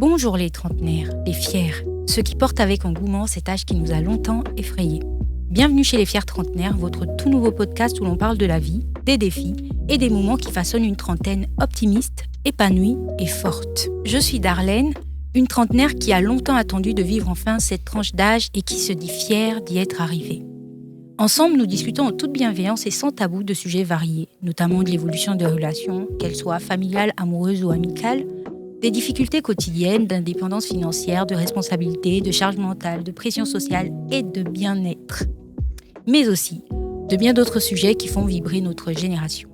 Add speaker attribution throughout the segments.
Speaker 1: Bonjour les trentenaires, les fiers, ceux qui portent avec engouement cet âge qui nous a longtemps effrayés. Bienvenue chez les fiers trentenaires, votre tout nouveau podcast où l'on parle de la vie, des défis et des moments qui façonnent une trentaine optimiste, épanouie et forte. Je suis Darlène, une trentenaire qui a longtemps attendu de vivre enfin cette tranche d'âge et qui se dit fière d'y être arrivée. Ensemble, nous discutons en toute bienveillance et sans tabou de sujets variés, notamment de l'évolution des relations, qu'elles soient familiales, amoureuses ou amicales, des difficultés quotidiennes, d'indépendance financière, de responsabilité, de charge mentale, de pression sociale et de bien-être. Mais aussi de bien d'autres sujets qui font vibrer notre génération.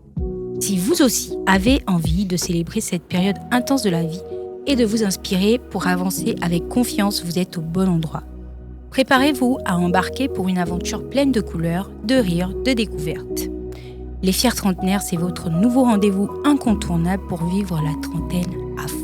Speaker 1: Si vous aussi avez envie de célébrer cette période intense de la vie et de vous inspirer pour avancer avec confiance, vous êtes au bon endroit. Préparez-vous à embarquer pour une aventure pleine de couleurs, de rires, de découvertes. Les fiers trentenaires, c'est votre nouveau rendez-vous incontournable pour vivre la trentaine à fond.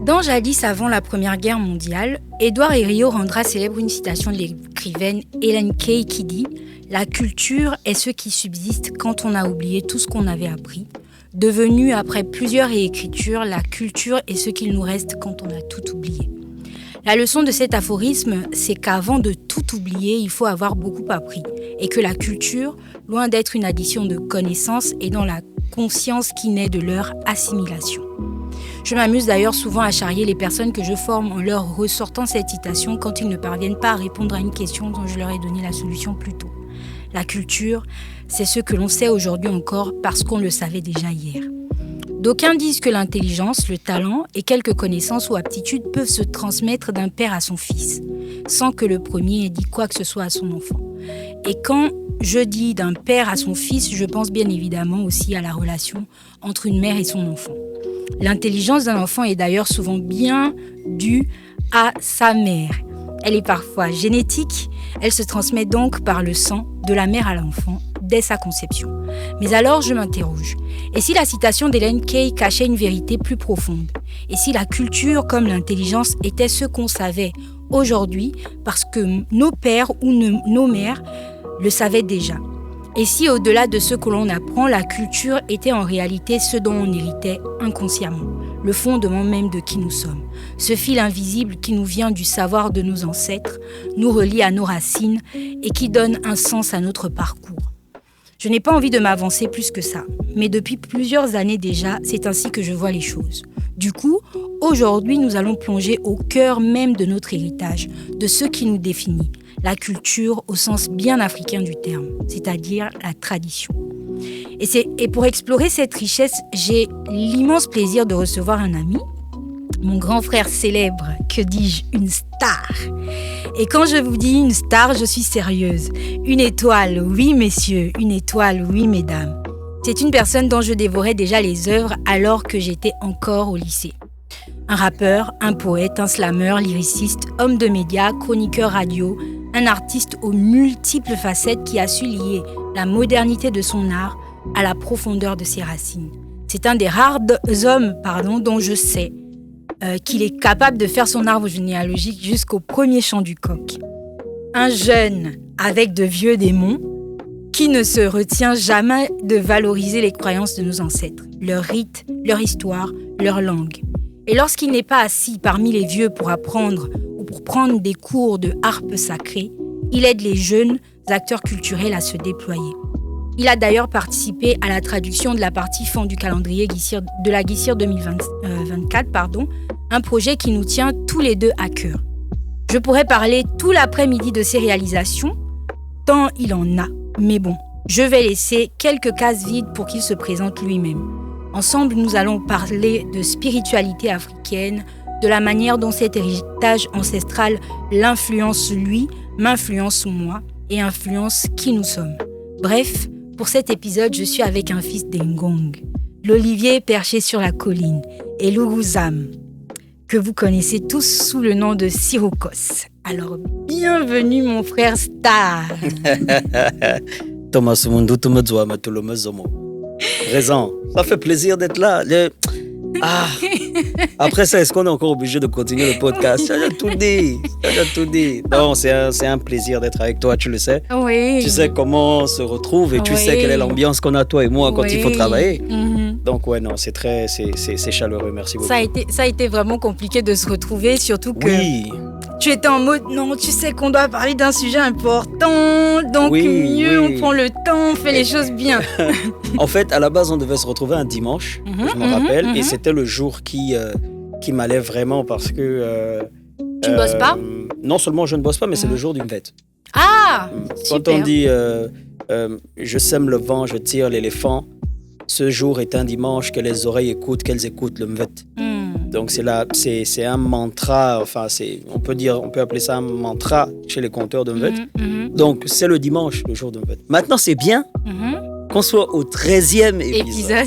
Speaker 1: Dans Jadis avant la Première Guerre mondiale, Édouard Herriot rendra célèbre une citation de l'écrivaine Ellen Key qui dit « La culture est ce qui subsiste quand on a oublié tout ce qu'on avait appris. Devenue après plusieurs réécritures, la culture est ce qu'il nous reste quand on a tout oublié. » La leçon de cet aphorisme, c'est qu'avant de tout oublier, il faut avoir beaucoup appris et que la culture, loin d'être une addition de connaissances, est dans la conscience qui naît de leur assimilation. Je m'amuse d'ailleurs souvent à charrier les personnes que je forme en leur ressortant cette citation quand ils ne parviennent pas à répondre à une question dont je leur ai donné la solution plus tôt. La culture, c'est ce que l'on sait aujourd'hui encore parce qu'on le savait déjà hier. D'aucuns disent que l'intelligence, le talent et quelques connaissances ou aptitudes peuvent se transmettre d'un père à son fils, sans que le premier ait dit quoi que ce soit à son enfant. Et quand je dis d'un père à son fils, je pense bien évidemment aussi à la relation entre une mère et son enfant. L'intelligence d'un enfant est d'ailleurs souvent bien due à sa mère. Elle est parfois génétique, elle se transmet donc par le sang de la mère à l'enfant dès sa conception. Mais alors je m'interroge, et si la citation d'Ellen Key cachait une vérité plus profonde? Et si la culture comme l'intelligence était ce qu'on savait aujourd'hui parce que nos pères ou nos mères le savaient déjà? Et si au-delà de ce que l'on apprend, la culture était en réalité ce dont on héritait inconsciemment, le fondement même de qui nous sommes, ce fil invisible qui nous vient du savoir de nos ancêtres, nous relie à nos racines et qui donne un sens à notre parcours. Je n'ai pas envie de m'avancer plus que ça, mais depuis plusieurs années déjà, c'est ainsi que je vois les choses. Du coup, aujourd'hui, nous allons plonger au cœur même de notre héritage, de ce qui nous définit, la culture au sens bien africain du terme, c'est-à-dire la tradition. Et pour explorer cette richesse, j'ai l'immense plaisir de recevoir un ami, mon grand frère célèbre, que dis-je, une star. Et quand je vous dis une star, je suis sérieuse. Une étoile, oui messieurs, une étoile, oui mesdames. C'est une personne dont je dévorais déjà les œuvres alors que j'étais encore au lycée. Un rappeur, un poète, un slameur, lyriciste, homme de médias, chroniqueur radio, un artiste aux multiples facettes qui a su lier la modernité de son art à la profondeur de ses racines. C'est un des rares hommes dont je sais qu'il est capable de faire son arbre généalogique jusqu'au premier chant du coq. Un jeune avec de vieux démons qui ne se retient jamais de valoriser les croyances de nos ancêtres, leurs rites, leur histoire, leur langue. Et lorsqu'il n'est pas assis parmi les vieux pour apprendre ou pour prendre des cours de harpe sacrée, il aide les jeunes acteurs culturels à se déployer. Il a d'ailleurs participé à la traduction de la partie fond du calendrier de la Guissire 2024, un projet qui nous tient tous les deux à cœur. Je pourrais parler tout l'après-midi de ses réalisations, tant il en a, mais bon, je vais laisser quelques cases vides pour qu'il se présente lui-même. Ensemble, nous allons parler de spiritualité africaine, de la manière dont cet héritage ancestral l'influence lui, m'influence moi et influence qui nous sommes. Bref, pour cet épisode, je suis avec un fils d'Engong, l'olivier perché sur la colline, et l'Ourouzam, que vous connaissez tous sous le nom de Sirokos. Alors, bienvenue mon frère Star.
Speaker 2: Thomas Mundu Tumazwa Matolomazomo. Présent. Ça fait plaisir d'être là. Après ça, est-ce qu'on est encore obligé de continuer le podcast? Tu as déjà tout dit. Non, c'est un plaisir d'être avec toi, tu le sais.
Speaker 1: Oui.
Speaker 2: Tu sais comment on se retrouve et tu sais quelle est l'ambiance qu'on a, toi et moi, quand il faut travailler. Donc, ouais, non, c'est chaleureux. Merci beaucoup.
Speaker 1: Ça a été vraiment compliqué de se retrouver, surtout que tu étais en mode, non, tu sais qu'on doit parler d'un sujet important, donc on prend le temps, on fait les choses bien.
Speaker 2: En fait, à la base, on devait se retrouver un dimanche, je me rappelle, et c'était le jour qui m'allait vraiment parce que...
Speaker 1: tu ne bosses pas?
Speaker 2: Non seulement je ne bosse pas, mais c'est le jour d'une fête.
Speaker 1: Ah,
Speaker 2: Quand on dit je sème le vent, je tire l'éléphant, ce jour est un dimanche que les oreilles écoutent, qu'elles écoutent le mvet. Donc c'est un mantra, enfin on peut appeler ça un mantra chez les conteurs de mvet. Donc c'est le dimanche, le jour de mvet. Maintenant c'est bien qu'on soit au 13e épisode.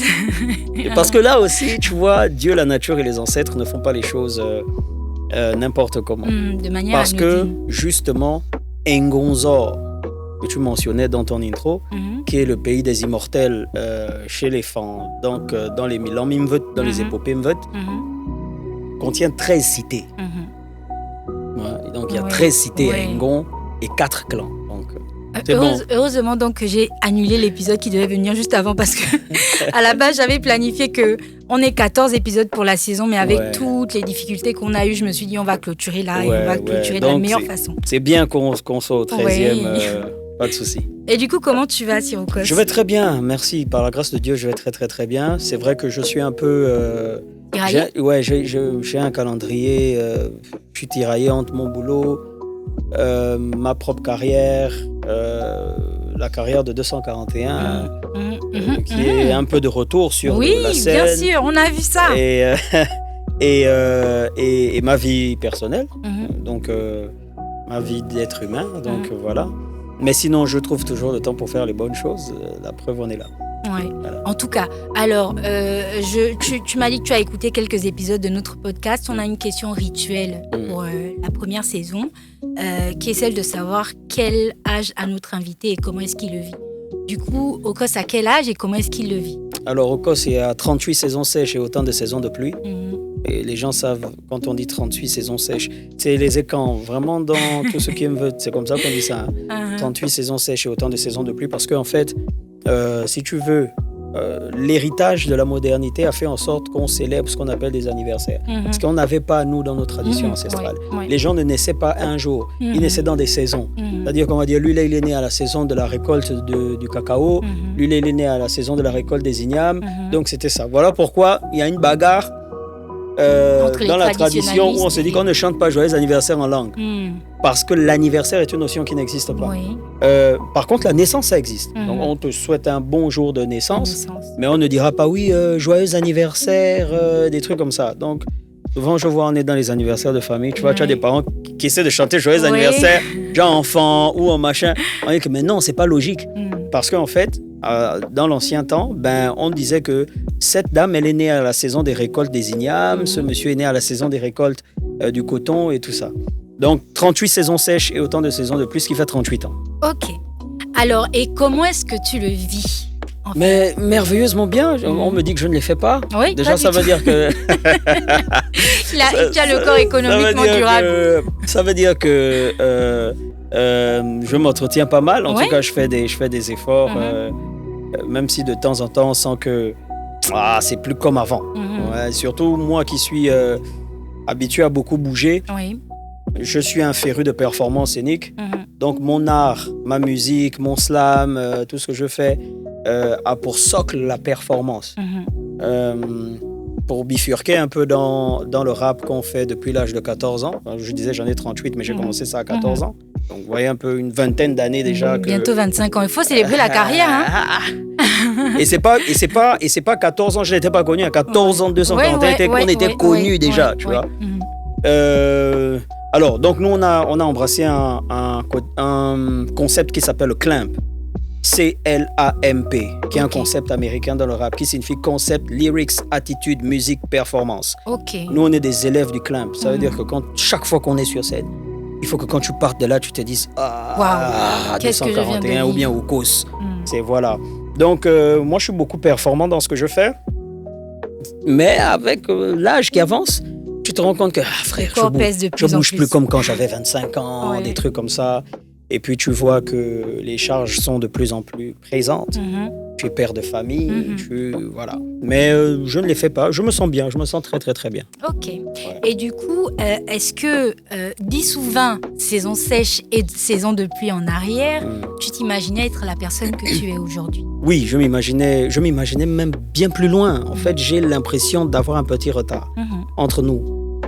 Speaker 2: Parce que là aussi, tu vois, Dieu, la nature et les ancêtres ne font pas les choses n'importe comment.
Speaker 1: De manière
Speaker 2: Parce que justement, Ngonzor, que tu mentionnais dans ton intro, qui est le pays des immortels chez les fans, donc dans les Milans Mimvet, dans les épopées Mvet, contient 13 cités. Ouais, donc il y a 13 cités à Ngon et 4 clans. Donc,
Speaker 1: heureusement donc que j'ai annulé l'épisode qui devait venir juste avant parce que à la base j'avais planifié que on est 14 épisodes pour la saison, mais avec toutes les difficultés qu'on a eues, je me suis dit on va clôturer là et on va clôturer de la meilleure façon.
Speaker 2: C'est bien qu'on soit au 13e, pas de souci.
Speaker 1: Et du coup, comment tu vas, Sirocos?
Speaker 2: Je vais très bien, merci. Par la grâce de Dieu, je vais très très très bien. C'est vrai que je suis un peu... j'ai un calendrier, je suis tiraillé entre mon boulot, ma propre carrière, la carrière de 241, qui est un peu de retour sur la scène.
Speaker 1: Oui, bien sûr, on a vu ça.
Speaker 2: Et ma vie personnelle, donc ma vie d'être humain, donc voilà. Mais sinon, je trouve toujours le temps pour faire les bonnes choses. La preuve, on est là.
Speaker 1: Ouais. Voilà. En tout cas, alors, tu m'as dit que tu as écouté quelques épisodes de notre podcast. On a une question rituelle pour la première saison, qui est celle de savoir quel âge a notre invité et comment est-ce qu'il le vit. Du coup, Okos a quel âge et comment est-ce qu'il le vit?
Speaker 2: Alors, Okos est à 38 saisons sèches et autant de saisons de pluie. Et les gens savent, quand on dit 38 saisons sèches, c'est les écans, vraiment dans tout ce qui me veut. C'est comme ça qu'on dit ça. 38 saisons sèches et autant de saisons de pluie. Parce qu'en fait, si tu veux, l'héritage de la modernité a fait en sorte qu'on célèbre ce qu'on appelle des anniversaires. Ce qu'on n'avait pas, nous, dans nos traditions ancestrales. Les gens ne naissaient pas un jour, ils naissaient dans des saisons. C'est-à-dire qu'on va dire, lui, là, il est né à la saison de la récolte du cacao, lui, là, il est né à la saison de la récolte des ignames. Donc, c'était ça. Voilà pourquoi il y a une bagarre dans la tradition où on se dit qu'on ne chante pas joyeux anniversaire en langue. Parce que l'anniversaire est une notion qui n'existe pas. Par contre, la naissance, ça existe. Donc, on te souhaite un bon jour de naissance, mais on ne dira pas joyeux anniversaire, des trucs comme ça. Donc, souvent, je vois, on est dans les anniversaires de famille. Tu vois, tu as des parents qui essaient de chanter joyeux anniversaire, genre enfant ou en machin. On dit que, mais non, c'est pas logique. Parce qu'en fait, dans l'ancien temps, on disait que cette dame, elle est née à la saison des récoltes des ignames, ce monsieur est né à la saison des récoltes du coton et tout ça. Donc, 38 saisons sèches et autant de saisons de plus, ce qui fait 38 ans.
Speaker 1: Ok. Alors, et comment est-ce que tu le vis?
Speaker 2: Mais merveilleusement bien. On me dit que je ne les fais pas.
Speaker 1: Oui,
Speaker 2: déjà, ça veut dire que...
Speaker 1: tu as le corps économiquement durable.
Speaker 2: Ça veut dire que je m'entretiens pas mal. En tout cas, je fais des efforts, même si de temps en temps, on sent que c'est plus comme avant. Surtout moi qui suis habitué à beaucoup bouger. Je suis un féru de performance scénique. Donc, mon art, ma musique, mon slam, tout ce que je fais a pour socle la performance. Pour bifurquer un peu dans le rap qu'on fait depuis l'âge de 14 ans. Je disais, j'en ai 38, mais j'ai commencé ça à 14 ans. Donc, vous voyez un peu une vingtaine d'années déjà.
Speaker 1: Bientôt 25 ans. Il faut célébrer la carrière.
Speaker 2: Et c'est pas 14 ans, je n'étais pas connu. À 14 ans, 241, on était connus déjà, tu vois. Alors, donc nous, on a embrassé un concept qui s'appelle le CLAMP. C-L-A-M-P, qui est un concept américain dans le rap, qui signifie concept, lyrics, attitude, musique, performance. Nous, on est des élèves du CLAMP. Ça veut dire que chaque fois qu'on est sur scène, il faut que quand tu partes de là, tu te dises
Speaker 1: qu'est-ce
Speaker 2: 241 ou bien Okos. C'est voilà. Donc, moi, je suis beaucoup performant dans ce que je fais. Mais avec l'âge qui avance, tu te rends compte que, frère, je bouge plus comme quand j'avais 25 ans, des trucs comme ça. Et puis, tu vois que les charges sont de plus en plus présentes. Tu es père de famille, voilà. Mais je ne les fais pas. Je me sens bien. Je me sens très, très, très bien.
Speaker 1: Ok. Ouais. Et du coup, est-ce que 10 ou 20 saisons sèches et saisons de pluie en arrière, tu t'imaginais être la personne que tu es aujourd'hui?
Speaker 2: Oui, je m'imaginais même bien plus loin. En fait, j'ai l'impression d'avoir un petit retard entre nous.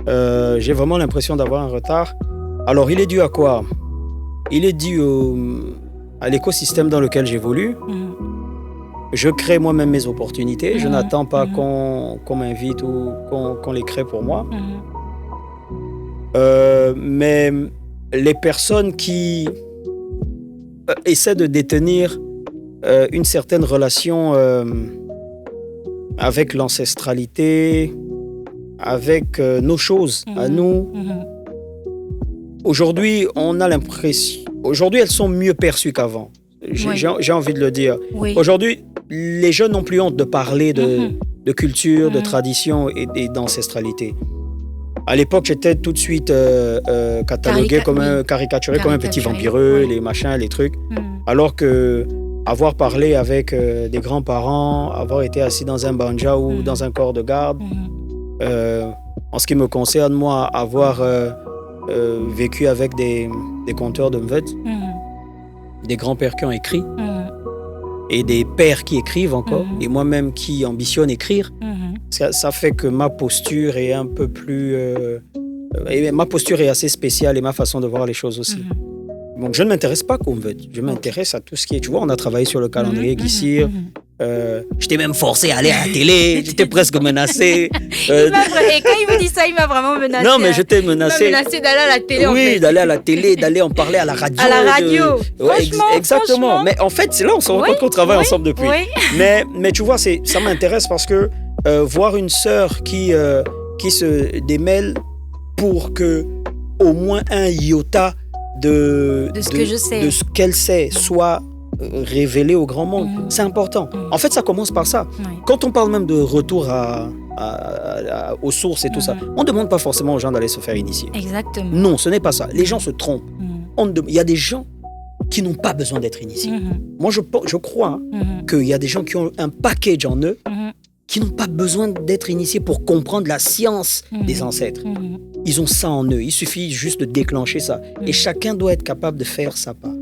Speaker 2: J'ai vraiment l'impression d'avoir un retard. Alors, il est dû à quoi? Il est dû à l'écosystème dans lequel j'évolue. Je crée moi-même mes opportunités. Je n'attends pas qu'on m'invite ou qu'on les crée pour moi. Mais les personnes qui essaient de détenir une certaine relation avec l'ancestralité, avec nos choses à nous, aujourd'hui, on a l'impression... Aujourd'hui, elles sont mieux perçues qu'avant. J'ai envie de le dire. Oui. Aujourd'hui, les jeunes n'ont plus honte de parler de culture, de tradition et d'ancestralité. À l'époque, j'étais tout de suite catalogué caricaturé comme un petit vampireux, les machins, les trucs. Alors que avoir parlé avec des grands-parents, avoir été assis dans un banja ou dans un corps de garde, en ce qui me concerne, moi, avoir vécu avec des conteurs de Mvet, des grands-pères qui ont écrit, et des pères qui écrivent encore, et moi-même qui ambitionne écrire, ça fait que ma posture est un peu plus... ma posture est assez spéciale et ma façon de voir les choses aussi. Donc je ne m'intéresse pas qu'au Mvet, je m'intéresse à tout ce qui est... Tu vois, on a travaillé sur le calendrier Guissir. J'étais même forcé à aller à la télé, j'étais presque menacé.
Speaker 1: Et quand il me dit ça, il m'a vraiment menacé.
Speaker 2: Non, mais j'étais menacé.
Speaker 1: Il m'a menacé d'aller à la télé.
Speaker 2: Oui, en fait. D'aller à la télé, d'aller en parler à la radio.
Speaker 1: À la radio.
Speaker 2: Exactement. Franchement. Mais en fait, c'est là on se rend compte qu'on travaille ensemble depuis. Mais tu vois, ça m'intéresse parce que voir une sœur qui se démêle pour que au moins un iota de ce qu'elle sait soit révélé au grand monde, c'est important. En fait, ça commence par ça. Quand on parle même de retour aux sources et tout ça, on ne demande pas forcément aux gens d'aller se faire initier.
Speaker 1: Exactement.
Speaker 2: Non, ce n'est pas ça. Les gens se trompent. Il y a des gens qui n'ont pas besoin d'être initiés. Moi, je crois qu'il y a des gens qui ont un package en eux qui n'ont pas besoin d'être initiés pour comprendre la science des ancêtres. Ils ont ça en eux. Il suffit juste de déclencher ça. Et chacun doit être capable de faire sa part.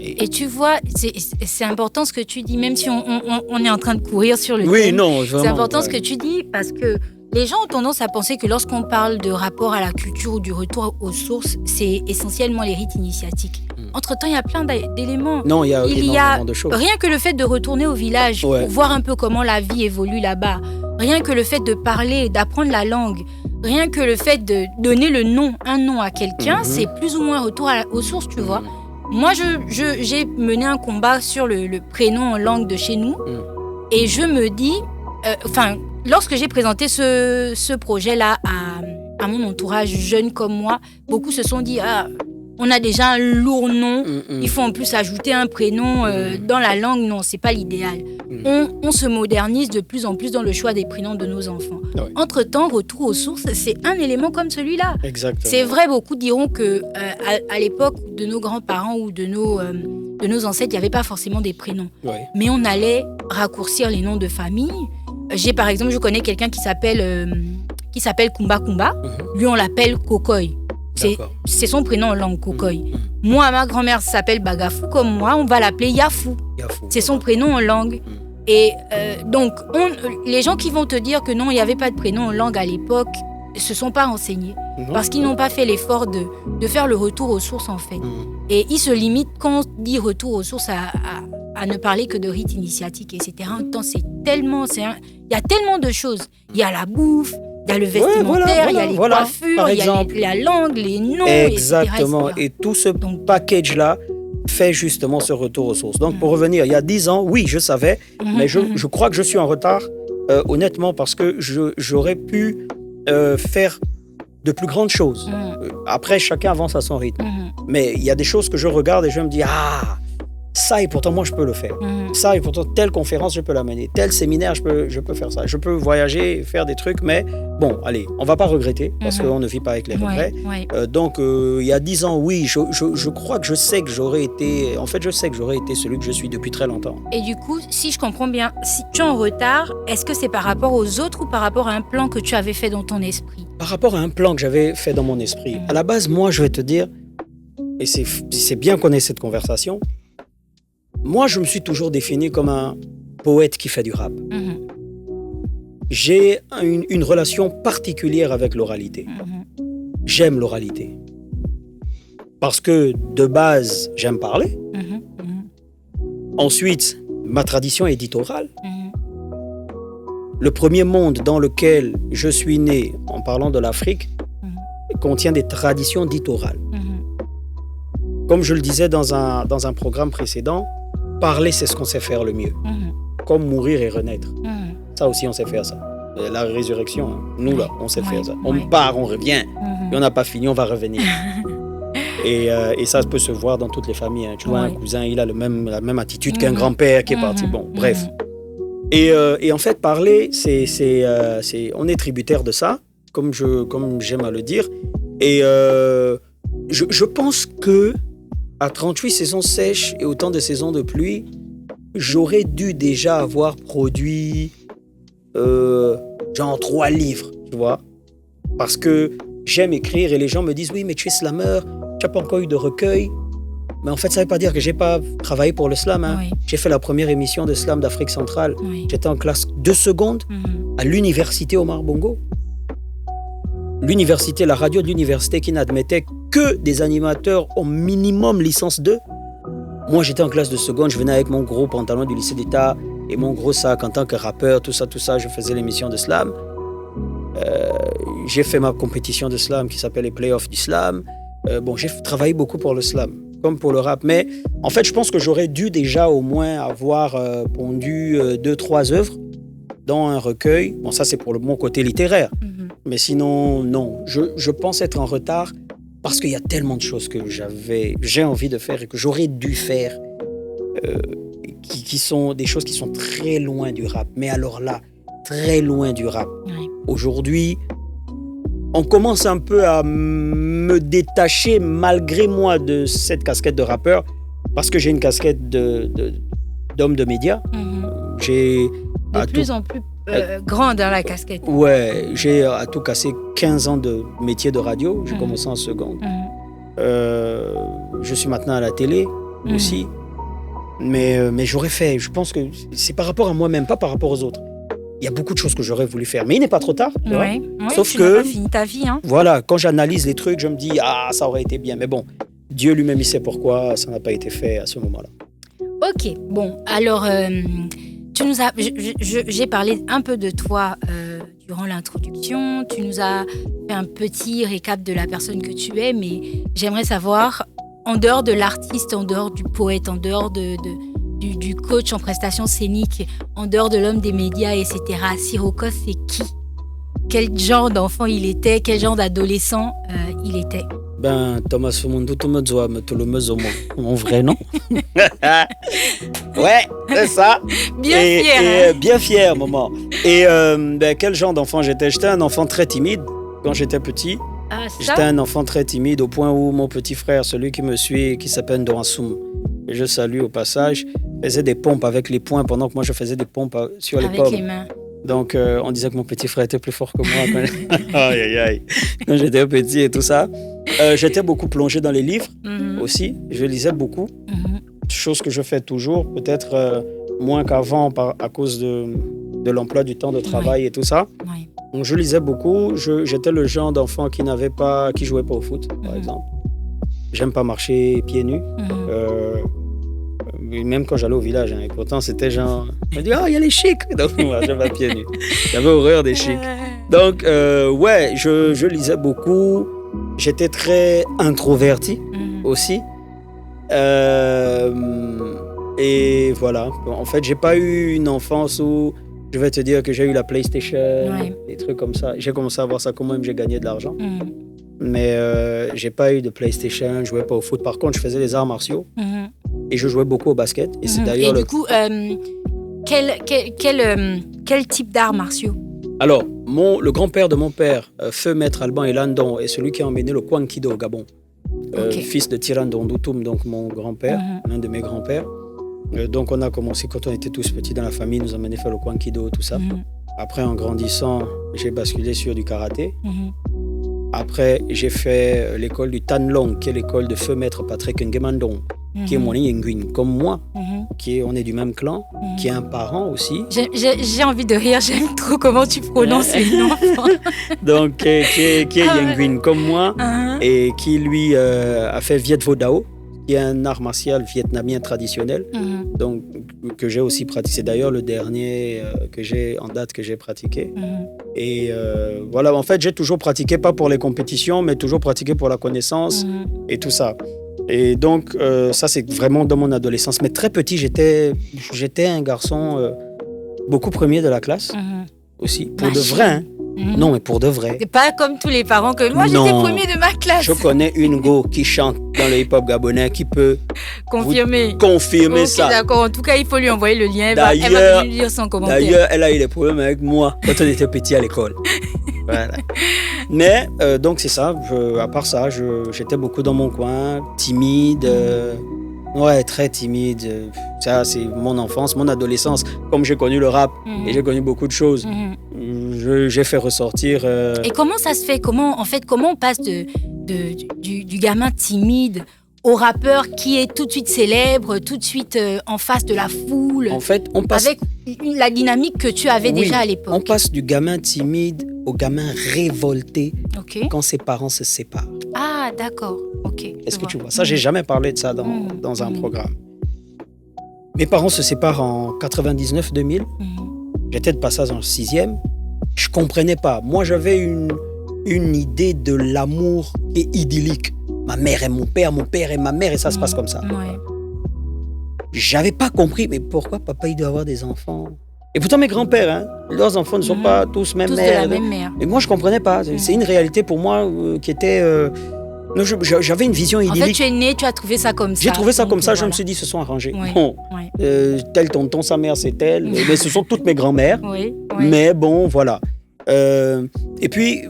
Speaker 1: Et tu vois, c'est important ce que tu dis, même si on est en train de courir sur le thème.
Speaker 2: Oui, non, vraiment.
Speaker 1: C'est important ce que tu dis parce que les gens ont tendance à penser que lorsqu'on parle de rapport à la culture ou du retour aux sources, c'est essentiellement les rites initiatiques. Entre-temps, il y a plein d'éléments.
Speaker 2: Non, il y a énormément de choses.
Speaker 1: Rien que le fait de retourner au village pour voir un peu comment la vie évolue là-bas, rien que le fait de parler, d'apprendre la langue, rien que le fait de donner un nom à quelqu'un, c'est plus ou moins un retour aux sources, tu vois. Moi, j'ai mené un combat sur le prénom en langue de chez nous et je me dis, lorsque j'ai présenté ce projet-là à mon entourage jeune comme moi, beaucoup se sont dit, on a déjà un lourd nom, il faut en plus ajouter un prénom dans la langue. Non, c'est pas l'idéal. On se modernise de plus en plus dans le choix des prénoms de nos enfants. Entre-temps, retour aux sources, c'est un élément comme celui-là.
Speaker 2: Exactement.
Speaker 1: C'est vrai, beaucoup diront que à l'époque de nos grands-parents ou de nos ancêtres, il n'y avait pas forcément des prénoms. Mais on allait raccourcir les noms de famille. Par exemple, je connais quelqu'un qui s'appelle Kumba Kumba. Lui, on l'appelle Kokoy. C'est son prénom en langue, Kokoy. Moi, ma grand-mère s'appelle Bagafou, comme moi, on va l'appeler Yafou. C'est son prénom en langue. Et donc, les gens qui vont te dire que non, il n'y avait pas de prénom en langue à l'époque, ne se sont pas renseignés. Parce qu'ils n'ont pas fait l'effort de faire le retour aux sources, en fait. Et ils se limitent, quand on dit retour aux sources, à ne parler que de rites initiatiques, etc. En temps, il y a tellement de choses. Il y a la bouffe, il y a le vestimentaire, il y a les coiffures, il y a la langue, les noms,
Speaker 2: exactement.
Speaker 1: etc.
Speaker 2: Et tout ce package-là fait justement ce retour aux sources. Donc, pour revenir, il y a 10 ans, oui, je savais, mais je crois que je suis en retard, honnêtement, parce que j'aurais pu faire de plus grandes choses. Après, chacun avance à son rythme. Mais il y a des choses que je regarde et je me dis, Ça, et pourtant, moi, je peux le faire. Ça, et pourtant, telle conférence, je peux l'amener. Tel séminaire, je peux faire ça. Je peux voyager, faire des trucs, mais bon, allez, on ne va pas regretter, parce qu'on ne vit pas avec les regrets. Donc, il y a 10 ans, oui, je crois que je sais que j'aurais été... En fait, je sais que j'aurais été celui que je suis depuis très longtemps.
Speaker 1: Et du coup, si je comprends bien, si tu es en retard, est-ce que c'est par rapport aux autres ou par rapport à un plan que tu avais fait dans ton esprit?
Speaker 2: Par rapport à un plan que j'avais fait dans mon esprit. À la base, moi, je vais te dire, et c'est bien qu'on ait cette conversation, moi, je me suis toujours défini comme un poète qui fait du rap. J'ai une relation particulière avec l'oralité. J'aime l'oralité. Parce que, de base, j'aime parler. Ensuite, ma tradition est dite orale. Le premier monde dans lequel je suis né, en parlant de l'Afrique, contient des traditions dites orales. Comme je le disais dans un programme précédent, parler, c'est ce qu'on sait faire le mieux. Comme mourir et renaître. Ça aussi, on sait faire ça. La résurrection, hein. Nous, là, on sait faire ça. On part, on revient. Et on n'a pas fini, on va revenir. Et ça peut se voir dans toutes les familles. Hein. Tu vois, un cousin, il a la même attitude qu'un grand-père qui est parti. Bon, bref. Et en fait, parler, on est tributaire de ça, comme j'aime à le dire. Et je pense que à 38 saisons sèches et autant de saisons de pluie, j'aurais dû déjà avoir produit genre 3 livres, tu vois. Parce que j'aime écrire et les gens me disent « Oui, mais tu es slameur, tu n'as pas encore eu de recueil. » Mais en fait, ça ne veut pas dire que je n'ai pas travaillé pour le slam. Hein. J'ai fait la première émission de slam d'Afrique centrale. J'étais en classe 2 secondes à l'université Omar Bongo. L'université, la radio de l'université qui n'admettait que des animateurs au minimum licence 2. Moi, j'étais en classe de seconde, je venais avec mon gros pantalon du lycée d'État et mon gros sac en tant que rappeur, tout ça, je faisais l'émission de slam. J'ai fait ma compétition de slam qui s'appelle les Playoffs du slam. J'ai travaillé beaucoup pour le slam, comme pour le rap. Mais en fait, je pense que j'aurais dû déjà au moins avoir pondu 2-3 œuvres dans un recueil. Bon, ça, c'est pour mon côté littéraire. Mais sinon, non. Je pense être en retard parce qu'il y a tellement de choses que j'ai envie de faire et que j'aurais dû faire qui sont des choses qui sont très loin du rap. Mais alors là, très loin du rap. Aujourd'hui, on commence un peu à me détacher malgré moi de cette casquette de rappeur parce que j'ai une casquette d'homme de médias. J'ai
Speaker 1: de plus en plus grande dans la casquette.
Speaker 2: Ouais, j'ai à tout casser 15 ans de métier de radio. J'ai commencé en seconde. Je suis maintenant à la télé aussi. Mais j'aurais fait, je pense que c'est par rapport à moi-même, pas par rapport aux autres. Il y a beaucoup de choses que j'aurais voulu faire, mais il n'est pas trop tard. Sauf que,
Speaker 1: n'as pas fini ta vie. Hein.
Speaker 2: Voilà, quand j'analyse les trucs, je me dis, ça aurait été bien. Mais bon, Dieu lui-même, il sait pourquoi ça n'a pas été fait à ce moment-là.
Speaker 1: Ok, bon, alors, j'ai parlé un peu de toi durant l'introduction. Tu nous as fait un petit récap de la personne que tu es, mais j'aimerais savoir, en dehors de l'artiste, en dehors du poète, en dehors du coach en prestations scéniques, en dehors de l'homme des médias, etc., Sirocco, c'est qui? Quel genre d'enfant il était? Quel genre d'adolescent il était?
Speaker 2: Thomas Fumundu mon vrai nom. Ouais, c'est ça. Bien fier, maman. Et quel genre d'enfant j'étais? J'étais un enfant très timide quand j'étais petit. J'étais un enfant très timide au point où mon petit frère, celui qui me suit, qui s'appelle Doransoum, et je salue au passage, faisait des pompes avec les poings pendant que moi je faisais des pompes sur les pommes.
Speaker 1: Avec les mains.
Speaker 2: Donc on disait que mon petit frère était plus fort que moi quand j'étais petit et tout ça. J'étais beaucoup plongé dans les livres aussi. Je lisais beaucoup. Chose que je fais toujours, peut-être moins qu'avant à cause de l'emploi du temps de travail et tout ça. Donc je lisais beaucoup. J'étais le genre d'enfant qui jouait pas au foot, par exemple. J'aime pas marcher pieds nus. Même quand j'allais au village, et pourtant c'était genre, je me dis, il y a les chics. Donc moi, j'avais pieds nus. J'avais horreur des chics. Donc je lisais beaucoup. J'étais très introverti aussi. Et voilà. En fait, j'ai pas eu une enfance où je vais te dire que j'ai eu la PlayStation, des trucs comme ça. J'ai commencé à voir ça quand même, j'ai gagné de l'argent. Mais j'ai pas eu de PlayStation, je jouais pas au foot. Par contre, je faisais les arts martiaux. Et je jouais beaucoup au basket. Et c'est d'ailleurs
Speaker 1: du coup, quel type d'arts martiaux?
Speaker 2: Alors, le grand-père de mon père, Feu Maître Alban Elandon, est celui qui a emmené le Kwankido au Gabon. Fils de Tirandon Doutoum, donc mon grand-père, l'un de mes grands-pères. Donc on a commencé quand on était tous petits dans la famille, nous emmenait faire le Kwankido, tout ça. Après, en grandissant, j'ai basculé sur du karaté. Après, j'ai fait l'école du Tanlong, qui est l'école de Feu Maître Patrick Ngemandong, qui est mon Nguyen, comme moi, on est du même clan, qui est un parent aussi.
Speaker 1: J'ai envie de rire, j'aime trop comment tu prononces les noms.
Speaker 2: Donc, qui est Nguyen, comme moi, et qui, lui, a fait Viet Vo Dao, qui est un art martial vietnamien traditionnel, donc, que j'ai aussi pratiqué. C'est d'ailleurs le dernier en date que j'ai pratiqué. Et voilà, en fait, j'ai toujours pratiqué, pas pour les compétitions, mais toujours pratiqué pour la connaissance et tout ça. Et donc, ça, c'est vraiment dans mon adolescence. Mais très petit, j'étais un garçon beaucoup premier de la classe aussi. Pour de vrai, hein. Non, mais pour de vrai.
Speaker 1: C'est pas comme tous les parents que moi, j'étais premier de ma classe.
Speaker 2: Je connais une go qui chante dans le hip-hop gabonais qui peut confirmer ça.
Speaker 1: D'accord, en tout cas, il faut lui envoyer le lien. Elle va lui lire son commentaire.
Speaker 2: D'ailleurs, elle a eu des problèmes avec moi quand on était petit à l'école. Voilà. Mais, donc c'est ça, à part ça, j'étais beaucoup dans mon coin, timide, très timide. Ça, c'est mon enfance, mon adolescence. Comme j'ai connu le rap et j'ai connu beaucoup de choses, j'ai fait ressortir...
Speaker 1: Et comment ça se fait? Comment on passe du gamin timide au rappeur qui est tout de suite célèbre, tout de suite en face de la foule?
Speaker 2: En fait, on passe...
Speaker 1: Avec la dynamique que tu avais déjà à l'époque.
Speaker 2: On passe du gamin timide au gamin révolté quand ses parents se séparent.
Speaker 1: Ah, d'accord.
Speaker 2: Est-ce que tu vois? Ça, j'ai jamais parlé de ça dans un programme. Mes parents se séparent en 99-2000. J'étais de passage en 6e. Je comprenais pas. Moi, j'avais une idée de l'amour qui est idyllique. Ma mère aime mon père aime ma mère, et ça se passe comme ça. J'avais pas compris, mais pourquoi papa il doit avoir des enfants? Et pourtant mes grands-pères, leurs enfants ne sont pas tous même mère.
Speaker 1: De la même mère.
Speaker 2: Et moi je comprenais pas. C'est une réalité pour moi qui était. J'avais une vision idyllique.
Speaker 1: En fait, tu es né, tu as trouvé ça comme ça.
Speaker 2: J'ai trouvé ça comme ça. Je me suis dit, se sont arrangés. Bon, tel tonton, sa mère, c'est elle. Mais ce sont toutes mes grands-mères. Mais bon, voilà. Et puis,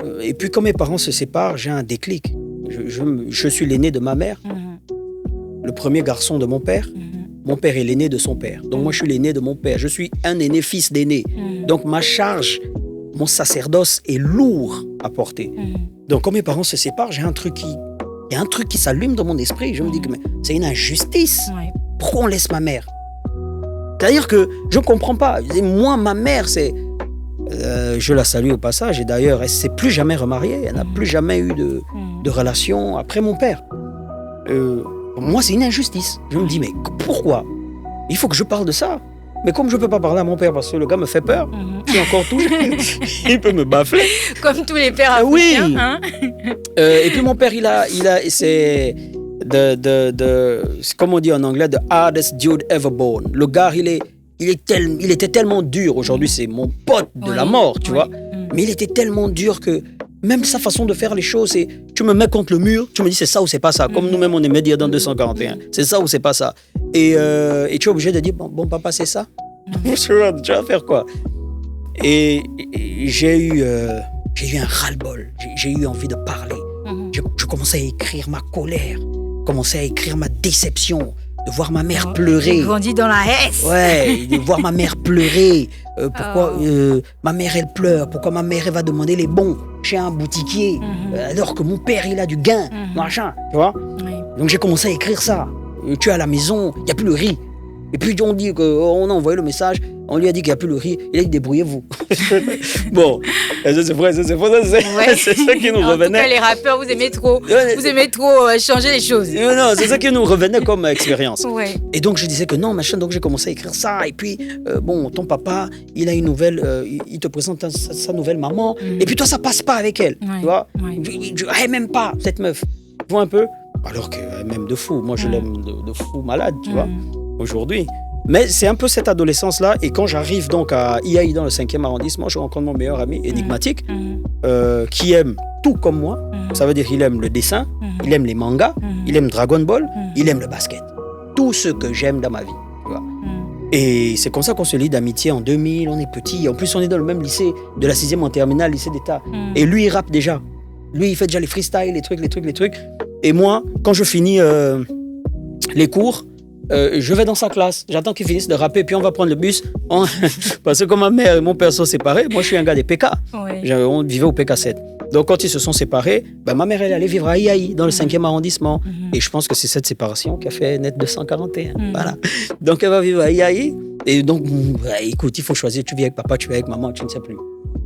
Speaker 2: quand mes parents se séparent, j'ai un déclic. Je suis l'aîné de ma mère, le premier garçon de mon père. Mon père est l'aîné de son père. Donc moi, je suis l'aîné de mon père. Je suis un aîné, fils d'aîné. Donc ma charge, mon sacerdoce est lourd à porter. Donc quand mes parents se séparent, il y a un truc qui s'allume dans mon esprit. Je me dis que c'est une injustice. Pourquoi on laisse ma mère? C'est-à-dire que je ne comprends pas. Moi, ma mère, c'est... je la salue au passage. Et d'ailleurs, elle ne s'est plus jamais remariée. Elle n'a plus jamais eu de relation après mon père. Moi, c'est une injustice. Je me dis, mais pourquoi? Il faut que je parle de ça. Mais comme je ne peux pas parler à mon père parce que le gars me fait peur, il est encore tout jeune, il peut me baffler.
Speaker 1: Comme tous les pères africains.
Speaker 2: Et puis mon père, c'est comme on dit en anglais, the hardest dude ever born. Le gars, il était tellement dur. Aujourd'hui, c'est mon pote de la mort, tu vois. Mais il était tellement dur que même sa façon de faire les choses, c'est tu me mets contre le mur, tu me dis c'est ça ou c'est pas ça. Comme nous-mêmes, on aimait dire dans 241. C'est ça ou c'est pas ça. Et tu es obligé de dire bon papa, c'est ça. Tu vas faire quoi? Et j'ai eu un ras-le-bol. J'ai eu envie de parler. Je commençais à écrire ma colère, commençais à écrire ma déception, de voir ma mère pleurer.
Speaker 1: J'ai grandi dans la haisse.
Speaker 2: Ouais, de voir ma mère pleurer. Pourquoi ma mère, elle pleure? Pourquoi ma mère, elle va demander les bons chez un boutiquier alors que mon père, il a du gain, machin, tu vois? Donc j'ai commencé à écrire ça. Tu es à la maison, il n'y a plus le riz. Et puis on dit qu'on a envoyé le message, on lui a dit qu'il n'y a plus le riz, il a dit débrouillez-vous. Bon, ça c'est vrai, c'est ça qui nous revenait.
Speaker 1: En tout cas, les rappeurs, vous aimez trop changer les choses.
Speaker 2: Non, c'est ça qui nous revenait comme expérience. Et donc je disais que non, machin, donc j'ai commencé à écrire ça. Et puis, ton papa, il a une nouvelle, il te présente sa nouvelle maman. Et puis toi, ça passe pas avec elle. Tu vois, elle m'aime pas, cette meuf. Tu vois un peu? Alors qu'elle m'aime de fou. Moi, je l'aime de fou malade, tu vois, aujourd'hui. Mais c'est un peu cette adolescence-là. Et quand j'arrive donc à IAI dans le 5e arrondissement, je rencontre mon meilleur ami, Énigmatique, qui aime tout comme moi. Ça veut dire qu'il aime le dessin, il aime les mangas, il aime Dragon Ball, il aime le basket. tout ce que j'aime dans ma vie. Tu vois. Et c'est comme ça qu'on se lie d'amitié en 2000, on est petit. En plus, on est dans le même lycée, de la 6e en terminale, lycée d'État. Et lui, il rappe déjà. Lui, il fait déjà les freestyles, les trucs. Et moi, quand je finis les cours, je vais dans sa classe. J'attends qu'il finisse de rapper, puis on va prendre le bus. Parce que comme ma mère et mon père sont séparés, moi, je suis un gars des PK. Ouais. On vivait au PK7. Donc, quand ils se sont séparés, ma mère, elle allait vivre à Iaï, dans le 5e arrondissement. Et je pense que c'est cette séparation qui a fait naître 241. Voilà. Donc, elle va vivre à Iaï. Et donc, écoute, il faut choisir. Tu vis avec papa, tu vis avec maman, tu ne sais plus.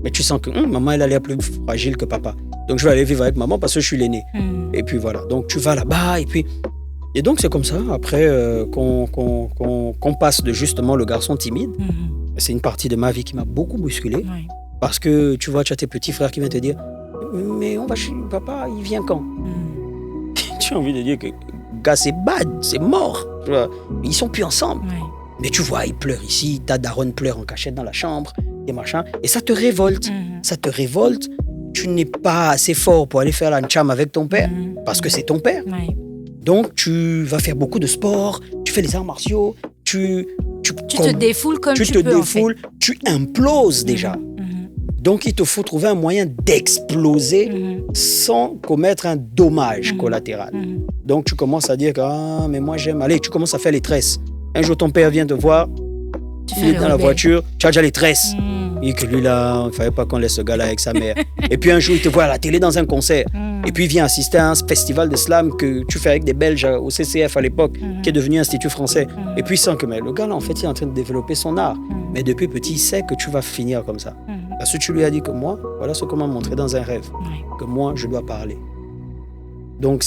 Speaker 2: Mais tu sens que maman, elle a l'air plus fragile que papa. Donc, je vais aller vivre avec maman parce que je suis l'aîné. Et puis, voilà. Donc, tu vas là-bas et donc, c'est comme ça, après qu'on passe de justement le garçon timide. C'est une partie de ma vie qui m'a beaucoup bousculé. Parce que, tu vois, tu as tes petits frères qui viennent te dire « Mais on va chez papa, il vient quand ?» Tu as envie de dire que, gars, c'est bad, c'est mort. Tu vois, ils sont plus ensemble. Mais tu vois, ils pleurent ici, ta daronne pleure en cachette dans la chambre, des machins. Et ça te révolte. Ça te révolte. Tu n'es pas assez fort pour aller faire la ncham avec ton père, parce que c'est ton père. Donc, tu vas faire beaucoup de sport, tu fais les arts martiaux, tu
Speaker 1: te défoules comme tu peux.
Speaker 2: Tu te défoules, tu imploses déjà. Donc, il te faut trouver un moyen d'exploser sans commettre un dommage collatéral. Donc, tu commences à dire que, mais moi j'aime. Allez, tu commences à faire les tresses. Un jour, ton père vient te voir, il est dans la voiture, tu as déjà les tresses. Et que lui, là, il ne fallait pas qu'on laisse ce gars-là avec sa mère. Et puis un jour, il te voit à la télé dans un concert. Et puis il vient assister à un festival de slam que tu fais avec des Belges au CCF à l'époque, qui est devenu Institut français. Et puis il sent que le gars, là, en fait, il est en train de développer son art. Mais depuis petit, il sait que tu vas finir comme ça. Parce que tu lui as dit que moi, voilà ce qu'on m'a montré dans un rêve. Que moi, je dois parler. Donc,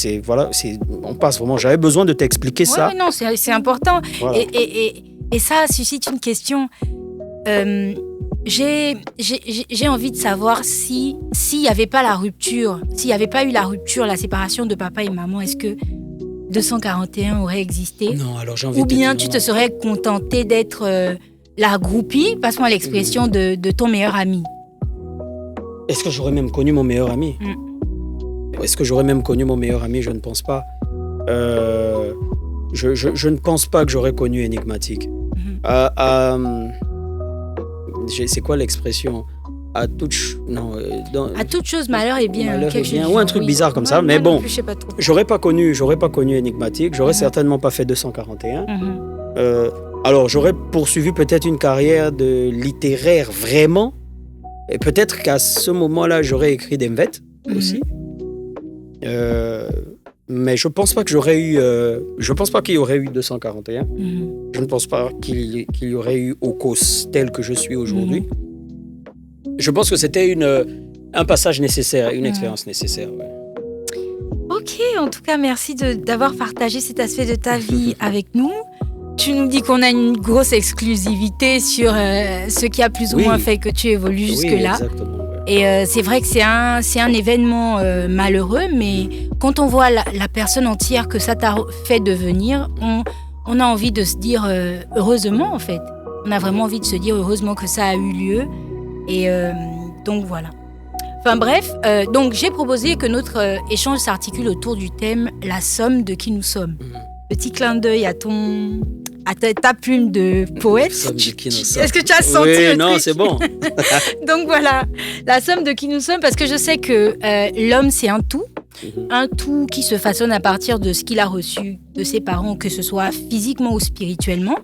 Speaker 2: on passe vraiment. J'avais besoin de t'expliquer ça.
Speaker 1: Oui, non, c'est important. Voilà. Et ça suscite une question. J'ai envie de savoir s'il n'y avait pas la rupture, s'il n'y avait pas eu la rupture, la séparation de papa et maman, est-ce que 241 aurait existé?
Speaker 2: Non, alors j'ai envie
Speaker 1: Ou bien tu te serais contenté d'être la groupie, passe-moi l'expression, de ton meilleur ami?
Speaker 2: Est-ce que j'aurais même connu mon meilleur ami? Est-ce que j'aurais même connu mon meilleur ami? Je ne pense pas. Je ne pense pas que j'aurais connu Énigmatique. C'est quoi l'expression? À toute
Speaker 1: chose, malheur est bien.
Speaker 2: Ou un truc bizarre comme ça. Mais bon, j'aurais pas connu Énigmatique. J'aurais certainement pas fait 241. Alors, j'aurais poursuivi peut-être une carrière de littéraire vraiment. Et peut-être qu'à ce moment-là, j'aurais écrit des Mvet aussi. Mais je pense pas que j'aurais eu. Je pense pas qu'il y aurait eu 241. Je ne pense pas qu'il y aurait eu Okos tel que je suis aujourd'hui. Je pense que c'était un passage nécessaire, une expérience nécessaire. Ouais.
Speaker 1: Ok, en tout cas, merci d'avoir partagé cet aspect de ta vie avec nous. Tu nous dis qu'on a une grosse exclusivité sur ce qui a plus ou moins fait que tu évolues jusque-là.
Speaker 2: Exactement.
Speaker 1: Et c'est vrai que c'est un événement malheureux, mais quand on voit la personne entière que ça t'a fait devenir, on a envie de se dire heureusement, en fait. On a vraiment envie de se dire heureusement que ça a eu lieu. Et donc voilà. Enfin bref, donc j'ai proposé que notre échange s'articule autour du thème « La somme de qui nous sommes ». Petit clin d'œil à ta plume de poète. Est-ce que tu as senti le truc?
Speaker 2: Non, c'est bon.
Speaker 1: Donc voilà, la somme de qui nous sommes, parce que je sais que l'homme, c'est un tout. Un tout qui se façonne à partir de ce qu'il a reçu de ses parents, que ce soit physiquement ou spirituellement.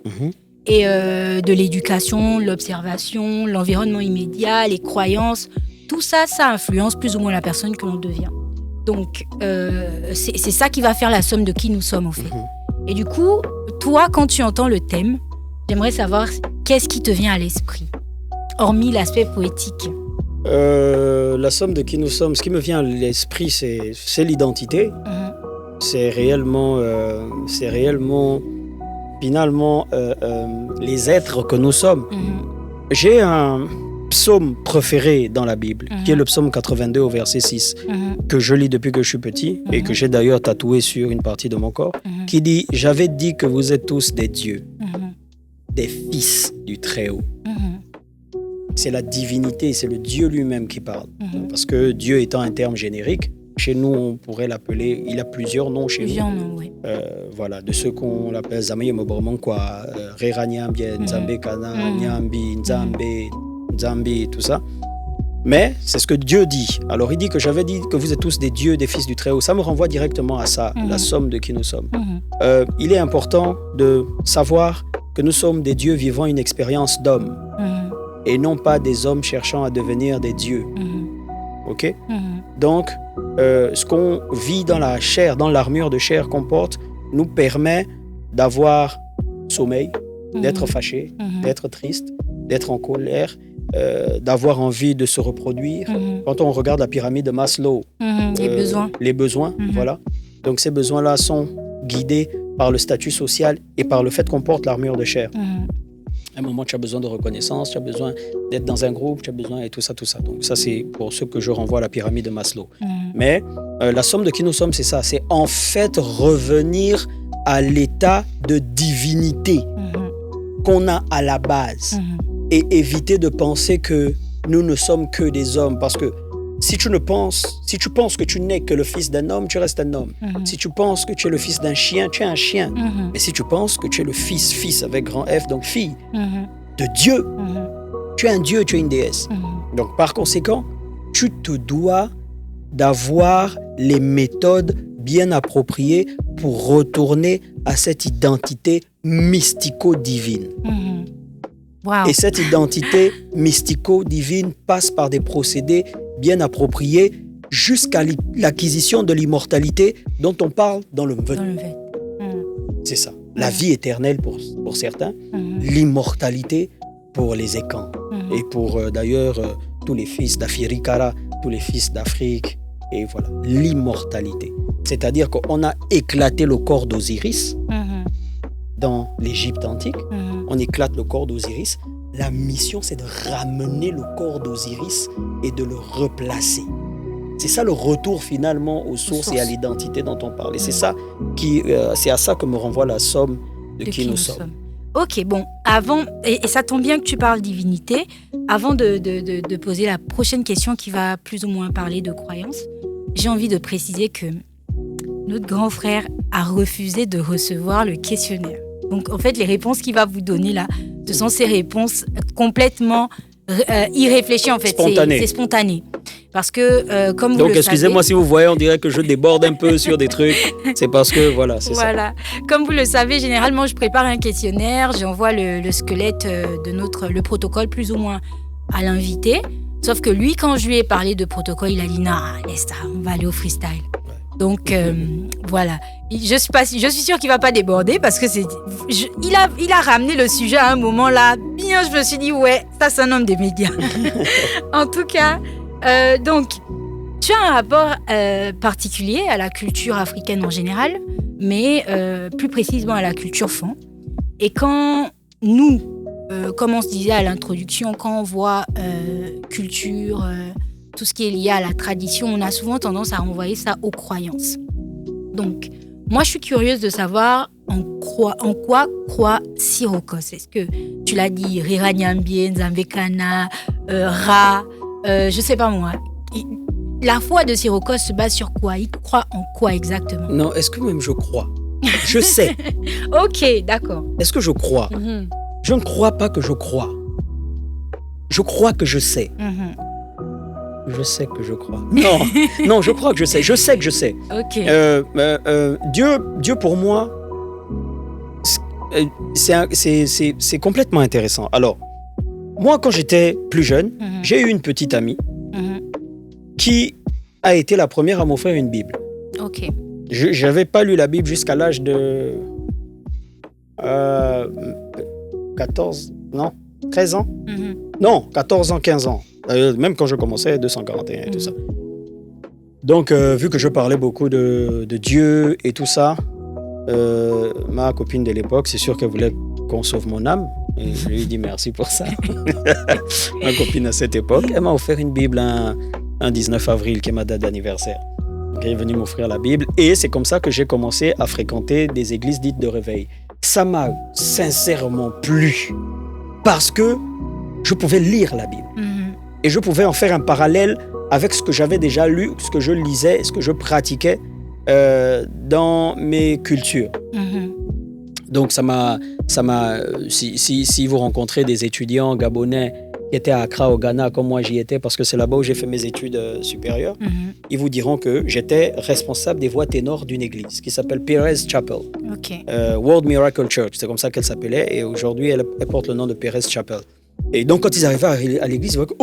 Speaker 1: Et de l'éducation, l'observation, l'environnement immédiat, les croyances. Tout ça, ça influence plus ou moins la personne que l'on devient. Donc, c'est ça qui va faire la somme de qui nous sommes, en fait. Et du coup, toi, quand tu entends le thème, j'aimerais savoir qu'est-ce qui te vient à l'esprit, hormis l'aspect poétique.
Speaker 2: La somme de qui nous sommes, ce qui me vient à l'esprit, c'est l'identité. C'est réellement, finalement, les êtres que nous sommes. J'ai un psaume préféré dans la Bible, qui est le psaume 82 au verset 6, que je lis depuis que je suis petit et que j'ai d'ailleurs tatoué sur une partie de mon corps, qui dit « J'avais dit que vous êtes tous des dieux, des fils du Très-Haut. » C'est la divinité, c'est le Dieu lui-même qui parle. Parce que Dieu étant un terme générique, Chez nous, on pourrait l'appeler, il a plusieurs noms chez
Speaker 1: plusieurs
Speaker 2: nous.
Speaker 1: Noms, oui.
Speaker 2: Voilà, de ceux qu'on appelle Zamaye Moboromon, quoi, Rera Nyambie, Nzambe Kana, Nyambi, Nzambi, tout ça. Mais c'est ce que Dieu dit. Alors il dit que j'avais dit que vous êtes tous des dieux, des fils du Très-Haut. Ça me renvoie directement à ça, la somme de qui nous sommes. Il est important de savoir que nous sommes des dieux vivant une expérience d'homme et non pas des hommes cherchant à devenir des dieux. Ok? Donc, ce qu'on vit dans la chair, dans l'armure de chair qu'on porte, nous permet d'avoir sommeil, d'être fâché, d'être triste, d'être en colère, d'avoir envie de se reproduire. Quand on regarde la pyramide de Maslow, les besoins, voilà. Donc ces besoins-là sont guidés par le statut social et par le fait qu'on porte l'armure de chair. À un moment, tu as besoin de reconnaissance, tu as besoin d'être dans un groupe, tu as besoin et tout ça. Donc ça, c'est pour ce que je renvoie à la pyramide de Maslow. Mais la somme de qui nous sommes, c'est ça. C'est en fait revenir à l'état de divinité qu'on a à la base et éviter de penser que nous ne sommes que des hommes. Parce que si tu penses que tu n'es que le fils d'un homme, tu restes un homme. Si tu penses que tu es le fils d'un chien, tu es un chien. Mais si tu penses que tu es le fils avec grand F, donc fille, de Dieu, tu es un Dieu, tu es une déesse. Donc par conséquent, tu te dois d'avoir les méthodes bien appropriées pour retourner à cette identité mystico-divine.
Speaker 1: Wow.
Speaker 2: Et cette identité mystico-divine passe par des procédés bien appropriés jusqu'à l'acquisition de l'immortalité dont on parle dans le Vêt. C'est ça. La vie éternelle pour certains, l'immortalité pour les Ekans. Et pour d'ailleurs tous les fils d'Afirikara, tous les fils d'Afrique. Et voilà, l'immortalité. C'est-à-dire qu'on a éclaté le corps d'Osiris dans l'Égypte antique. On éclate le corps d'Osiris. La mission, c'est de ramener le corps d'Osiris et de le replacer. C'est ça le retour finalement aux sources et à l'identité dont on parle. Et c'est ça c'est à ça que me renvoie la somme de qui nous sommes.
Speaker 1: Ok, bon, avant, et ça tombe bien que tu parles divinité, avant de poser la prochaine question qui va plus ou moins parler de croyance, j'ai envie de préciser que notre grand frère a refusé de recevoir le questionnaire. Donc, en fait, les réponses qu'il va vous donner là, ce sont ces réponses complètement irréfléchies, en fait.
Speaker 2: Spontanées.
Speaker 1: C'est spontané. Parce que, comme vous le savez...
Speaker 2: Donc, excusez-moi si vous voyez, on dirait que je déborde un peu sur des trucs. C'est parce que, voilà, c'est ça.
Speaker 1: Comme vous le savez, généralement, je prépare un questionnaire, j'envoie le squelette de le protocole, plus ou moins, à l'invité. Sauf que lui, quand je lui ai parlé de protocole, il a dit « Non, laisse ça, on va aller au freestyle. » Donc, voilà. Je suis sûre qu'il ne va pas déborder parce que il a ramené le sujet à un moment là. Bien, je me suis dit, ouais, ça c'est un homme des médias. En tout cas, donc, tu as un rapport particulier à la culture africaine en général, mais plus précisément à la culture Fon. Et quand nous, comme on se disait à l'introduction, quand on voit culture... tout ce qui est lié à la tradition, on a souvent tendance à renvoyer ça aux croyances. Donc, moi, je suis curieuse de savoir en quoi croit Sirocos. Est-ce que, tu l'as dit, Rera Nyambie, Nzambe Kana, Ra, je sais pas moi. La foi de Sirocos se base sur quoi? Il croit en quoi exactement?
Speaker 2: Non, est-ce que même je crois? Je sais.
Speaker 1: Ok, d'accord.
Speaker 2: Est-ce que je crois? Je ne crois pas que je crois. Je crois que je sais. Je sais que je crois. Non, je crois que je sais. Je sais que je sais.
Speaker 1: Ok.
Speaker 2: Dieu pour moi, c'est complètement intéressant. Alors, moi, quand j'étais plus jeune, j'ai eu une petite amie qui a été la première à m'offrir une Bible.
Speaker 1: Ok.
Speaker 2: Je n'avais pas lu la Bible jusqu'à l'âge de 13 ans. Non, 14 ans, 15 ans. Même quand je commençais, 241 et tout ça. Donc, vu que je parlais beaucoup de Dieu et tout ça, ma copine de l'époque, c'est sûr qu'elle voulait qu'on sauve mon âme. Et je lui ai dit merci pour ça. Ma copine à cette époque, elle m'a offert une Bible un 19 avril, qui est ma date d'anniversaire. Donc, elle est venue m'offrir la Bible. Et c'est comme ça que j'ai commencé à fréquenter des églises dites de réveil. Ça m'a sincèrement plu. Parce que je pouvais lire la Bible. Et je pouvais en faire un parallèle avec ce que j'avais déjà lu, ce que je lisais, ce que je pratiquais dans mes cultures. Donc si vous rencontrez des étudiants gabonais qui étaient à Accra au Ghana, comme moi j'y étais, parce que c'est là-bas où j'ai fait mes études supérieures, ils vous diront que j'étais responsable des voix ténors d'une église qui s'appelle Perez Chapel. World Miracle Church, c'est comme ça qu'elle s'appelait, et aujourd'hui elle porte le nom de Perez Chapel. Et donc quand ils arrivaient à l'église, ils voient que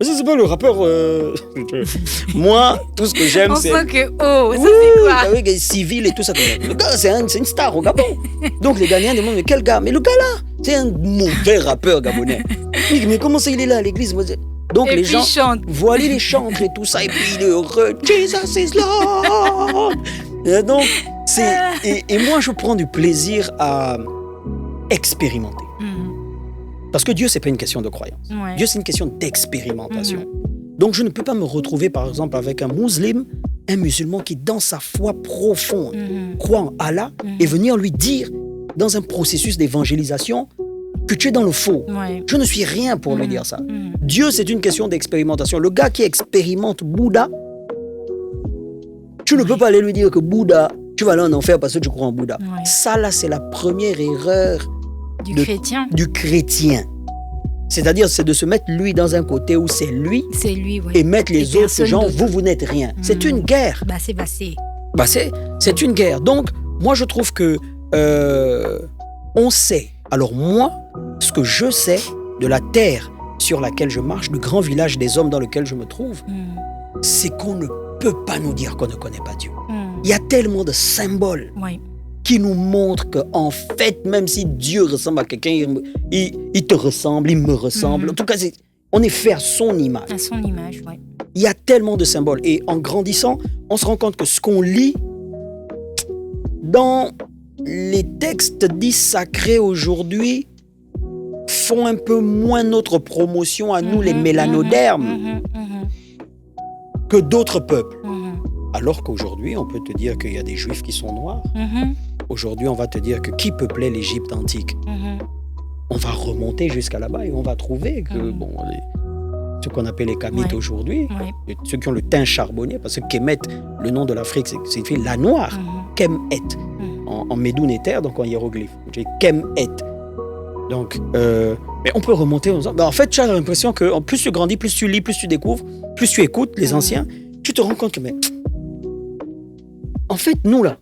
Speaker 2: ça c'est pas le rappeur. Moi, tout ce que j'aime, c'est.
Speaker 1: On sent que ça c'est quoi?
Speaker 2: Avec les civils et tout ça. Le gars, c'est une star au Gabon. Donc les Ghanéens demandent, mais quel gars? Mais le gars là, c'est un mauvais rappeur gabonais. Mais comment ça il est là à l'église? Donc
Speaker 1: et
Speaker 2: les
Speaker 1: puis
Speaker 2: gens
Speaker 1: voilà
Speaker 2: les chantent et tout ça, et puis il est heureux. Jesus is Lord. Et donc et moi je prends du plaisir à expérimenter. Parce que Dieu, c'est pas une question de croyance. Dieu, c'est une question d'expérimentation. Donc, je ne peux pas me retrouver, par exemple, avec un musulman qui, dans sa foi profonde, croit en Allah, et venir lui dire, dans un processus d'évangélisation, que tu es dans le faux. Je ne suis rien pour lui dire ça. Dieu, c'est une question d'expérimentation. Le gars qui expérimente Bouddha, tu ne peux pas aller lui dire que Bouddha, tu vas aller en enfer parce que tu crois en Bouddha. Ça, là, c'est la première erreur du chrétien. C'est-à-dire, c'est de se mettre lui dans un côté où c'est lui et mettre les autres gens, vous n'êtes rien. C'est une guerre. C'est une guerre. Donc, moi, je trouve que on sait. Alors moi, ce que je sais de la terre sur laquelle je marche, le grand village des hommes dans lequel je me trouve, c'est qu'on ne peut pas nous dire qu'on ne connaît pas Dieu. Il y a tellement de symboles qui nous montre qu'en fait, même si Dieu ressemble à quelqu'un, il te ressemble, il me ressemble. En tout cas, on est fait à son image.
Speaker 1: À son image, oui.
Speaker 2: Il y a tellement de symboles. Et en grandissant, on se rend compte que ce qu'on lit dans les textes dits sacrés aujourd'hui font un peu moins notre promotion à nous, les mélanodermes, que d'autres peuples. Alors qu'aujourd'hui, on peut te dire qu'il y a des juifs qui sont noirs. Aujourd'hui, on va te dire que qui peuplait l'Égypte antique? On va remonter jusqu'à là-bas et on va trouver que, ce qu'on appelle les Kamites aujourd'hui, ceux qui ont le teint charbonnier, parce que Kemet, le nom de l'Afrique, c'est fait la noire. Kemet, en Médoune et Terre, donc en hiéroglyphe. J'ai Kemet. Donc, mais on peut remonter. En fait, tu as l'impression que plus tu grandis, plus tu lis, plus tu découvres, plus tu écoutes les anciens, tu te rends compte que, en fait, nous là,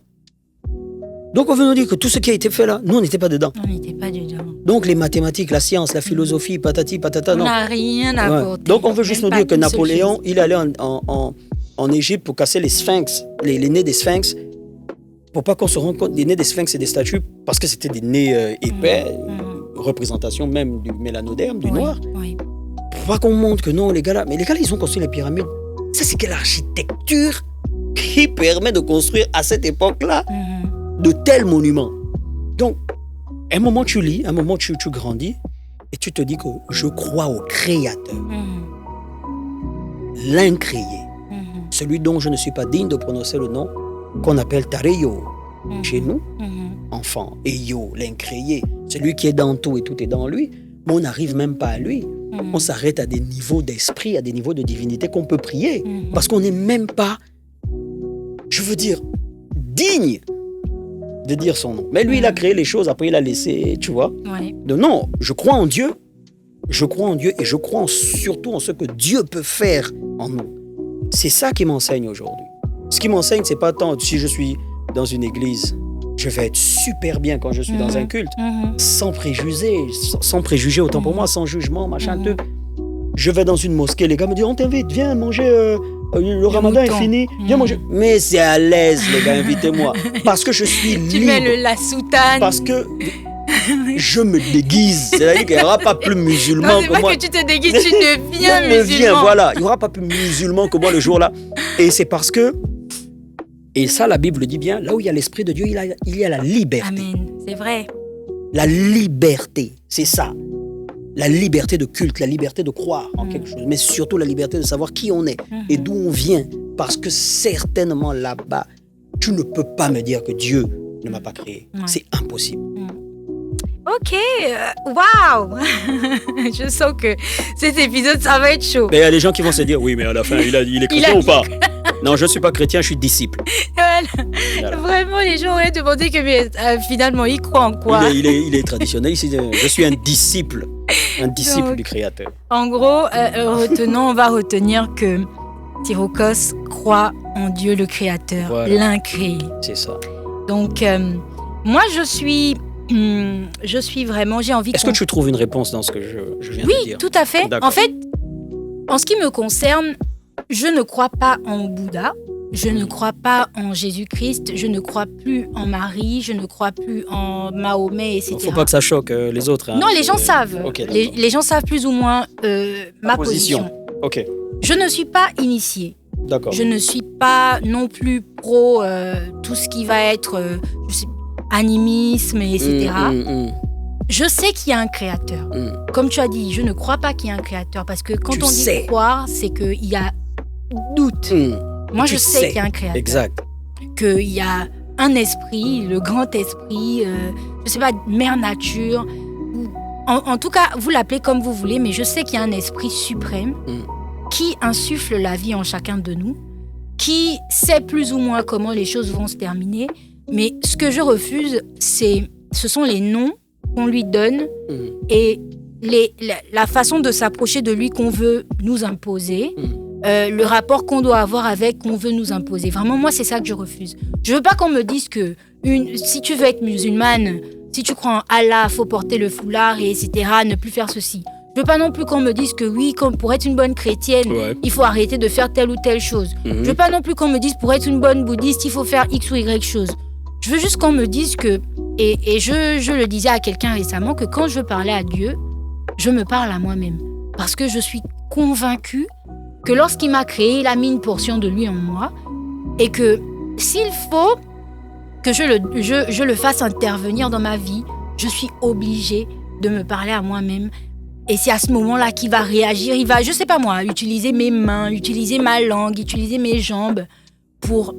Speaker 2: donc on veut nous dire que tout ce qui a été fait là, nous on n'était pas dedans.
Speaker 1: On n'était pas dedans.
Speaker 2: Donc les mathématiques, la science, la philosophie, patati, patata, non.
Speaker 1: On n'a rien apporté.
Speaker 2: Donc on veut juste nous dire que Napoléon, il allait en Égypte pour casser les sphinx, les nez des sphinx, pour pas qu'on se rende compte des nez des sphinx et des statues, parce que c'était des nez épais, représentation même du mélanoderme, du noir. Pour pas qu'on montre que non, les gars là, mais les gars là, ils ont construit les pyramides. Ça, c'est quelle architecture qui permet de construire à cette époque-là de tels monuments. Donc, un moment tu lis, un moment tu grandis, et tu te dis que je crois au Créateur, l'incréé, celui dont je ne suis pas digne de prononcer le nom, qu'on appelle Tareyo chez nous, enfant, et Yo, l'incréé, celui qui est dans tout et tout est dans lui, mais on n'arrive même pas à lui. On s'arrête à des niveaux d'esprit, à des niveaux de divinité qu'on peut prier, parce qu'on n'est même pas, je veux dire, digne de dire son nom. Mais lui, il a créé les choses, après il a laissé, tu vois. Donc non, je crois en Dieu, et je crois surtout en ce que Dieu peut faire en nous. C'est ça qui m'enseigne aujourd'hui. Ce qui m'enseigne, c'est pas tant si je suis dans une église, je vais être super bien quand je suis dans un culte, sans préjugés, autant pour moi, sans jugement, machin, tout. Je vais dans une mosquée, les gars me disent, on t'invite, viens manger, le ramadan est fini, viens manger. Mais c'est à l'aise, les gars, invitez-moi. Parce que je suis libre.
Speaker 1: Tu mets la soutane.
Speaker 2: Parce que je me déguise. C'est-à-dire qu'il n'y aura pas plus musulman que moi.
Speaker 1: C'est pas que tu te déguises, tu deviens musulman.
Speaker 2: Voilà, il n'y aura pas plus musulman que moi le jour-là. Et c'est parce que, et ça la Bible le dit bien, là où il y a l'Esprit de Dieu, il y a la liberté.
Speaker 1: Amen, c'est vrai.
Speaker 2: La liberté, c'est ça. La liberté de culte, la liberté de croire en quelque chose, mais surtout la liberté de savoir qui on est et d'où on vient. Parce que certainement là-bas, tu ne peux pas me dire que Dieu ne m'a pas créé. C'est impossible.
Speaker 1: Ok, waouh. Je sens que cet épisode, ça va être chaud.
Speaker 2: Mais il y a des gens qui vont se dire, oui, mais à la fin, il est chrétien ou pas? Non, je ne suis pas chrétien, je suis disciple.
Speaker 1: Voilà. Vraiment, les gens auraient demandé que finalement, il croit en quoi?
Speaker 2: Il est traditionnel. Je suis un disciple donc, du Créateur.
Speaker 1: En gros, on va retenir que Tyrokos croit en Dieu le Créateur, voilà. L'incréé.
Speaker 2: C'est ça.
Speaker 1: Donc, moi, je suis vraiment, j'ai envie.
Speaker 2: Est-ce que tu trouves une réponse dans ce que je viens de dire?
Speaker 1: Oui, tout à fait.
Speaker 2: D'accord.
Speaker 1: En fait, en ce qui me concerne, je ne crois pas en Bouddha, je ne crois pas en Jésus-Christ, je ne crois plus en Marie, je ne crois plus en Mahomet, etc. Il ne
Speaker 2: faut pas que ça choque les autres. Hein.
Speaker 1: Non, les gens savent. Okay, les gens savent plus ou moins ma position.
Speaker 2: Ok.
Speaker 1: Je ne suis pas initiée.
Speaker 2: D'accord.
Speaker 1: Je ne suis pas non plus pro tout ce qui va être animisme, etc. Je sais qu'il y a un créateur. Comme tu as dit, je ne crois pas qu'il y a un créateur parce que quand on dit croire, c'est qu'il y a doute. Moi, je sais qu'il y a un créateur.
Speaker 2: Exact.
Speaker 1: Qu'il y a un esprit, le grand esprit, je ne sais pas, mère nature. En tout cas, vous l'appelez comme vous voulez, mais je sais qu'il y a un esprit suprême qui insuffle la vie en chacun de nous, qui sait plus ou moins comment les choses vont se terminer. Mais ce que je refuse, ce sont les noms qu'on lui donne et la façon de s'approcher de lui qu'on veut nous imposer, le rapport qu'on doit avoir avec qu'on veut nous imposer. Vraiment, moi, c'est ça que je refuse. Je veux pas qu'on me dise que si tu veux être musulmane, si tu crois en Allah, faut porter le foulard et etc., ne plus faire ceci. Je veux pas non plus qu'on me dise que oui, comme pour être une bonne chrétienne, il faut arrêter de faire telle ou telle chose. Je veux pas non plus qu'on me dise pour être une bonne bouddhiste, il faut faire X ou Y chose. Je veux juste qu'on me dise que, et je le disais à quelqu'un récemment, que quand je parlais à Dieu, je me parle à moi-même. Parce que je suis convaincue que lorsqu'il m'a créé, il a mis une portion de lui en moi. Et que s'il faut que je le fasse intervenir dans ma vie, je suis obligée de me parler à moi-même. Et c'est à ce moment-là qu'il va réagir. Il va, je sais pas moi, utiliser mes mains, utiliser ma langue, utiliser mes jambes pour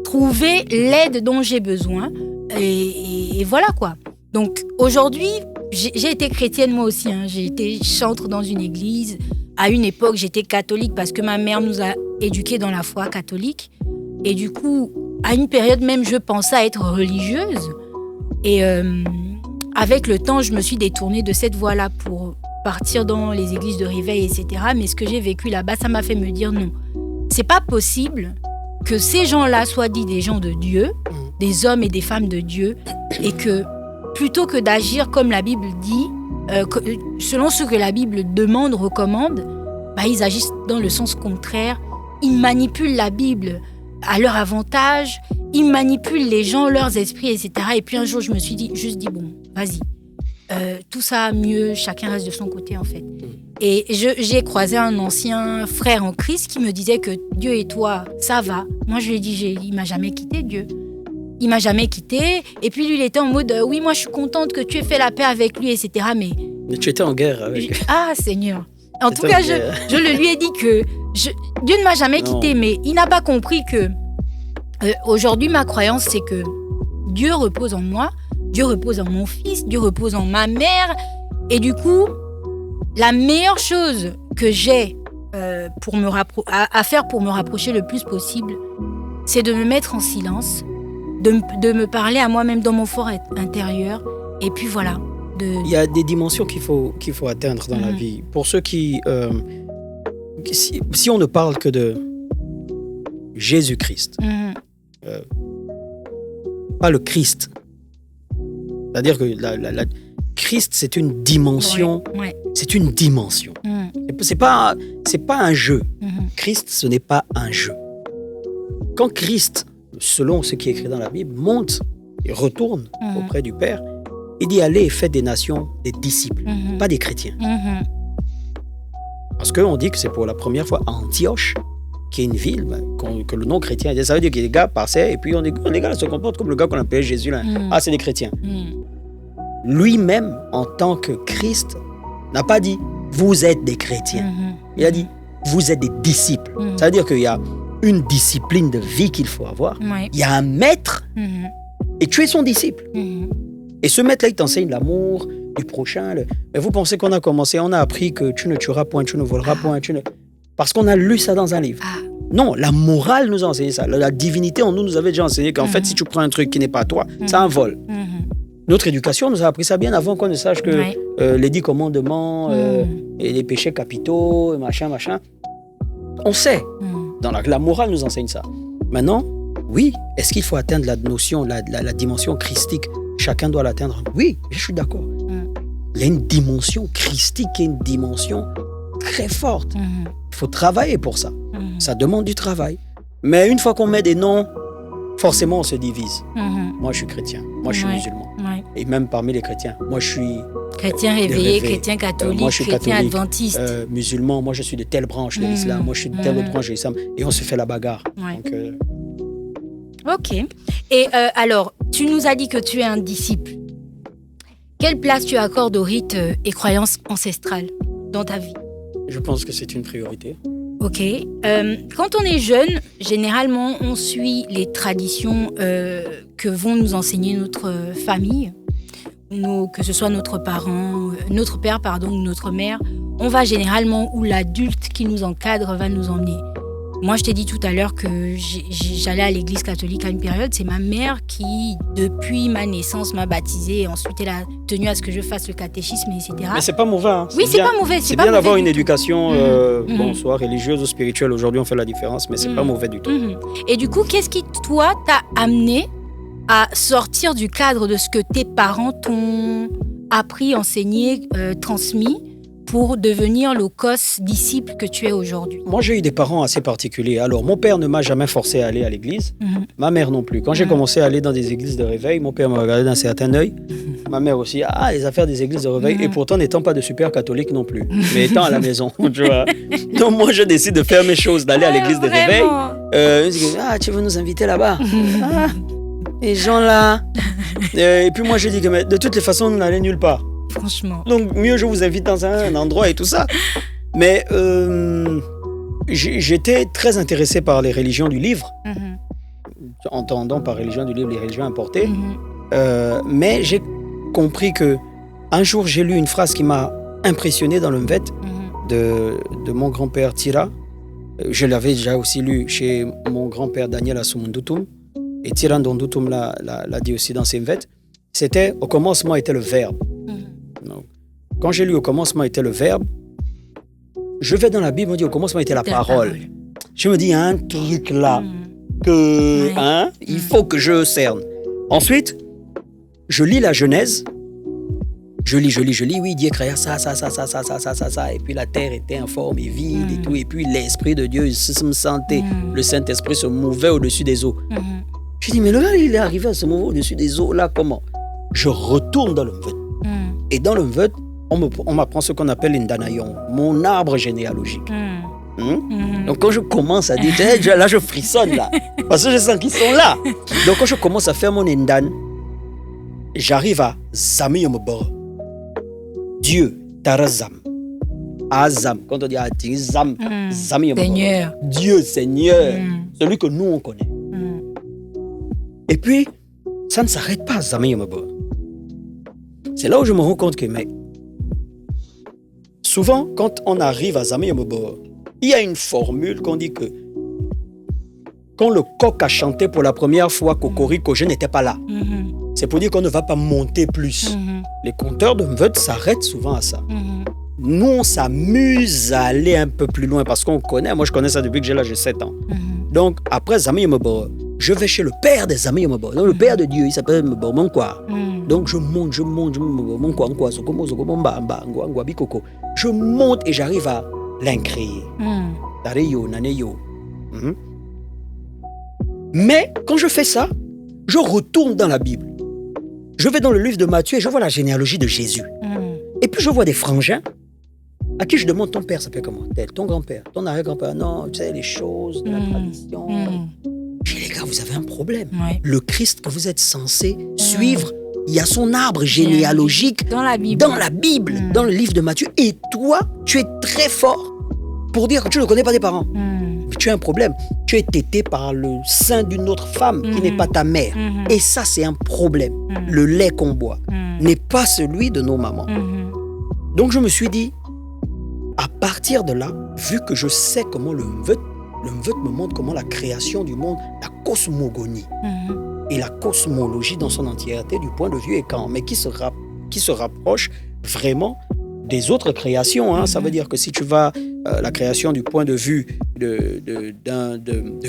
Speaker 1: trouver l'aide dont j'ai besoin. Et voilà quoi. Donc aujourd'hui, j'ai été chrétienne moi aussi. J'ai été chantre dans une église. À une époque, j'étais catholique parce que ma mère nous a éduqués dans la foi catholique. Et du coup, à une période même, je pensais à être religieuse. Et avec le temps, je me suis détournée de cette voie-là pour partir dans les églises de réveil, etc. Mais ce que j'ai vécu là-bas, ça m'a fait me dire non. C'est pas possible que ces gens-là soient dits des gens de Dieu, des hommes et des femmes de Dieu, et que plutôt que d'agir comme la Bible dit, selon ce que la Bible demande, recommande, ils agissent dans le sens contraire. Ils manipulent la Bible à leur avantage, ils manipulent les gens, leurs esprits, etc. Et puis un jour, je me suis juste dit, bon, vas-y, tout ça mieux, chacun reste de son côté en fait. Et j'ai croisé un ancien frère en Christ qui me disait que Dieu et toi, ça va. Moi, je lui ai dit, il m'a jamais quitté, Dieu. Il m'a jamais quitté. Et puis lui, il était en mode, oui, moi, je suis contente que tu aies fait la paix avec lui, etc. Mais
Speaker 2: tu étais en guerre avec lui.
Speaker 1: Ah, Seigneur. En tout cas, je le lui ai dit que Dieu ne m'a jamais quitté, mais il n'a pas compris que aujourd'hui, ma croyance, c'est que Dieu repose en moi, Dieu repose en mon fils, Dieu repose en ma mère. Et du coup, la meilleure chose que j'ai à faire pour me rapprocher le plus possible, c'est de me mettre en silence, de me parler à moi-même dans mon fort intérieur. Et puis voilà.
Speaker 2: Il y a des dimensions qu'il faut atteindre dans la vie. Pour ceux qui... si on ne parle que de Jésus-Christ, pas le Christ. C'est-à-dire que Christ, c'est une dimension.
Speaker 1: Ouais.
Speaker 2: C'est une dimension. C'est pas un jeu. Christ, ce n'est pas un jeu. Quand Christ, selon ce qui est écrit dans la Bible, monte et retourne auprès du Père, il dit allez et faites des nations des disciples, pas des chrétiens. Parce qu'on dit que c'est pour la première fois à Antioche, qui est une ville, que le nom chrétien, ça veut dire que les gars passaient et puis les gars se comportent comme le gars qu'on appelait Jésus. Là. Ah, c'est des chrétiens. Lui-même, en tant que Christ, n'a pas dit vous êtes des chrétiens. Il a dit vous êtes des disciples. Ça veut dire qu'il y a une discipline de vie qu'il faut avoir. Il y a un maître et tu es son disciple. Et ce maître-là, il t'enseigne l'amour du prochain. Mais vous pensez qu'on a commencé, on a appris que tu ne tueras point, tu ne voleras point, parce qu'on a lu ça dans un livre. Non, la morale nous a enseigné ça. La divinité en nous avait déjà enseigné qu'en fait, si tu prends un truc qui n'est pas toi, c'est un vol. Notre éducation nous a appris ça bien avant qu'on ne sache que les 10 commandements et les péchés capitaux, et machin. On sait. La morale nous enseigne ça. Maintenant, oui, est-ce qu'il faut atteindre la notion, la dimension christique? Chacun doit l'atteindre. Oui, je suis d'accord. Il y a une dimension christique et une dimension très forte. Il faut travailler pour ça. Ça demande du travail. Mais une fois qu'on met des noms, forcément on se divise. Moi je suis chrétien, moi je suis musulman. Et même parmi les chrétiens, moi je suis
Speaker 1: chrétien réveillé, chrétien catholique,
Speaker 2: moi, je suis
Speaker 1: chrétien
Speaker 2: catholique,
Speaker 1: adventiste.
Speaker 2: Musulman, moi je suis de telle branche de l'islam, moi je suis de telle autre branche de l'islam. Et on se fait la bagarre. Donc,
Speaker 1: Ok. Et alors, tu nous as dit que tu es un disciple. Quelle place tu accordes aux rites et croyances ancestrales dans ta vie?
Speaker 2: Je pense que c'est une priorité.
Speaker 1: Ok. Quand on est jeune, généralement, on suit les traditions que vont nous enseigner notre famille, que ce soit notre père, ou notre mère. On va généralement où l'adulte qui nous encadre va nous emmener. Moi, je t'ai dit tout à l'heure que j'allais à l'église catholique à une période. C'est ma mère qui, depuis ma naissance, m'a baptisée. Et ensuite, elle a tenu à ce que je fasse le catéchisme, etc.
Speaker 2: Mais c'est pas mauvais. Hein.
Speaker 1: Oui, c'est pas mauvais.
Speaker 2: C'est bien d'avoir une éducation, soit religieuse ou spirituelle. Aujourd'hui, on fait la différence, mais c'est pas mauvais du tout.
Speaker 1: Et du coup, qu'est-ce qui, toi, t'a amené à sortir du cadre de ce que tes parents t'ont appris, enseigné, transmis, pour devenir le disciple que tu es aujourd'hui?
Speaker 2: Moi, j'ai eu des parents assez particuliers. Alors, mon père ne m'a jamais forcé à aller à l'église. Ma mère non plus. Quand j'ai commencé à aller dans des églises de réveil, mon père me regardait d'un certain œil. Ma mère aussi. Ah, les affaires des églises de réveil. Et pourtant, n'étant pas de super catholique non plus. Mais étant à la maison, tu vois. Donc, moi, je décide de faire mes choses, d'aller à l'église de réveil. Tu veux nous inviter là-bas? Les gens là. Et puis, moi, je dis que de toutes les façons, on n'allait nulle part.
Speaker 1: Franchement.
Speaker 2: Donc, mieux, je vous invite dans un endroit et tout ça. Mais j'étais très intéressé par les religions du livre. Entendant par religion du livre les religions importées. Mais j'ai compris qu'un jour, j'ai lu une phrase qui m'a impressionné dans le Mvet de mon grand-père Tira. Je l'avais déjà aussi lu chez mon grand-père Daniel Asumundoutoum. Et Tiran Dondutum l'a dit aussi dans ses Mvet. C'était « Au commencement était le Verbe ». Quand j'ai lu « Au commencement était le Verbe », je vais dans la Bible, on dit « Au commencement était la parole ». Je me dis, il y a un truc là il faut que je cerne. Ensuite, je lis la Genèse. Je lis, oui, Dieu créa ça. Et puis la terre était informe et vide et tout. Et puis l'Esprit de Dieu se sentait. Le Saint-Esprit se mouvait au-dessus des eaux. Je dis, mais le gars, il est arrivé à se mouvoir au-dessus des eaux là, comment? Je retourne dans le Mvet. Et dans le Mvet, on m'apprend ce qu'on appelle l'Indanayon, mon arbre généalogique. Donc quand je commence à dire, là je frissonne là, parce que je sens qu'ils sont là. Donc quand je commence à faire mon Indan, j'arrive à Zami Yomobor. Dieu, Tarazam. Azam, quand on dit Zam, Zami Yomobor.
Speaker 1: Seigneur.
Speaker 2: Dieu, Seigneur, celui que nous on connaît. Et puis, ça ne s'arrête pas à Zami Yomobor. C'est là où je me rends compte que, souvent, quand on arrive à Zami Yomobor, il y a une formule qu'on dit que quand le coq a chanté pour la première fois Cocorico, je n'étais pas là. C'est pour dire qu'on ne va pas monter plus. Les compteurs de Mvet s'arrêtent souvent à ça. Nous, on s'amuse à aller un peu plus loin parce qu'on connaît. Moi, je connais ça depuis que j'ai l'âge de 7 ans. Donc, après Zami Yomobor, je vais chez le père des Zami Yomobor. Donc, le père de Dieu, il s'appelle Monkwa. Donc, je monte, Monkwa, je monte et j'arrive à l'incréer. Tareyo, Naneyo. Mais quand je fais ça, je retourne dans la Bible. Je vais dans le livre de Matthieu et je vois la généalogie de Jésus. Et puis je vois des frangins à qui je demande, ton père s'appelle comment? Ton grand-père, ton arrière-grand-père? Non, tu sais, les choses de la tradition. Je dis, les gars, vous avez un problème. Le Christ que vous êtes censé suivre, il y a son arbre généalogique
Speaker 1: dans la Bible,
Speaker 2: dans le livre de Matthieu. Et toi, tu es très fort pour dire que tu ne connais pas tes parents. tu as un problème. Tu es tété par le sein d'une autre femme qui n'est pas ta mère. Et ça, c'est un problème. Le lait qu'on boit n'est pas celui de nos mamans. Donc, je me suis dit, à partir de là, vu que je sais comment le Mvut me montre comment la création du monde, la cosmogonie et la cosmologie dans son entièreté du point de vue Ekan, mais qui se rapproche vraiment des autres créations. Ça veut dire que si tu vas la création du point de vue de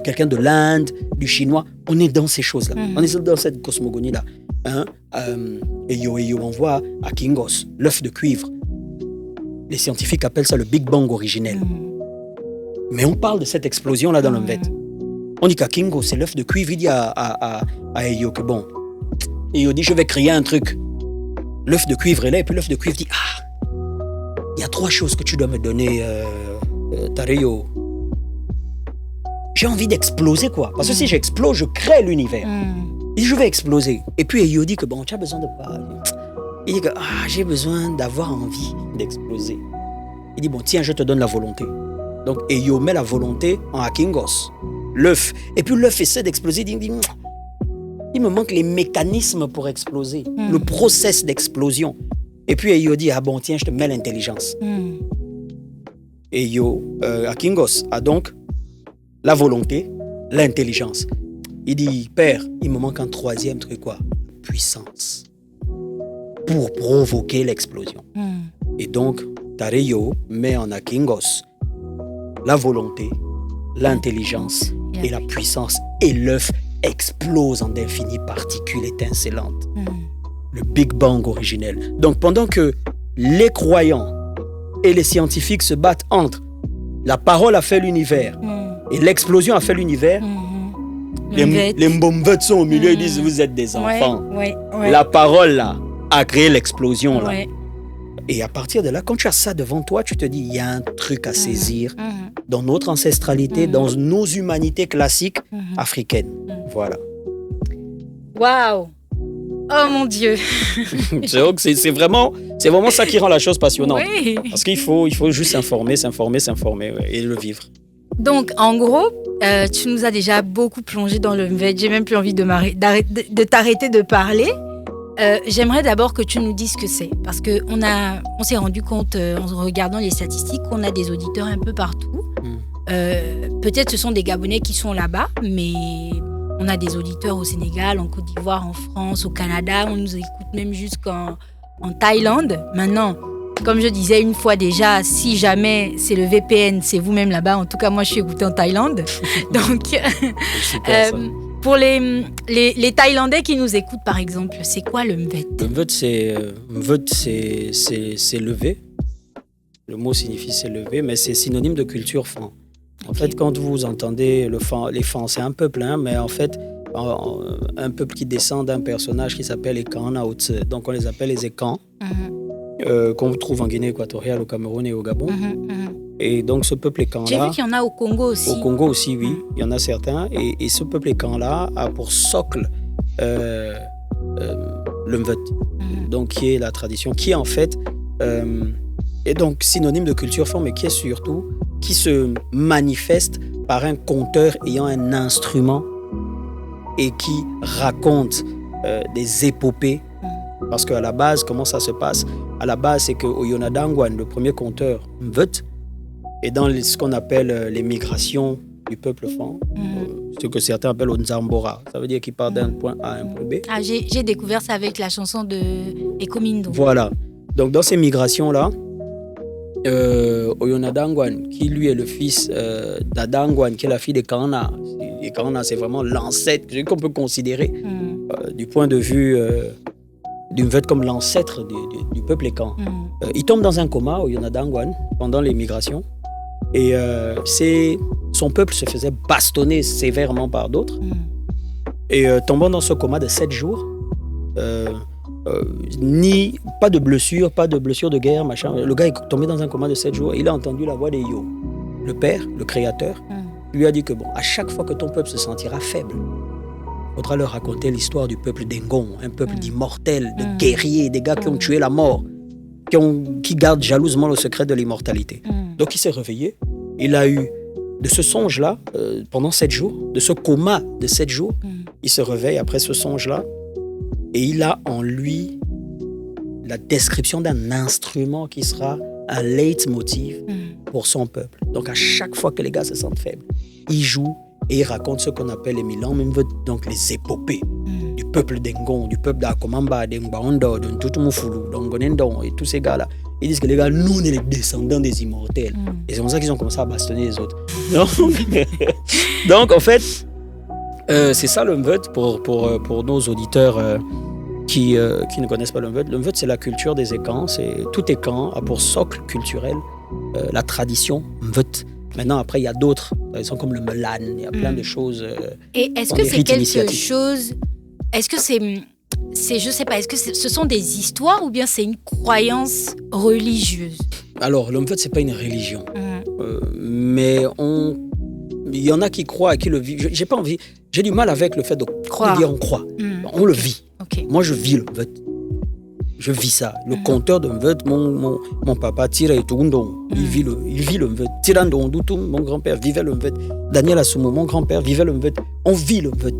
Speaker 2: quelqu'un de l'Inde, du chinois, on est dans ces choses-là. On est dans cette cosmogonie-là. On voit à Kingos, l'œuf de cuivre. Les scientifiques appellent ça le Big Bang originel. Mais on parle de cette explosion-là dans le Mvet. On dit qu'à Kingo, c'est l'œuf de cuivre. Il dit à Eyo que bon. Eyo dit, je vais créer un truc. L'œuf de cuivre est là, et puis l'œuf de cuivre dit, il y a 3 choses que tu dois me donner, Tareyo. J'ai envie d'exploser, quoi. Parce que si j'explose, je crée l'univers. Il dit, je vais exploser. Et puis Eyo dit que bon, tu as besoin de quoi? Il dit que j'ai besoin d'avoir envie d'exploser. Il dit, bon, tiens, je te donne la volonté. Donc, Eyo met la volonté en Akingos, l'œuf. Et puis l'œuf essaie d'exploser. Il me manque les mécanismes pour exploser, le process d'explosion. Et puis Eyo dit, bon, tiens, je te mets l'intelligence. Eyo, Akingos, a donc la volonté, l'intelligence. Il dit, père, il me manque un 3e truc, quoi? Puissance. Pour provoquer l'explosion. Et donc, Tareyo met en Akingos la volonté, l'intelligence et la puissance. Et l'œuf explose en d'infinies particules étincelantes. Le Big Bang originel. Donc pendant que les croyants et les scientifiques se battent entre la parole a fait l'univers et l'explosion a fait l'univers, les Mbomvets sont au milieu, ils disent vous êtes des enfants. La parole là a créé l'explosion là. Et à partir de là, quand tu as ça devant toi, tu te dis, il y a un truc à saisir dans notre ancestralité, dans nos humanités classiques africaines. Voilà.
Speaker 1: Waouh! Oh mon Dieu!
Speaker 2: c'est vraiment ça qui rend la chose passionnante. Oui. Parce qu'il faut juste s'informer et le vivre.
Speaker 1: Donc, en gros, tu nous as déjà beaucoup plongé dans le Mvet. J'ai même plus envie de t'arrêter de parler. J'aimerais d'abord que tu nous dises ce que c'est, parce qu'on s'est rendu compte en regardant les statistiques qu'on a des auditeurs un peu partout. Peut-être ce sont des Gabonais qui sont là-bas, mais on a des auditeurs au Sénégal, en Côte d'Ivoire, en France, au Canada. On nous écoute même jusqu'en Thaïlande. Maintenant, comme je disais une fois déjà, si jamais c'est le VPN, c'est vous-même là-bas. En tout cas, moi, je suis écoutée en Thaïlande. Donc, pour les Thaïlandais qui nous écoutent, par exemple, c'est quoi le Mvet?
Speaker 2: Le Mvet, c'est lever. Le mot signifie c'est lever, mais c'est synonyme de culture fan. En fait, quand vous entendez les fans, c'est un peuple, mais en fait, un peuple qui descend d'un personnage qui s'appelle les Ekan Naotse. Donc, on les appelle les Ekans, qu'on trouve en Guinée équatoriale, au Cameroun et au Gabon. Et donc, ce peuple Ekan-là...
Speaker 1: J'ai vu qu'il y en a au Congo aussi.
Speaker 2: Au Congo aussi, oui. Il y en a certains. Et ce peuple Ekan-là a pour socle le Mvet. Donc, qui est la tradition, qui en fait est donc synonyme de culture forte, mais qui est surtout, qui se manifeste par un conteur ayant un instrument et qui raconte des épopées. Parce qu'à la base, comment ça se passe? À la base, c'est que Oyonadangwan, le premier conteur Mvet, est dans ce qu'on appelle les migrations du peuple fan, ce que certains appellent Onzambora. Ça veut dire qu'il part d'un point A à un point B.
Speaker 1: J'ai découvert ça avec la chanson de Ekomindo.
Speaker 2: Voilà. Donc dans ces migrations-là, Oyonadangwan, qui lui est le fils d'Adangwan, qui est la fille des Kana. Les Kana, c'est vraiment l'ancêtre qu'on peut considérer du point de vue du Mvet comme l'ancêtre du peuple Ekan. Il tombe dans un coma, Oyonadangwan, pendant les migrations. Et son peuple se faisait bastonner sévèrement par d'autres. Et tombant dans ce coma de 7 jours, pas de blessure de guerre, machin. Le gars est tombé dans un coma de 7 jours. Il a entendu la voix d'Eyo. Le père, le créateur, lui a dit que à chaque fois que ton peuple se sentira faible, il faudra leur raconter l'histoire du peuple d'Engon, un peuple d'immortels, de guerriers, des gars qui ont tué la mort, qui gardent jalousement le secret de l'immortalité. Donc il s'est réveillé, il a eu de ce songe-là, pendant 7 jours, de ce coma de 7 jours, il se réveille après ce songe-là et il a en lui la description d'un instrument qui sera un leitmotiv pour son peuple. Donc à chaque fois que les gars se sentent faibles, il joue et il raconte ce qu'on appelle les Milan, donc les épopées du peuple d'Engon, du peuple d'Akomamba, d'Engbaondo, de Ntutumufulu, d'Ongonendon et tous ces gars-là. Ils disent que les gars, nous, on est les descendants des immortels. Et c'est comme ça qu'ils ont commencé à bastonner les autres. Donc en fait, c'est ça le Mvut pour nos auditeurs qui ne connaissent pas le Mvut. Le Mvut, c'est la culture des Ekans. Tout Ekan a pour socle culturel la tradition Mvut. Maintenant, après, il y a d'autres, par exemple comme le Melan, il y a plein de choses.
Speaker 1: Et est-ce que c'est quelque chose... Est-ce que je sais pas, est-ce que ce sont des histoires ou bien c'est une croyance religieuse?
Speaker 2: Alors, le Mvut, c'est pas une religion. Mais il y en a qui croient et qui le vivent. J'ai pas envie, j'ai du mal avec le fait de dire on croit. On le vit. Okay. Moi, je vis le Mvut. Je vis ça. Le conteur de Mvut, mon papa, Tira et Tugundon, il vit le Mvut. Tirandon Doutoum, mon grand-père, vivait le Mvut. Daniel Asumo, mon grand-père, vivait le Mvut. On vit le Mvut.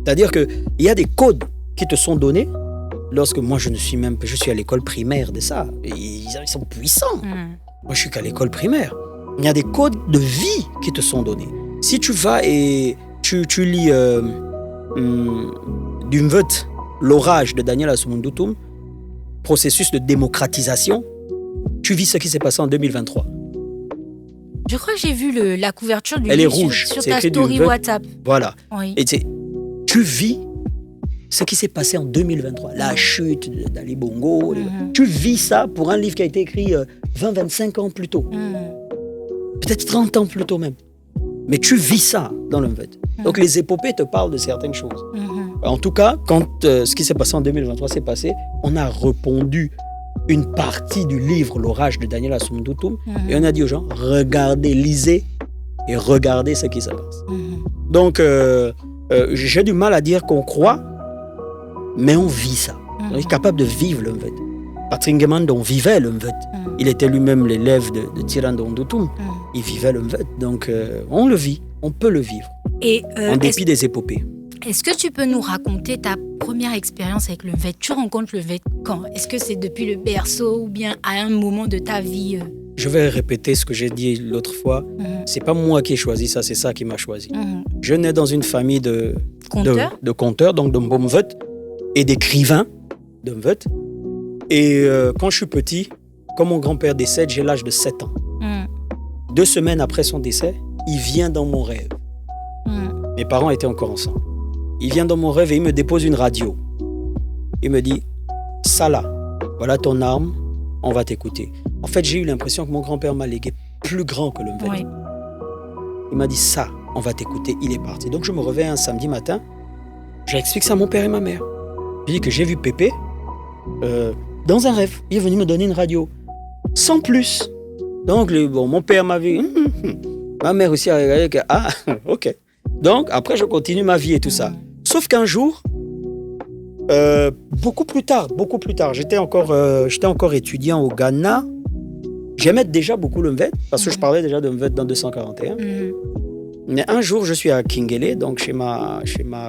Speaker 2: C'est-à-dire qu'il y a des codes qui te sont donnés lorsque moi, je suis à l'école primaire de ça. Et ils sont puissants. Moi, je suis qu'à l'école primaire. Il y a des codes de vie qui te sont donnés. Si tu vas et tu lis du Mvut, l'orage de Daniel Asumo Doutoum, processus de démocratisation, tu vis ce qui s'est passé en 2023.
Speaker 1: Je crois que j'ai vu la couverture du
Speaker 2: livre sur
Speaker 1: ta story WhatsApp.
Speaker 2: Voilà.
Speaker 1: Oui.
Speaker 2: Et tu vis ce qui s'est passé en 2023. La chute d'Ali Bongo. Tu vis ça pour un livre qui a été écrit 20-25 ans plus tôt. Peut-être 30 ans plus tôt même. Mais tu vis ça dans le Mvut. Donc les épopées te parlent de certaines choses. En tout cas, quand ce qui s'est passé en 2023 s'est passé, on a répondu une partie du livre L'orage de Daniel Asumo Doutoum et on a dit aux gens, regardez, lisez et regardez ce qui se passe. Donc, j'ai du mal à dire qu'on croit, mais on vit ça. On est capable de vivre le Mvut. Patrick Ngemando vivait le Mvut. Il était lui-même l'élève de Tirandon Doutoum. Il vivait le Mvut. Donc, on le vit, on peut le vivre.
Speaker 1: Et,
Speaker 2: en dépit des épopées.
Speaker 1: Est-ce que tu peux nous raconter ta première expérience avec le Mvut? Tu rencontres le Mvut quand? Est-ce que c'est depuis le berceau ou bien à un moment de ta vie?
Speaker 2: Je vais répéter ce que j'ai dit l'autre fois. C'est pas moi qui ai choisi ça, c'est ça qui m'a choisi. Je nais dans une famille de conteurs, donc de Mvut, et d'écrivains de Mvut. Et quand je suis petit, quand mon grand-père décède, j'ai l'âge de 7 ans. 2 semaines après son décès, il vient dans mon rêve. Mes parents étaient encore ensemble. Il vient dans mon rêve et il me dépose une radio. Il me dit, Salah, voilà ton arme, on va t'écouter. En fait, j'ai eu l'impression que mon grand-père m'a légué plus grand que le Mvut. Oui. Il m'a dit, ça, on va t'écouter. Il est parti. Donc, je me réveille un samedi matin. J'explique ça à mon père et ma mère. Je dis que j'ai vu Pépé dans un rêve. Il est venu me donner une radio. Sans plus. Donc, mon père m'a vu. Ma mère aussi a regardé. Ah, ok. Donc, après, je continue ma vie et tout ça. Sauf qu'un jour, beaucoup plus tard, j'étais encore étudiant au Ghana. J'aimais déjà beaucoup le Mvut, parce que je parlais déjà de Mvut dans 241. Mais un jour, je suis à Kingele, donc chez ma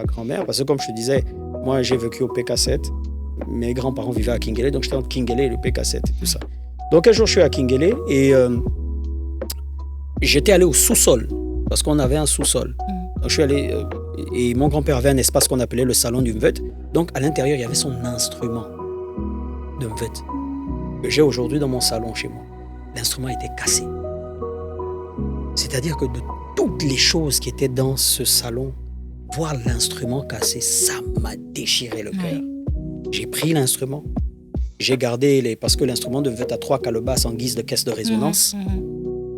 Speaker 2: grand-mère, parce que comme je te disais, moi, j'ai vécu au PK7. Mes grands-parents vivaient à Kingele, donc j'étais entre Kingele et le PK7 et tout ça. Donc un jour, je suis à Kingele et j'étais allé au sous-sol, parce qu'on avait un sous-sol. Donc, je suis allé, et mon grand-père avait un espace qu'on appelait le salon du Mvut. Donc, à l'intérieur, il y avait son instrument de Mvut que j'ai aujourd'hui dans mon salon chez moi. L'instrument était cassé. C'est-à-dire que de toutes les choses qui étaient dans ce salon, voir l'instrument cassé, ça m'a déchiré le cœur. J'ai pris l'instrument, j'ai gardé parce que l'instrument de Mvut a 3 calebasses en guise de caisse de résonance.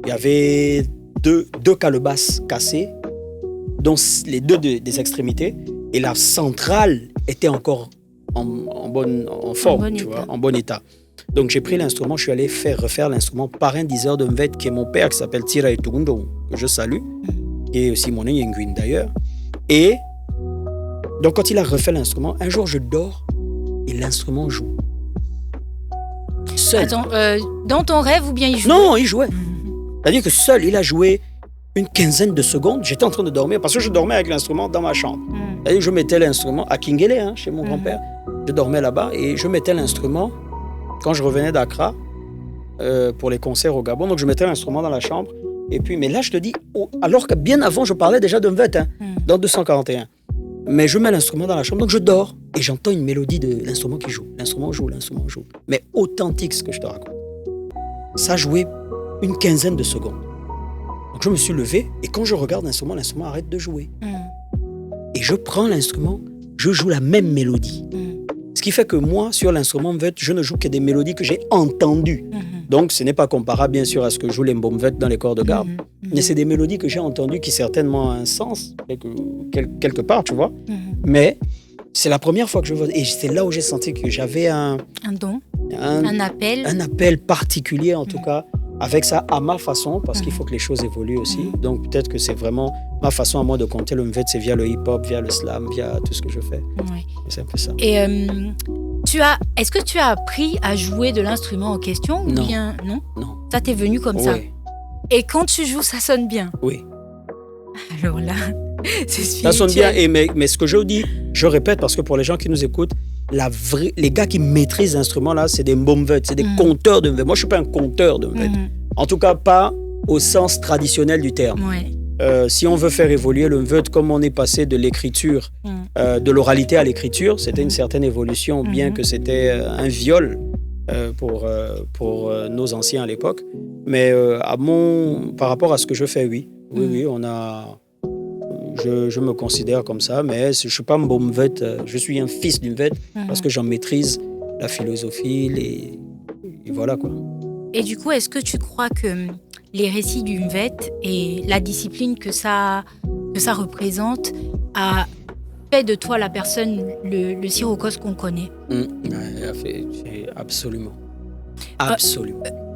Speaker 2: Il y avait deux calebasses cassées, dont les 2 des extrémités, et la centrale était encore en forme, en bon état. Donc j'ai pris l'instrument, je suis allé refaire l'instrument par un diseur de Mvut qui est mon père, qui s'appelle Tira et Tugundon, que je salue, qui est aussi mon Yenguin d'ailleurs. Et donc quand il a refait l'instrument, un jour je dors et l'instrument joue. Seul.
Speaker 1: Attends, dans ton rêve ou bien il jouait?
Speaker 2: Non, il jouait. C'est-à-dire que seul, il a joué une quinzaine de secondes, j'étais en train de dormir, parce que je dormais avec l'instrument dans ma chambre. Et je mettais l'instrument à Kingele, chez mon grand-père. Je dormais là-bas et je mettais l'instrument quand je revenais d'Accra pour les concerts au Gabon. Donc je mettais l'instrument dans la chambre. Et puis, mais là, je te dis, alors que bien avant, je parlais déjà d'Umvet, dans 241. Mais je mets l'instrument dans la chambre, donc je dors et j'entends une mélodie de l'instrument qui joue. L'instrument joue. Mais authentique, ce que je te raconte. Ça jouait une quinzaine de secondes. Donc je me suis levé et quand je regarde l'instrument arrête de jouer. Et je prends l'instrument, je joue la même mélodie. Ce qui fait que moi, sur l'instrument Mvet, je ne joue que des mélodies que j'ai entendues. Donc ce n'est pas comparable bien sûr à ce que jouent les mbomvet dans les corps de garde. Mais c'est des mélodies que j'ai entendues qui certainement ont un sens, quelque part, tu vois. Mais c'est la première fois que je vois. Et c'est là où j'ai senti que j'avais un
Speaker 1: don, un appel.
Speaker 2: Un appel particulier en tout cas, avec ça à ma façon, parce qu'il faut que les choses évoluent aussi. Donc peut-être que c'est vraiment ma façon à moi de compter le Mvet, c'est via le hip-hop, via le slam, via tout ce que je fais.
Speaker 1: Ouais.
Speaker 2: C'est un peu ça.
Speaker 1: Et est-ce que tu as appris à jouer de l'instrument en question?
Speaker 2: Non.
Speaker 1: Ou bien, non. Ça t'est venu comme ça? Et quand tu joues, ça sonne bien?
Speaker 2: Oui.
Speaker 1: Alors là, c'est spirituel.
Speaker 2: Ça sonne bien, mais ce que je dis, je répète, parce que pour les gens qui nous écoutent, les gars qui maîtrisent l'instrument là, c'est des mbomvet, c'est des conteurs de Mvet. Moi, je ne suis pas un conteur de Mvet. En tout cas, pas au sens traditionnel du terme. Si on veut faire évoluer le Mvet, comme on est passé de l'écriture, de l'oralité à l'écriture, c'était une certaine évolution, bien que c'était un viol pour nos anciens à l'époque. Mais par rapport à ce que je fais, oui, je me considère comme ça, mais je ne suis pas mbomvet, je suis un fils du Mvet, parce que j'en maîtrise la philosophie, et voilà quoi.
Speaker 1: Et du coup, est-ce que tu crois que les récits du Mvet et la discipline que ça représente a fait de toi la personne, le Sirocos qu'on connaît?
Speaker 2: Absolument.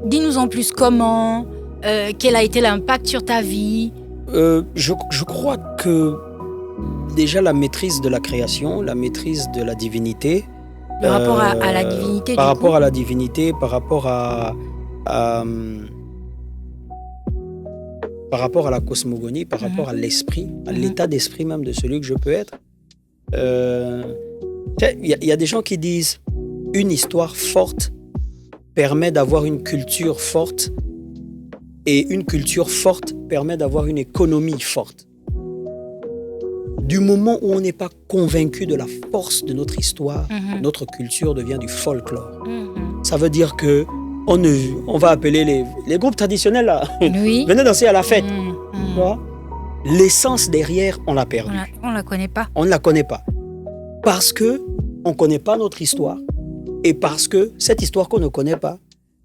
Speaker 1: Dis-nous en plus comment, quel a été l'impact sur ta vie?
Speaker 2: Je crois que déjà la maîtrise de la création, la maîtrise de la divinité.
Speaker 1: Le rapport à la divinité,
Speaker 2: par rapport à la divinité, par rapport à la cosmogonie, par rapport à l'esprit, à l'état d'esprit même de celui que je peux être. Il y a des gens qui disent une histoire forte permet d'avoir une culture forte et une culture forte permet d'avoir une économie forte. Du moment où on n'est pas convaincu de la force de notre histoire, notre culture devient du folklore. Ça veut dire que on va appeler les groupes traditionnels là, venez danser à la fête. Tu vois? L'essence derrière, on l'a perdue.
Speaker 1: On la connaît pas.
Speaker 2: On ne la connaît pas. Parce qu'on ne connaît pas notre histoire. Et parce que cette histoire qu'on ne connaît pas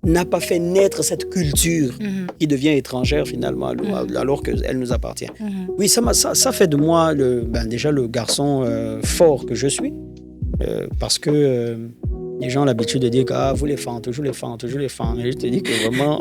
Speaker 2: n'a pas fait naître cette culture qui devient étrangère finalement, alors qu'elle nous appartient. Oui, ça fait de moi déjà le garçon fort que je suis. Parce que les gens ont l'habitude de dire que vous les fans, toujours les fans. Mais je te dis que vraiment...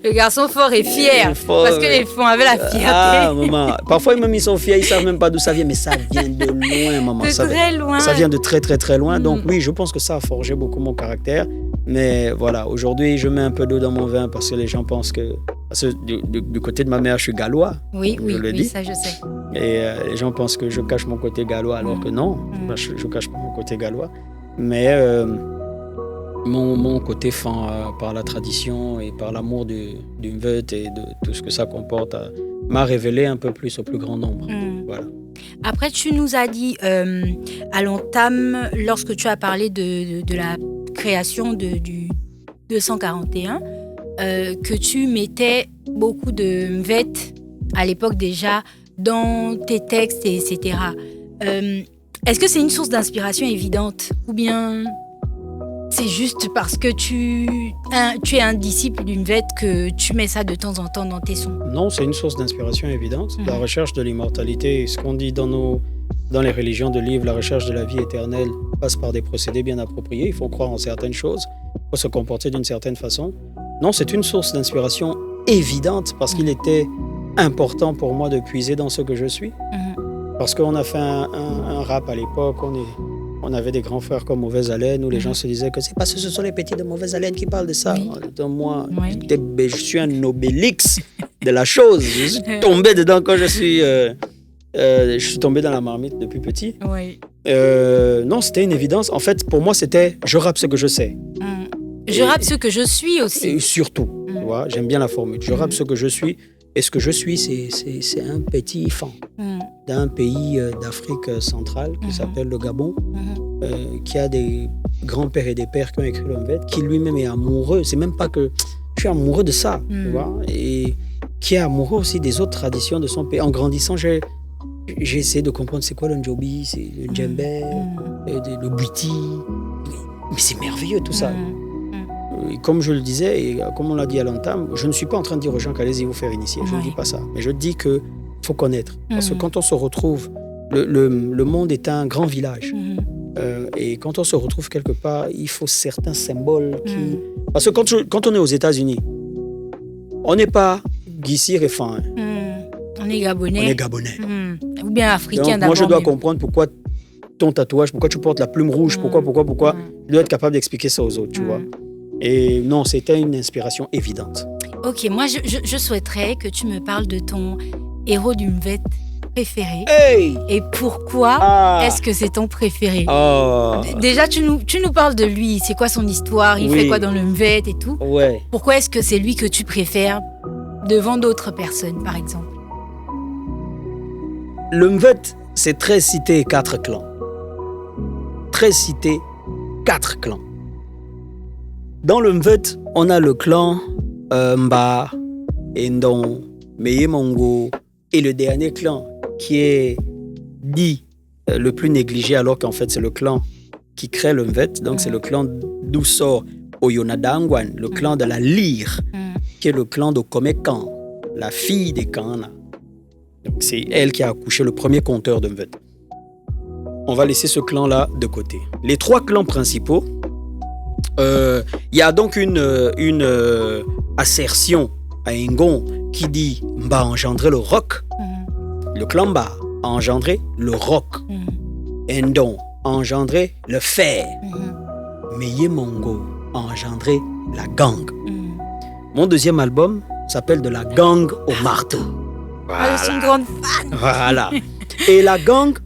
Speaker 1: Le garçon fort est fier, parce que les fans avaient la fierté.
Speaker 2: Maman, parfois même ils sont fiers, ils ne savent même pas d'où ça vient, mais ça vient de loin, maman.
Speaker 1: Très loin. Ça
Speaker 2: vient de très, très, très loin. Donc oui, je pense que ça a forgé beaucoup mon caractère. Mais voilà, aujourd'hui, je mets un peu d'eau dans mon vin parce que les gens pensent que... Parce que du côté de ma mère, je suis gallois.
Speaker 1: Oui, ça je sais.
Speaker 2: Et les gens pensent que je cache mon côté gallois, alors que non, je cache pas mon côté gallois. Mais mon côté fan par la tradition et par l'amour du Mvet et de tout ce que ça comporte m'a révélé un peu plus au plus grand nombre. Voilà.
Speaker 1: Après, tu nous as dit à l'entame, lorsque tu as parlé de la création du 241, que tu mettais beaucoup de Mvet à l'époque déjà dans tes textes, etc. Est-ce que c'est une source d'inspiration évidente ou bien c'est juste parce que tu es un disciple du Mvet que tu mets ça de temps en temps dans tes sons? Non,
Speaker 2: c'est une source d'inspiration évidente. La recherche de l'immortalité, ce qu'on dit dans les religions de livres, la recherche de la vie éternelle passe par des procédés bien appropriés. Il faut croire en certaines choses, il faut se comporter d'une certaine façon. Non, c'est une source d'inspiration évidente parce qu'il était important pour moi de puiser dans ce que je suis. Parce qu'on a fait un rap à l'époque, on avait des grands frères comme Mauvaise Haleine où les gens se disaient que c'est parce que ce sont les petits de Mauvaise Haleine qui parlent de ça. Moi, je suis un Obélix de la chose. Je suis tombé dedans quand je suis tombé dans la marmite depuis petit.
Speaker 1: Oui.
Speaker 2: Non, c'était une évidence. En fait, pour moi, c'était je rappe ce que je sais.
Speaker 1: Je rappe ce que je suis aussi.
Speaker 2: Et surtout, tu vois, j'aime bien la formule. Je rappe ce que je suis. Et ce que je suis, c'est un petit fan d'un pays d'Afrique centrale qui s'appelle le Gabon, qui a des grands-pères et des pères qui ont écrit l'Homme-Vête, qui lui-même est amoureux. C'est même pas que je suis amoureux de ça, tu vois, et qui est amoureux aussi des autres traditions de son pays. En grandissant, j'ai essayé de comprendre c'est quoi le Ndjobi, c'est le Djembé, le Bwiti. Mais c'est merveilleux tout ça. Et comme je le disais, et comme on l'a dit à l'entame, je ne suis pas en train de dire aux gens qu'allez-y vous faire initier. Je ne dis pas ça. Mais je dis qu'il faut connaître. Parce que quand on se retrouve, le monde est un grand village. Et quand on se retrouve quelque part, il faut certains symboles qui... Parce que quand on est aux États-Unis, on n'est pas Guissir et Fan.
Speaker 1: On est Gabonais.
Speaker 2: On est Gabonais.
Speaker 1: Ou bien Africain d'abord.
Speaker 2: Moi, je dois comprendre pourquoi ton tatouage, pourquoi tu portes la plume rouge, pourquoi. Je dois être capable d'expliquer ça aux autres, tu vois. Et non, c'était une inspiration évidente.
Speaker 1: Ok, moi, je souhaiterais que tu me parles de ton héros du Mvet préféré.
Speaker 2: Hey!
Speaker 1: Et pourquoi est-ce que c'est ton préféré? Déjà, tu nous parles de lui. C'est quoi son histoire? Il fait quoi dans le Mvet et tout?
Speaker 2: Ouais. Pourquoi
Speaker 1: est-ce que c'est lui que tu préfères devant d'autres personnes, par exemple?
Speaker 2: Le Mvet, c'est 13 cités et 4 clans. 13 cités, 4 clans. Dans le Mvet, on a le clan Mba, Ndon, Meyemongo et le dernier clan qui est dit le plus négligé alors qu'en fait c'est le clan qui crée le Mvet. Donc c'est le clan d'où sort Oyonadangwan, le clan de la lyre, qui est le clan de Komekan, la fille des Kana. Donc c'est elle qui a accouché le premier conteur de Mvet. On va laisser ce clan-là de côté. Les 3 clans principaux, y a donc une assertion à Ngon qui dit Mba a engendré le roc. Le clan Mba a engendré le roc. Ndon a engendré le fer. Meyemongo a engendré la gangue. Mon deuxième album s'appelle De la gangue au marteau.
Speaker 1: Voilà. Je suis une grande fan.
Speaker 2: Voilà. Et la gangue,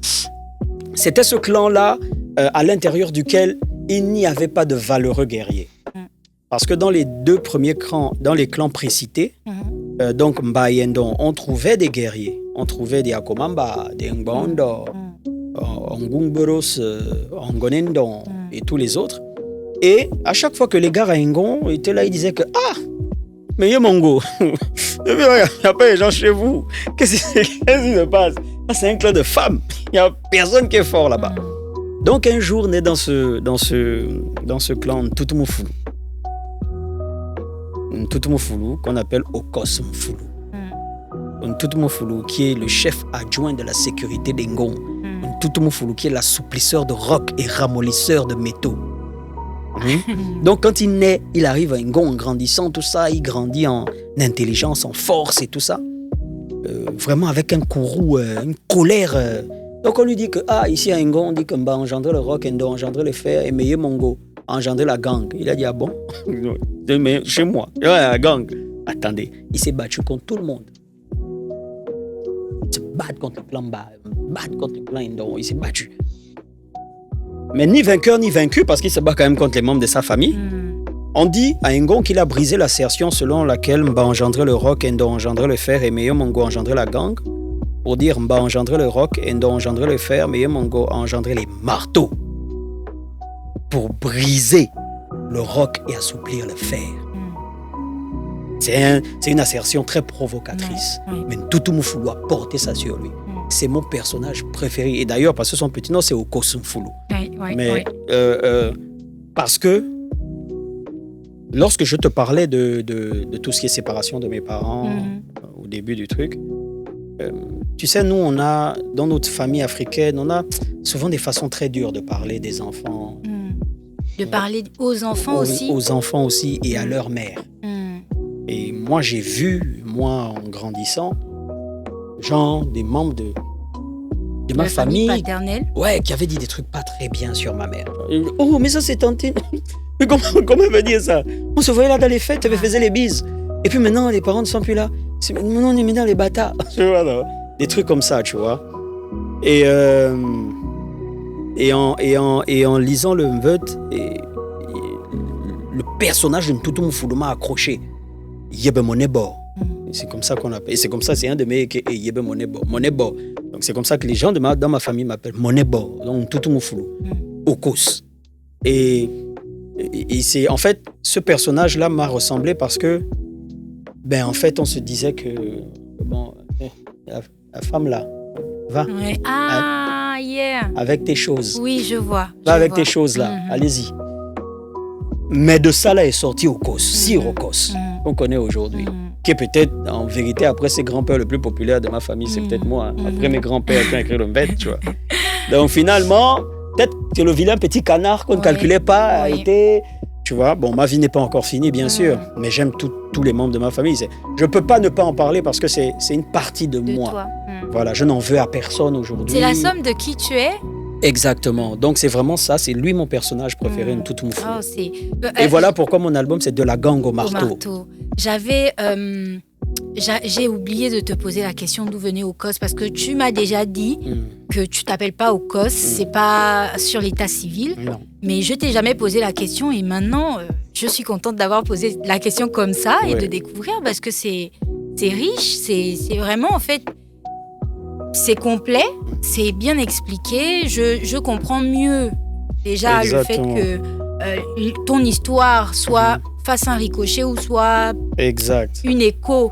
Speaker 2: c'était ce clan-là à l'intérieur duquel il n'y avait pas de valeureux guerriers. Parce que dans les 2 premiers clans, dans les clans précités, donc Mba et Ndon, on trouvait des guerriers. On trouvait des Akomamba, des Ngbondo, Ngungberos, Ngonendon et tous les autres. Et à chaque fois que les gars à Ngon étaient là, ils disaient que mais Yemongo, il n'y a pas de gens chez vous. Qu'est-ce qui se passe? C'est un clan de femmes. Il n'y a personne qui est fort là-bas. Donc un jour, naît dans ce clan Ntoutoumoufoulou. Ntoutoumoufoulou, qu'on appelle Okos Mfoulou. Ntoutoumoufoulou, qui est le chef adjoint de la sécurité des Ngon. Ntoutoumoufoulou, qui est l'assouplisseur de roc et ramollisseur de métaux. Donc quand il naît, il arrive à Ngon en grandissant, tout ça, il grandit en intelligence, en force et tout ça. Vraiment avec un courroux, une colère. Donc on lui dit que, ici à Ngon, on dit que Mba a engendré le roc, Ndo a engendré le fer, et Meyemongo a engendré la gangue. Il a dit, bon, mais chez moi, la gangue. Attendez, il s'est battu contre tout le monde. Il s'est battu contre le clan Mba, battu contre le clan Ndo, il s'est battu. Mais ni vainqueur ni vaincu, parce qu'il se bat quand même contre les membres de sa famille. On dit à Ngon qu'il a brisé l'assertion selon laquelle Mba a engendré le roc, Ndo a engendré le fer et Meyemongo a engendré la gangue. Pour dire Mba a engendré le roc, Ndo a engendré le fer, Meyemongo a engendré les marteaux. Pour briser le roc et assouplir le fer. C'est une assertion très provocatrice. Mais Ntoutoumoufoulou a porté ça sur lui. C'est mon personnage préféré. Et d'ailleurs, parce que son petit nom, c'est Okos Mfoulou. Parce que lorsque je te parlais de tout ce qui est séparation de mes parents au début du truc, tu sais, nous, on a, dans notre famille africaine, on a souvent des façons très dures de parler des enfants.
Speaker 1: De parler aux enfants aussi.
Speaker 2: Aux enfants aussi et à leur mère. Et moi, j'ai vu, en grandissant, genre des membres de ma famille
Speaker 1: paternelle.
Speaker 2: Ouais, qui avaient dit des trucs pas très bien sur ma mère. Oh, mais ça c'est tenté. Mais comment elle veut dire ça? On se voyait là dans les fêtes, elle faisait les bises. Et puis maintenant, les parents ne sont plus là. Non, on est maintenant les bâtards. Tu vois, là. Des trucs comme ça, tu vois. Et en lisant le Mveut, le personnage de Ntutu Mufulu m'a accroché. Yebe Monebo. C'est comme ça qu'on appelle. Et c'est comme ça, c'est un de mes Yebe Monebo. Monebo. Donc c'est comme ça que les gens dans ma famille m'appellent Monebo. Donc Ntutu Mufulu. Okos. Et c'est en fait, ce personnage-là m'a ressemblé parce que, en fait, on se disait que, la femme là, va.
Speaker 1: Ouais. Ah, yeah.
Speaker 2: Avec tes choses.
Speaker 1: Oui, je vois.
Speaker 2: Va avec tes choses là, allez-y. Mais de ça là est sorti Okos, Sir Okos, qu'on connaît aujourd'hui. Qui est peut-être, en vérité, après ses grands-pères le plus populaire de ma famille, c'est peut-être moi. Après mes grands-pères qui ont écrit le Mveut, tu vois. Donc finalement, peut-être que le vilain petit canard qu'on ne calculait pas a été... Tu vois, ma vie n'est pas encore finie, bien sûr, mais j'aime tous les membres de ma famille. Je ne peux pas ne pas en parler parce que c'est une partie de moi.
Speaker 1: Toi.
Speaker 2: Voilà, je n'en veux à personne aujourd'hui.
Speaker 1: C'est la somme de qui tu es.
Speaker 2: Exactement. Donc, c'est vraiment ça. C'est lui mon personnage préféré, Ntutu Mufulu.
Speaker 1: Oh,
Speaker 2: et voilà pourquoi mon album, c'est De la gang au marteau.
Speaker 1: J'ai oublié de te poser la question d'où venait Okos parce que tu m'as déjà dit que tu t'appelles pas Okos, c'est pas sur l'état civil.
Speaker 2: Non.
Speaker 1: Mais je t'ai jamais posé la question et maintenant, je suis contente d'avoir posé la question comme ça et de découvrir parce que c'est riche, c'est vraiment en fait... C'est complet, c'est bien expliqué, je comprends mieux déjà le fait que ton histoire soit face à un ricochet ou soit un écho,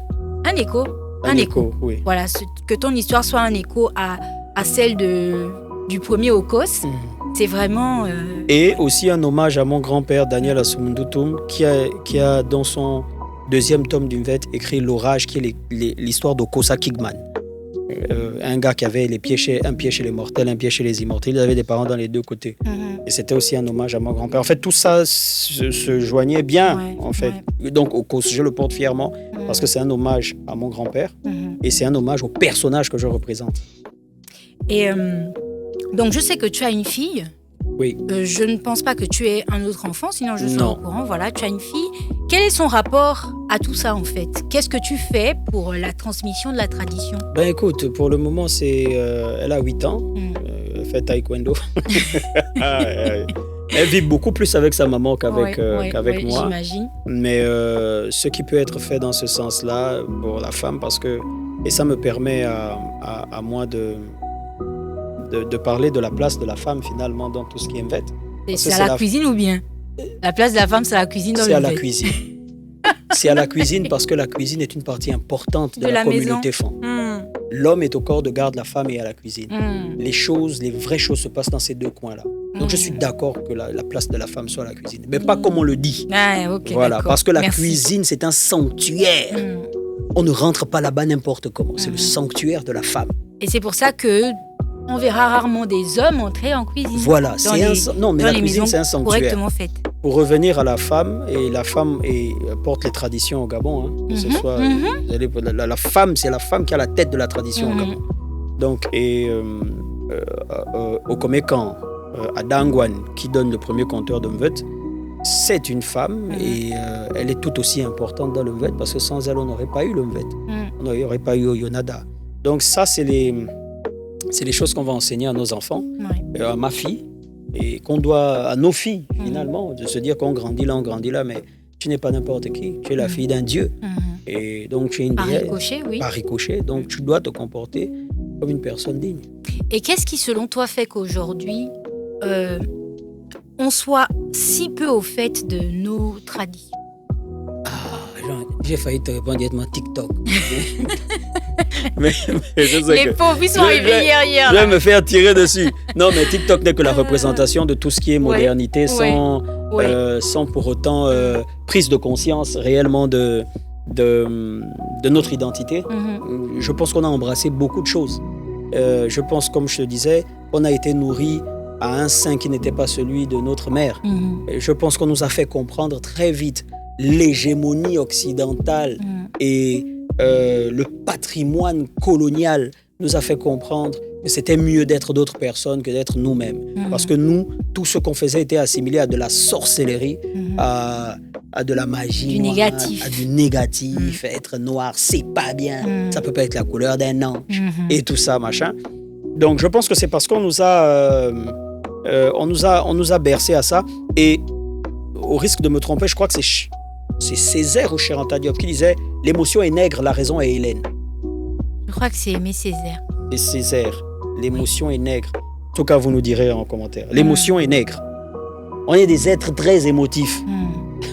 Speaker 1: oui. Voilà, que ton histoire soit un écho à celle du premier Okos, c'est vraiment...
Speaker 2: Et aussi un hommage à mon grand-père Daniel Assoumou-Ndoum qui a dans son deuxième tome du Mveut écrit L'Orage, qui est l'histoire d'Okosa Kigman. Un gars qui avait un pied chez les mortels, un pied chez les immortels. Il avait des parents dans les deux côtés. Et c'était aussi un hommage à mon grand-père. En fait, tout ça se joignait bien, en fait. Donc, je le porte fièrement parce que c'est un hommage à mon grand-père et c'est un hommage au personnage que je représente.
Speaker 1: Et donc, je sais que tu as une fille.
Speaker 2: Oui.
Speaker 1: Je ne pense pas que tu aies un autre enfant, sinon je serais au courant. Voilà, tu as une fille. Quel est son rapport à tout ça, en fait? Qu'est-ce que tu fais pour la transmission de la tradition?
Speaker 2: Écoute, pour le moment, elle a 8 ans. Elle fait taekwondo. Elle vit beaucoup plus avec sa maman qu'avec moi.
Speaker 1: J'imagine.
Speaker 2: Mais ce qui peut être fait dans ce sens-là pour la femme, et ça me permet à moi de parler de la place de la femme finalement dans tout ce qui est Mveut.
Speaker 1: C'est à la cuisine ou bien? La place de la femme, c'est à la cuisine dans le Mveut.
Speaker 2: C'est à la cuisine. C'est à la cuisine parce que la cuisine est une partie importante de la communauté femme. L'homme est au corps de garde, la femme est à la cuisine. Les vraies choses se passent dans ces deux coins-là. Donc je suis d'accord que la place de la femme soit à la cuisine. Mais pas comme on le dit.
Speaker 1: Voilà,
Speaker 2: parce que la cuisine, c'est un sanctuaire. On ne rentre pas là-bas n'importe comment. C'est le sanctuaire de la femme.
Speaker 1: Et c'est pour ça que on verra rarement des hommes entrer en cuisine.
Speaker 2: Voilà, mais la cuisine, c'est un sanctuaire.
Speaker 1: Correctement faite.
Speaker 2: Pour revenir à la femme, et la femme porte les traditions au Gabon. Que ce soit, la femme, c'est la femme qui a la tête de la tradition au Gabon. Donc, au Comécan, à Dangwan, qui donne le premier conteur de Mveut, c'est une femme et elle est tout aussi importante dans le Mveut parce que sans elle, on n'aurait pas eu le Mveut. On n'aurait pas eu Oyonada. Donc ça, c'est les choses qu'on va enseigner à nos enfants, à ma fille, et qu'on doit à nos filles, finalement, de se dire qu'on grandit là, mais tu n'es pas n'importe qui, tu es la fille d'un Dieu. Et donc, tu es une par ricochet, donc tu dois te comporter comme une personne digne.
Speaker 1: Et qu'est-ce qui, selon toi, fait qu'aujourd'hui, on soit si peu au fait de nos traditions?
Speaker 2: J'ai failli te répondre directement TikTok.
Speaker 1: mais je sais les pauvres, ils sont arrivés hier.
Speaker 2: Je vais me faire tirer dessus. Non, mais TikTok n'est que la représentation de tout ce qui est modernité sans pour autant prise de conscience réellement de notre identité. Je pense qu'on a embrassé beaucoup de choses. Je pense, comme je te disais, on a été nourri à un sein qui n'était pas celui de notre mère. Je pense qu'on nous a fait comprendre très vite l'hégémonie occidentale et le patrimoine colonial nous a fait comprendre que c'était mieux d'être d'autres personnes que d'être nous-mêmes. Parce que nous, tout ce qu'on faisait était assimilé à de la sorcellerie, à à de la magie
Speaker 1: du
Speaker 2: noire,
Speaker 1: négatif.
Speaker 2: à du négatif. Être noir, c'est pas bien. Ça peut pas être la couleur d'un ange. Et tout ça, machin. Donc, je pense que c'est parce qu'on nous a, on nous a bercé à ça. Et au risque de me tromper, je crois que c'est Césaire ou Cheranta Diop qui disait « L'émotion est nègre, la raison est Hélène ».
Speaker 1: Je crois que c'est Aimé Césaire.
Speaker 2: Et Césaire, l'émotion est nègre. En tout cas, vous nous direz en commentaire. L'émotion est nègre. On est des êtres très émotifs.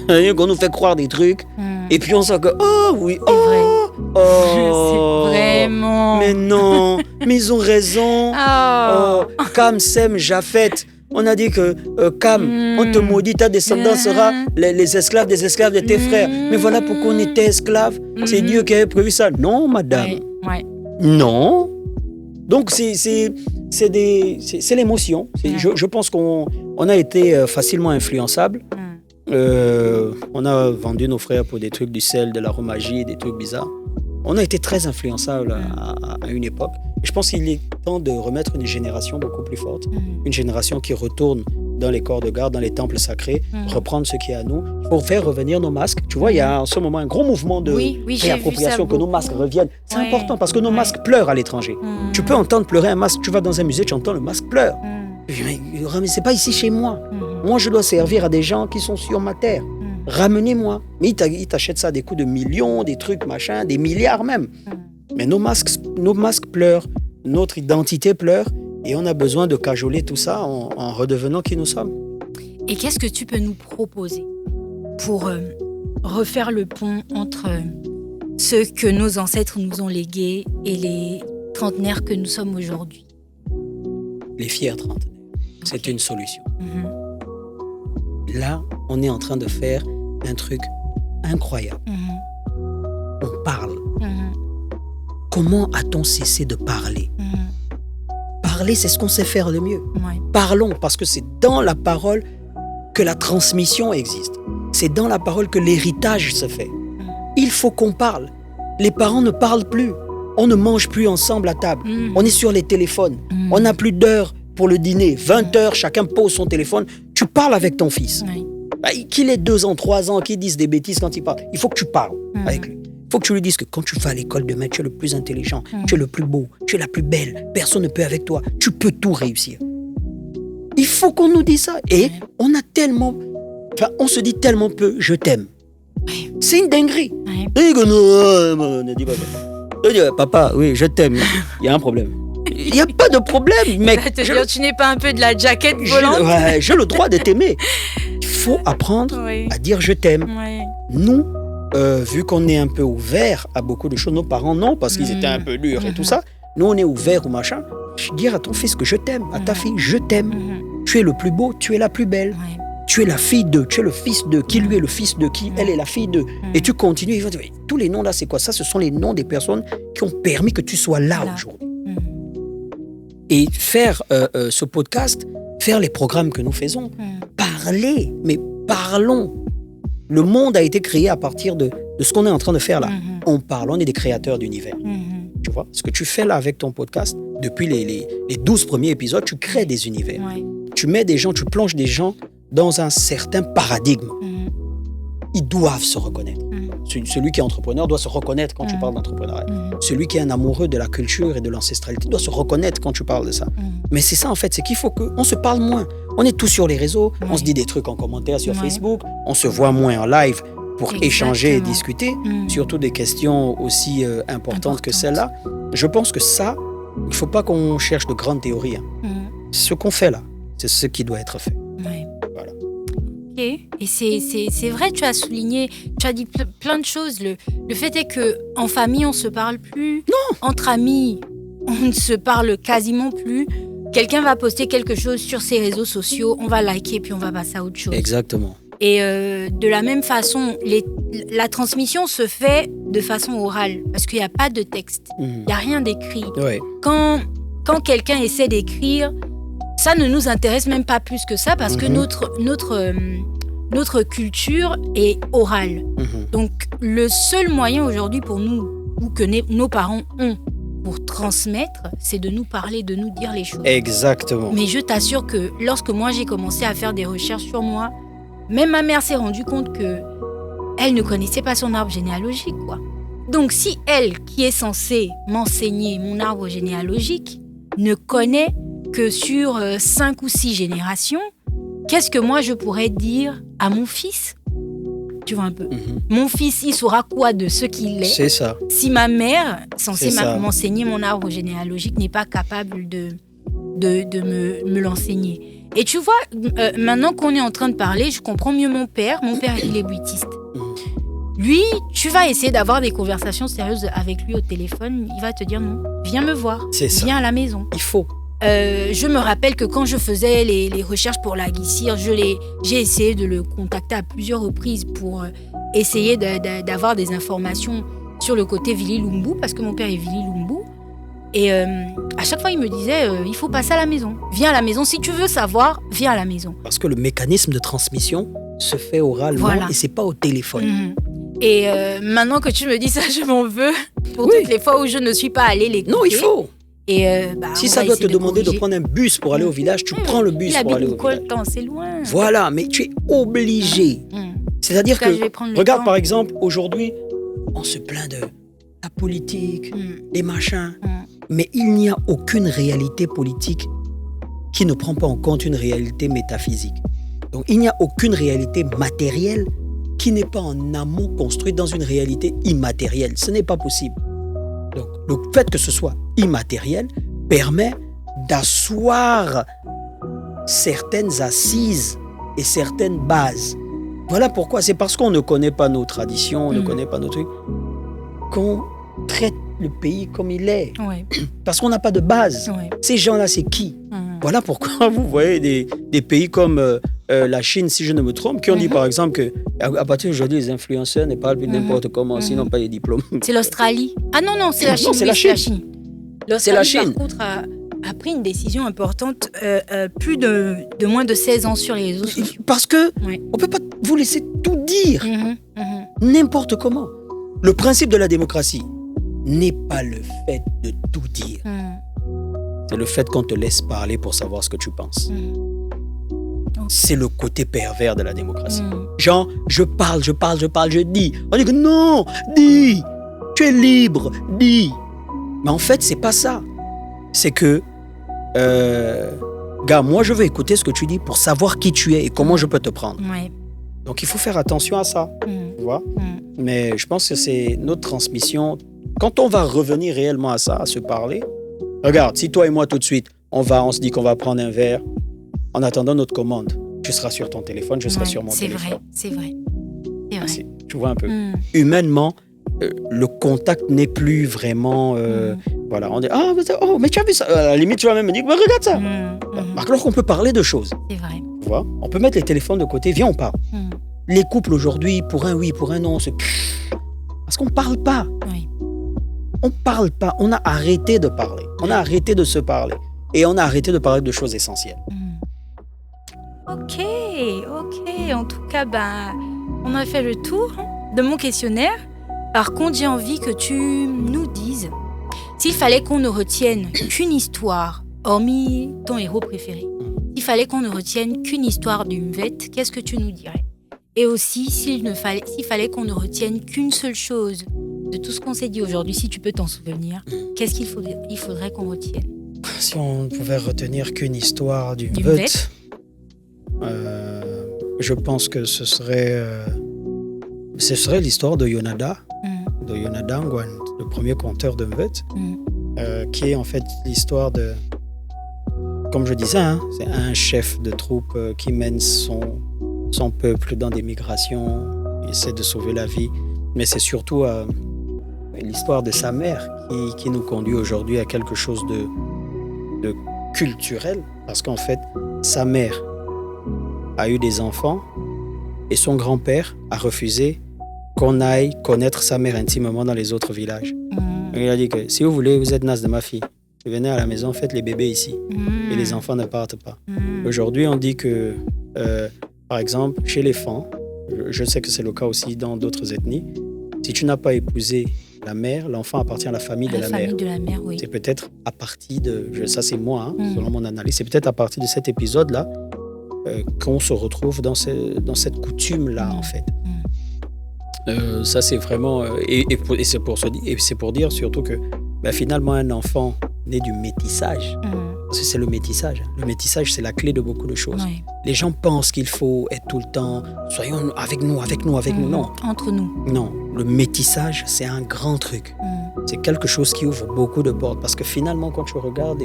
Speaker 2: Qu'on nous fait croire des trucs. Et puis on sent que, oh oui,
Speaker 1: c'est vraiment...
Speaker 2: Mais non, mais ils ont raison. Cam, Sem, Japhet. On a dit que Cam, on te maudit, ta descendance sera les esclaves des esclaves de tes frères. Mais voilà pourquoi on était esclaves. C'est Dieu qui avait prévu ça. Non, madame. Non. Donc c'est l'émotion. Je pense qu'on a été facilement influençable. On a vendu nos frères pour des trucs du sel, de l'aromagie, des trucs bizarres. On a été très influençable à une époque. Et je pense qu'il est temps de remettre une génération beaucoup plus forte. Une génération qui retourne dans les corps de garde, dans les temples sacrés, reprendre ce qui est à nous. Il faut faire revenir nos masques. Tu vois, il y a en ce moment un gros mouvement de réappropriation, que nos masques reviennent. C'est important parce que nos masques pleurent à l'étranger. Tu peux entendre pleurer un masque. Tu vas dans un musée, tu entends le masque pleure. Mais c'est pas ici chez moi. Moi, je dois servir à des gens qui sont sur ma terre. Ramenez-moi. Mais ils t'achètent ça à des coûts de millions, des trucs, machin, des milliards même. Mais nos masques pleurent, notre identité pleure, et on a besoin de cajoler tout ça en redevenant qui nous sommes.
Speaker 1: Et qu'est-ce que tu peux nous proposer pour refaire le pont entre ce que nos ancêtres nous ont légué et les trentenaires que nous sommes aujourd'hui?
Speaker 2: Les fiers trentenaires, c'est une solution. Là, on est en train de faire un truc incroyable. On parle. Comment a-t-on cessé de parler? Parler, c'est ce qu'on sait faire le mieux. Parlons, parce que c'est dans la parole que la transmission existe. C'est dans la parole que l'héritage se fait. Il faut qu'on parle. Les parents ne parlent plus. On ne mange plus ensemble à table. On est sur les téléphones. On n'a plus d'heures pour le dîner. 20 heures, chacun pose son téléphone. Tu parles avec ton fils. Qu'il ait 2 ans, 3 ans, qu'il dise des bêtises quand il parle. Il faut que tu parles avec lui. Il faut que tu lui dises que quand tu vas à l'école demain, tu es le plus intelligent, tu es le plus beau, tu es la plus belle. Personne ne peut avec toi. Tu peux tout réussir. Il faut qu'on nous dise ça. Et on a tellement... Enfin, on se dit tellement peu, je t'aime. C'est une dinguerie. Papa, oui, je t'aime. Il y a un problème. Il n'y a pas de problème, mec.
Speaker 1: Tu n'es pas un peu de la jaquette volante?
Speaker 2: J'ai le droit de t'aimer. Il faut apprendre à dire je t'aime. Nous, vu qu'on est un peu ouvert à beaucoup de choses, nos parents non, parce qu'ils étaient un peu durs et tout ça. Nous, on est ouvert au machin. Dire à ton fils que je t'aime, à ta fille, je t'aime. Tu es le plus beau, tu es la plus belle. Tu es la fille de, tu es le fils de, qui lui est le fils de qui, elle est la fille de. Et tu continues, ils vont dire, tous les noms là, c'est quoi? Ça, ce sont les noms des personnes qui ont permis que tu sois là aujourd'hui. Et faire ce podcast, faire les programmes que nous faisons, parler, mais parlons. Le monde a été créé à partir de ce qu'on est en train de faire là. On parle, on est des créateurs d'univers. Tu vois, ce que tu fais là avec ton podcast, depuis les 12 premiers épisodes, tu crées des univers. Tu mets des gens, tu plonges des gens dans un certain paradigme. Ils doivent se reconnaître. Celui qui est entrepreneur doit se reconnaître quand tu parles d'entrepreneuriat. Celui qui est un amoureux de la culture et de l'ancestralité doit se reconnaître quand tu parles de ça. Mais c'est ça en fait, c'est qu'il faut qu'on se parle moins. On est tous sur les réseaux, on se dit des trucs en commentaire sur Facebook, on se voit moins en live pour échanger et discuter, surtout des questions aussi importantes que celles-là. Je pense que ça, il ne faut pas qu'on cherche de grandes théories. Ce qu'on fait là, c'est ce qui doit être fait. Voilà.
Speaker 1: Et c'est vrai, tu as souligné, tu as dit plein de choses. Le fait est qu'en famille, on ne se parle plus.
Speaker 2: Non.
Speaker 1: Entre amis, on ne se parle quasiment plus. Quelqu'un va poster quelque chose sur ses réseaux sociaux, on va liker, puis on va passer à autre chose.
Speaker 2: Exactement.
Speaker 1: Et de la même façon, la transmission se fait de façon orale, parce qu'il n'y a pas de texte, il n'y a rien d'écrit. Quand quelqu'un essaie d'écrire, ça ne nous intéresse même pas plus que ça, parce que notre culture est orale. Donc, le seul moyen aujourd'hui pour nous, ou que nos parents ont, pour transmettre, c'est de nous parler, de nous dire les choses.
Speaker 2: Exactement.
Speaker 1: Mais je t'assure que lorsque moi j'ai commencé à faire des recherches sur moi, même ma mère s'est rendue compte que elle ne connaissait pas son arbre généalogique, quoi. Donc, si elle, qui est censée m'enseigner mon arbre généalogique, ne connaît que sur 5 ou 6 générations, qu'est-ce que moi, je pourrais dire à mon fils ? Tu vois un peu. Mon fils, il saura quoi de ce qu'il est ?
Speaker 2: C'est ça.
Speaker 1: Si ma mère, censée m'enseigner mon arbre généalogique, n'est pas capable de me l'enseigner. Et tu vois, maintenant qu'on est en train de parler, je comprends mieux mon père. Mon père, il est bruitiste. Lui, tu vas essayer d'avoir des conversations sérieuses avec lui au téléphone. Il va te dire non, viens me voir, viens à la maison.
Speaker 2: Il faut.
Speaker 1: Je me rappelle que quand je faisais les recherches pour la Guissir, j'ai essayé de le contacter à plusieurs reprises pour essayer d'avoir des informations sur le côté Vili Lumbu, parce que mon père est Vili Lumbu. Et à chaque fois, il me disait, il faut passer à la maison. Viens à la maison. Si tu veux savoir, viens à la maison.
Speaker 2: Parce que le mécanisme de transmission se fait oralement et c'est pas au téléphone.
Speaker 1: Et maintenant que tu me dis ça, je m'en veux pour toutes les fois où je ne suis pas allée l'écouter.
Speaker 2: Non, il faut.
Speaker 1: Et
Speaker 2: si ça doit te demander de prendre un bus pour aller au village, tu prends le bus pour aller au village.
Speaker 1: C'est loin.
Speaker 2: Voilà, mais tu es obligé. C'est-à-dire que, regarde par exemple, aujourd'hui, on se plaint de la politique, des machins, mais il n'y a aucune réalité politique qui ne prend pas en compte une réalité métaphysique. Donc il n'y a aucune réalité matérielle qui n'est pas en amont construite dans une réalité immatérielle. Ce n'est pas possible. Donc, le fait que ce soit immatériel permet d'asseoir certaines assises et certaines bases. Voilà pourquoi. C'est parce qu'on ne connaît pas nos traditions, on ne connaît pas nos trucs, qu'on traite le pays comme il est. Ouais. Parce qu'on n'a pas de base. Ouais. Ces gens-là, c'est qui ? Voilà pourquoi vous voyez des pays comme la Chine, si je ne me trompe, qui ont dit par exemple qu'à partir d'aujourd'hui, les influenceurs ne parlent plus n'importe comment, sinon pas les diplômes.
Speaker 1: C'est l'Australie. Ah non, c'est la Chine.
Speaker 2: Non, c'est la Chine.
Speaker 1: C'est la Chine. Par contre, a pris une décision importante, plus de moins de 16 ans sur les réseaux sociaux.
Speaker 2: Parce que on ne peut pas vous laisser tout dire, n'importe comment. Le principe de la démocratie n'est pas le fait de tout dire. C'est le fait qu'on te laisse parler pour savoir ce que tu penses. C'est le côté pervers de la démocratie. Genre, je parle, je dis. On dit que non, dis, tu es libre, dis. Mais en fait, c'est pas ça. C'est que, gars, moi, je veux écouter ce que tu dis pour savoir qui tu es et comment je peux te prendre. Ouais. Donc, il faut faire attention à ça. Tu vois ? Mais je pense que c'est notre transmission. Quand on va revenir réellement à ça, à se parler, regarde, si toi et moi, tout de suite, on se dit qu'on va prendre un verre, en attendant notre commande, tu seras sur ton téléphone, je serai sur mon téléphone.
Speaker 1: C'est vrai.
Speaker 2: Tu vois un peu. Humainement, le contact n'est plus vraiment... Voilà, on dit, mais tu as vu ça ? À la limite, tu vas même me dire, mais regarde ça. Alors qu'on peut parler de choses.
Speaker 1: C'est vrai.
Speaker 2: Tu vois ? On peut mettre les téléphones de côté, viens, on parle. Les couples aujourd'hui, pour un oui, pour un non, c'est... Parce qu'on ne parle pas. Oui. On ne parle pas. On a arrêté de parler. On a arrêté de se parler. Et on a arrêté de parler de choses essentielles.
Speaker 1: Ok. En tout cas, on a fait le tour de mon questionnaire. Par contre, j'ai envie que tu nous dises s'il fallait qu'on ne retienne qu'une histoire, hormis ton héros préféré, s'il fallait qu'on ne retienne qu'une histoire du Mvet, qu'est-ce que tu nous dirais ? Et aussi, s'il fallait qu'on ne retienne qu'une seule chose de tout ce qu'on s'est dit aujourd'hui, si tu peux t'en souvenir, qu'est-ce qu'il faudrait qu'on retienne ?
Speaker 2: Si on ne pouvait retenir qu'une histoire du Mvet, je pense que ce serait l'histoire de Yonada, de Yonada Ngwan, le premier conteur de Mvet, qui est en fait l'histoire de, comme je disais, c'est un chef de troupe qui mène son peuple dans des migrations, il essaie de sauver la vie, mais c'est surtout l'histoire de sa mère qui nous conduit aujourd'hui à quelque chose de culturel, parce qu'en fait, sa mère a eu des enfants et son grand-père a refusé qu'on aille connaître sa mère intimement dans les autres villages. Il a dit que si vous voulez, vous êtes nas de ma fille, venez à la maison, faites les bébés ici et les enfants ne partent pas. Aujourd'hui, on dit que, par exemple, chez les Fans, je sais que c'est le cas aussi dans d'autres ethnies, si tu n'as pas épousé la mère, l'enfant appartient à la famille de la mère.
Speaker 1: Oui.
Speaker 2: C'est peut-être à partir de... Ça, c'est moi, selon mon analyse. C'est peut-être à partir de cet épisode-là qu'on se retrouve dans cette coutume-là, en fait. Ça, c'est vraiment... Et c'est pour dire surtout que finalement, un enfant né du métissage, parce que c'est le métissage. Le métissage, c'est la clé de beaucoup de choses.
Speaker 1: Oui.
Speaker 2: Les gens pensent qu'il faut être tout le temps, soyons avec nous. Non.
Speaker 1: Entre nous.
Speaker 2: Non, le métissage, c'est un grand truc. C'est quelque chose qui ouvre beaucoup de portes. Parce que finalement, quand tu regardes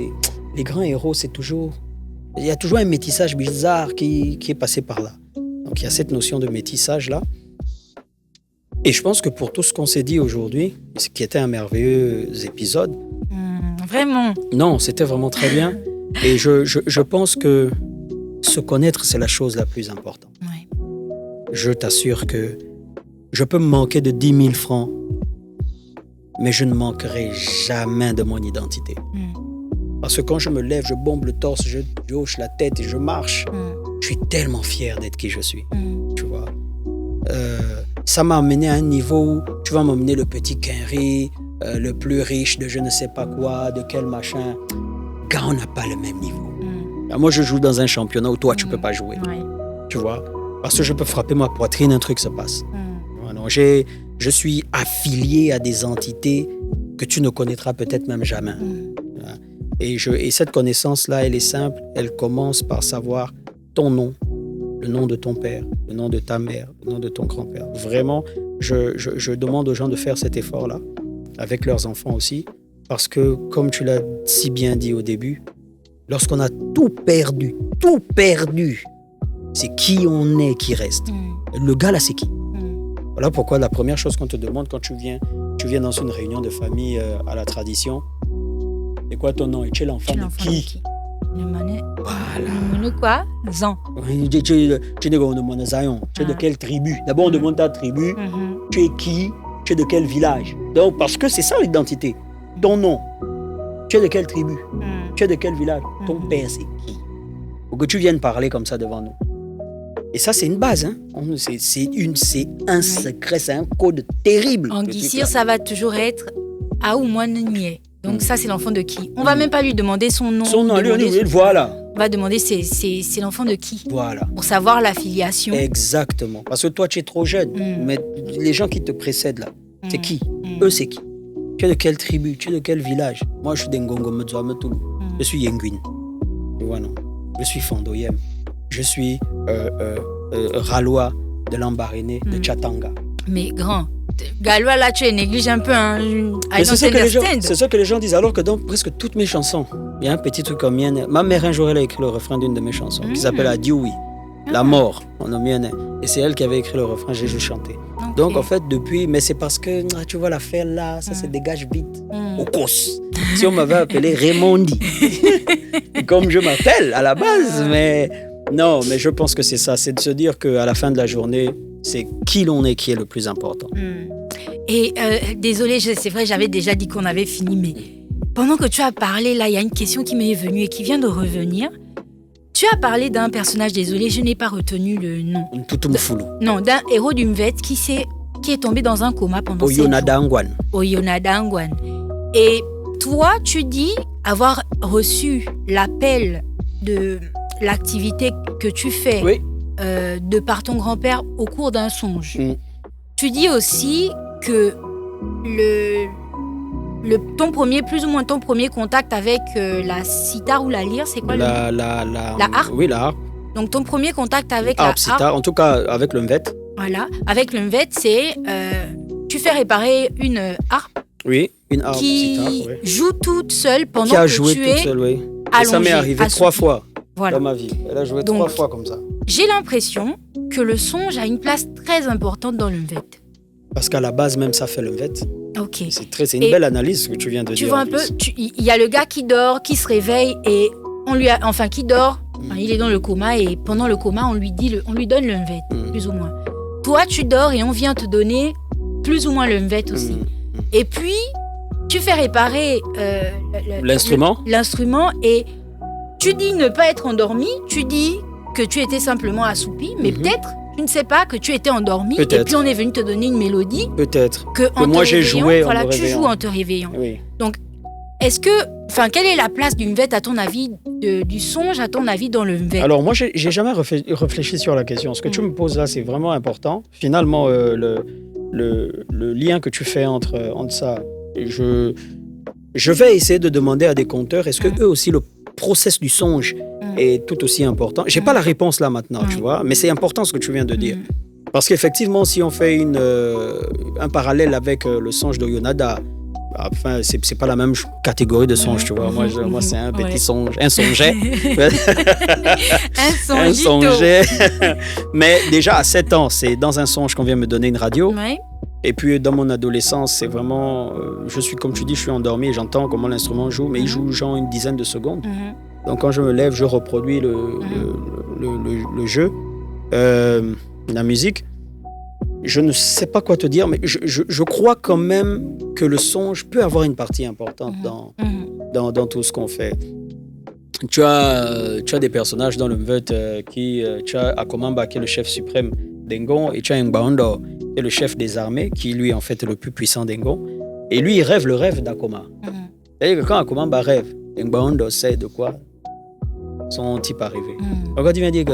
Speaker 2: les grands héros, il y a toujours un métissage bizarre qui est passé par là. Donc il y a cette notion de métissage-là. Et je pense que pour tout ce qu'on s'est dit aujourd'hui, ce qui était un merveilleux épisode.
Speaker 1: Vraiment.
Speaker 2: Non, c'était vraiment très bien. Et je pense que se connaître, c'est la chose la plus importante.
Speaker 1: Ouais.
Speaker 2: Je t'assure que je peux me manquer de 10 000 francs, mais je ne manquerai jamais de mon identité. Parce que quand je me lève, je bombe le torse, je hoche la tête et je marche, je suis tellement fier d'être qui je suis. Tu vois. Ça m'a amené à un niveau où tu vas m'emmener le petit Kenry, le plus riche de je ne sais pas quoi, de quel machin. Gars, on n'a pas le même niveau. Moi, je joue dans un championnat où toi, tu ne peux pas jouer.
Speaker 1: Ouais.
Speaker 2: Tu vois. Parce que je peux frapper ma poitrine, un truc se passe. Alors, je suis affilié à des entités que tu ne connaîtras peut-être même jamais. Et cette connaissance-là, elle est simple. Elle commence par savoir ton nom, le nom de ton père, le nom de ta mère, le nom de ton grand-père. Vraiment, je demande aux gens de faire cet effort-là, avec leurs enfants aussi, parce que, comme tu l'as si bien dit au début, lorsqu'on a tout perdu, c'est qui on est qui reste. Le gars là, c'est qui? Voilà pourquoi la première chose qu'on te demande quand tu viens dans une réunion de famille à la tradition, c'est quoi ton nom? Et tu es l'enfant de qui?
Speaker 1: Le monnaie.
Speaker 2: Voilà.
Speaker 1: Le monnaie quoi? Zan.
Speaker 2: Tu es de quelle tribu? D'abord, on demande ta tribu. Tu es qui? Tu es de quel village? Donc, parce que c'est ça l'identité. Ton nom. Tu es de quelle tribu? Tu es de quel village? Ton père, c'est qui? Pour que tu viennes parler comme ça devant nous. Et ça, c'est une base. Hein? C'est un secret, c'est un code terrible.
Speaker 1: En Guissir, ça va toujours être Aoumoine. Donc ça, c'est l'enfant de qui? On va même pas lui demander son nom.
Speaker 2: Son nom, lui, voilà.
Speaker 1: On va demander c'est l'enfant de qui?
Speaker 2: Voilà.
Speaker 1: Pour savoir l'affiliation.
Speaker 2: Exactement. Parce que toi, tu es trop jeune. Mais les gens qui te précèdent là, c'est qui? Eux, c'est qui? Tu es de quelle tribu? Tu es de quel village? Moi, je suis d'Ngongo Metzoametulu. Je suis Yenguin. Voilà. Je suis Fondoyem. Je suis Ralois de Lambaréné, de Chatanga.
Speaker 1: Mais grand, Galois là, tu es négligé un peu. Hein.
Speaker 2: C'est ça que les gens disent. Alors que dans presque toutes mes chansons, il y a un petit truc comme mienne. Ma mère, un jour, elle a écrit le refrain d'une de mes chansons qui s'appelle Adioui, la mort. Et c'est elle qui avait écrit le refrain, j'ai juste chanté. Okay. Donc en fait, depuis, mais c'est parce que tu vois l'affaire là, ça se dégage vite. Au cos. Si on m'avait appelé Raymondi, comme je m'appelle à la base, mais non, mais je pense que c'est ça, c'est de se dire qu'à la fin de la journée, c'est qui l'on est qui est le plus important.
Speaker 1: Et désolé, c'est vrai, j'avais déjà dit qu'on avait fini, mais pendant que tu as parlé, là, il y a une question qui m'est venue et qui vient de revenir. Tu as parlé d'un personnage, désolé, je n'ai pas retenu le nom. Non, d'un héros du Mvet qui est tombé dans un coma pendant 7 jours. Oyonadangwan. Et toi, tu dis avoir reçu l'appel de l'activité que tu fais de par ton grand-père au cours d'un songe. Tu dis aussi que ton premier contact avec la sitar ou la lyre, c'est quoi
Speaker 2: la
Speaker 1: harpe?
Speaker 2: Oui, la harpe.
Speaker 1: Donc ton premier contact avec la harpe,
Speaker 2: sitar, en tout cas avec le Mvet.
Speaker 1: Voilà, avec le Mvet, c'est tu fais réparer une harpe.
Speaker 2: Oui, une harpe
Speaker 1: qui
Speaker 2: sitar,
Speaker 1: joue toute seule pendant
Speaker 2: que
Speaker 1: tu es
Speaker 2: allongé. Et ça m'est arrivé 3 fois dans ma vie. Elle a joué 3 fois comme ça.
Speaker 1: J'ai l'impression que le songe a une place très importante dans le Mvet.
Speaker 2: Parce qu'à la base, même ça fait le Mvet.
Speaker 1: Ok.
Speaker 2: C'est une belle analyse que tu viens de dire.
Speaker 1: Tu vois un peu, il y a le gars qui dort, qui se réveille et qui dort. Il est dans le coma et pendant le coma, on lui donne le Mvet, plus ou moins. Toi, tu dors et on vient te donner plus ou moins le Mvet aussi. Et puis, tu fais réparer l'instrument et tu dis ne pas être endormi, tu dis que tu étais simplement assoupi, mais peut-être, tu ne sais pas que tu étais endormi et puis on est venu te donner une mélodie.
Speaker 2: Peut-être.
Speaker 1: Que moi j'ai joué en me réveillant. Tu joues en te réveillant.
Speaker 2: Oui.
Speaker 1: Donc, quelle est la place du Mvet à ton avis, du songe à ton avis dans le Mvet?
Speaker 2: Alors moi, j'ai jamais réfléchi sur la question. Ce que tu me poses là, c'est vraiment important. Finalement, le lien que tu fais entre ça. Je vais essayer de demander à des conteurs, est-ce que eux aussi, le process du songe est tout aussi important? J'ai pas la réponse là maintenant, tu vois, mais c'est important ce que tu viens de dire. Parce qu'effectivement, si on fait un parallèle avec le songe de Yonada, enfin, c'est pas la même catégorie de songe, tu vois. Moi c'est un petit songe, un songet.
Speaker 1: Un songet.
Speaker 2: Mais déjà à 7 ans, c'est dans un songe qu'on vient me donner une radio.
Speaker 1: Ouais.
Speaker 2: Et puis dans mon adolescence, c'est vraiment, je suis comme tu dis, je suis endormi et j'entends comment l'instrument joue, mais il joue genre une dizaine de secondes. Donc quand je me lève, je reproduis le jeu, la musique. Je ne sais pas quoi te dire, mais je crois quand même que le songe peut avoir une partie importante dans tout ce qu'on fait. Tu as des personnages dans le Mvut tu as Akomamba qui est le chef suprême d'Engon et tu as Ngbaondo qui est le chef des armées qui lui en fait est le plus puissant d'Engon. Et lui il rêve le rêve d'Akoma. C'est-à-dire que quand Akomamba rêve, Ngbaondo sait de quoi son type arrivé. Quand il vient dire que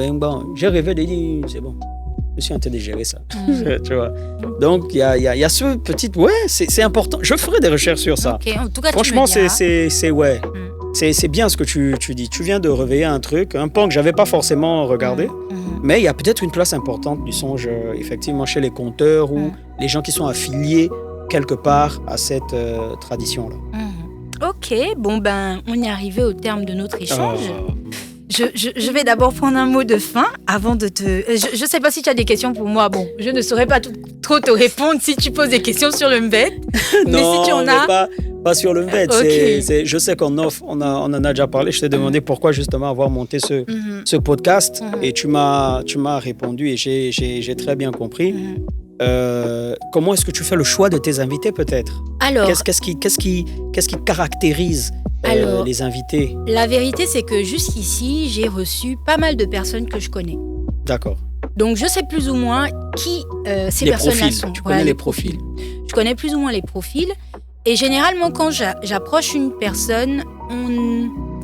Speaker 2: j'ai rêvé, il dit c'est bon. Je suis en train de gérer ça, tu vois. Donc, il y a ce petit... Ouais, c'est important. Je ferai des recherches sur ça.
Speaker 1: Okay. En tout cas,
Speaker 2: franchement, c'est bien ce que tu dis. Tu viens de réveiller un truc, un pan que je n'avais pas forcément regardé. Mais il y a peut-être une place importante du songe, effectivement, chez les conteurs ou les gens qui sont affiliés quelque part à cette tradition-là.
Speaker 1: Ok, bon ben, on est arrivé au terme de notre échange. Je vais d'abord prendre un mot de fin avant de te... Je ne sais pas si tu as des questions pour moi. Bon, je ne saurais pas trop te répondre si tu poses des questions sur le Mvut.
Speaker 2: Non,
Speaker 1: mais si tu en as...
Speaker 2: pas sur le Mvut.
Speaker 1: Okay.
Speaker 2: Je sais on en a déjà parlé. Je t'ai demandé pourquoi justement avoir monté ce podcast. Et tu m'as répondu et j'ai très bien compris. Comment est-ce que tu fais le choix de tes invités peut-être?
Speaker 1: Alors,
Speaker 2: qu'est-ce qui caractérise les invités?
Speaker 1: La vérité, c'est que jusqu'ici, j'ai reçu pas mal de personnes que je connais.
Speaker 2: D'accord.
Speaker 1: Donc, je sais plus ou moins qui ces personnes-là sont.
Speaker 2: Tu connais les profils.
Speaker 1: Je connais plus ou moins les profils. Et généralement, quand j'approche une personne,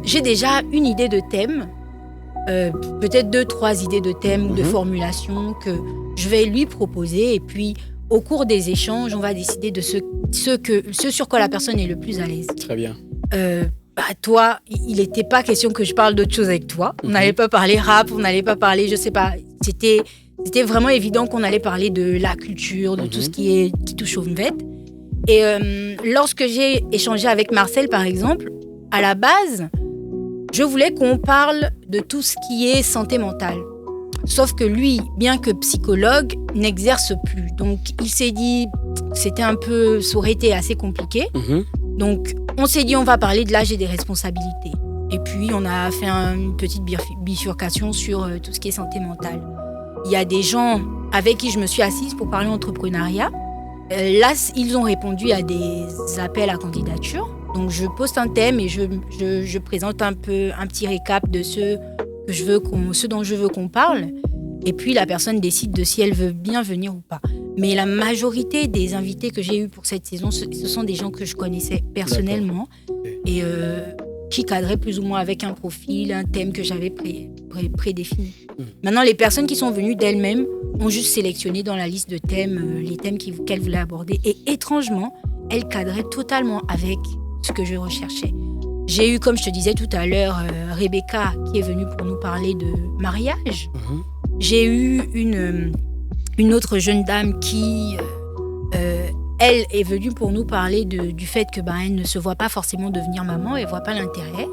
Speaker 1: j'ai déjà une idée de thème, peut-être 2-3 idées de thème ou de formulation que je vais lui proposer. Et puis, au cours des échanges, on va décider de ce sur quoi la personne est le plus à l'aise.
Speaker 2: Très bien.
Speaker 1: Toi, il n'était pas question que je parle d'autre chose avec toi. On n'allait pas parler rap, on n'allait pas parler, je sais pas. C'était vraiment évident qu'on allait parler de la culture, de tout ce qui touche au Mvut. Et lorsque j'ai échangé avec Marcel, par exemple, à la base, je voulais qu'on parle de tout ce qui est santé mentale. Sauf que lui, bien que psychologue, n'exerce plus. Donc, il s'est dit, ça aurait été assez compliqué. Donc, on s'est dit, on va parler de l'âge et des responsabilités. Et puis, on a fait une petite bifurcation sur tout ce qui est santé mentale. Il y a des gens avec qui je me suis assise pour parler entrepreneuriat. Là, ils ont répondu à des appels à candidature. Donc, je poste un thème et je présente un petit récap de ce dont je veux qu'on parle. Et puis, la personne décide de si elle veut bien venir ou pas. Mais la majorité des invités que j'ai eus pour cette saison, ce sont des gens que je connaissais personnellement et qui cadraient plus ou moins avec un profil, un thème que j'avais prédéfini. Maintenant, les personnes qui sont venues d'elles-mêmes ont juste sélectionné dans la liste de thèmes les thèmes qu'elles voulaient aborder. Et étrangement, elles cadraient totalement avec ce que je recherchais. J'ai eu, comme je te disais tout à l'heure, Rebecca qui est venue pour nous parler de mariage. J'ai eu une autre jeune dame qui, elle, est venue pour nous parler du fait que elle ne se voit pas forcément devenir maman, elle ne voit pas l'intérêt.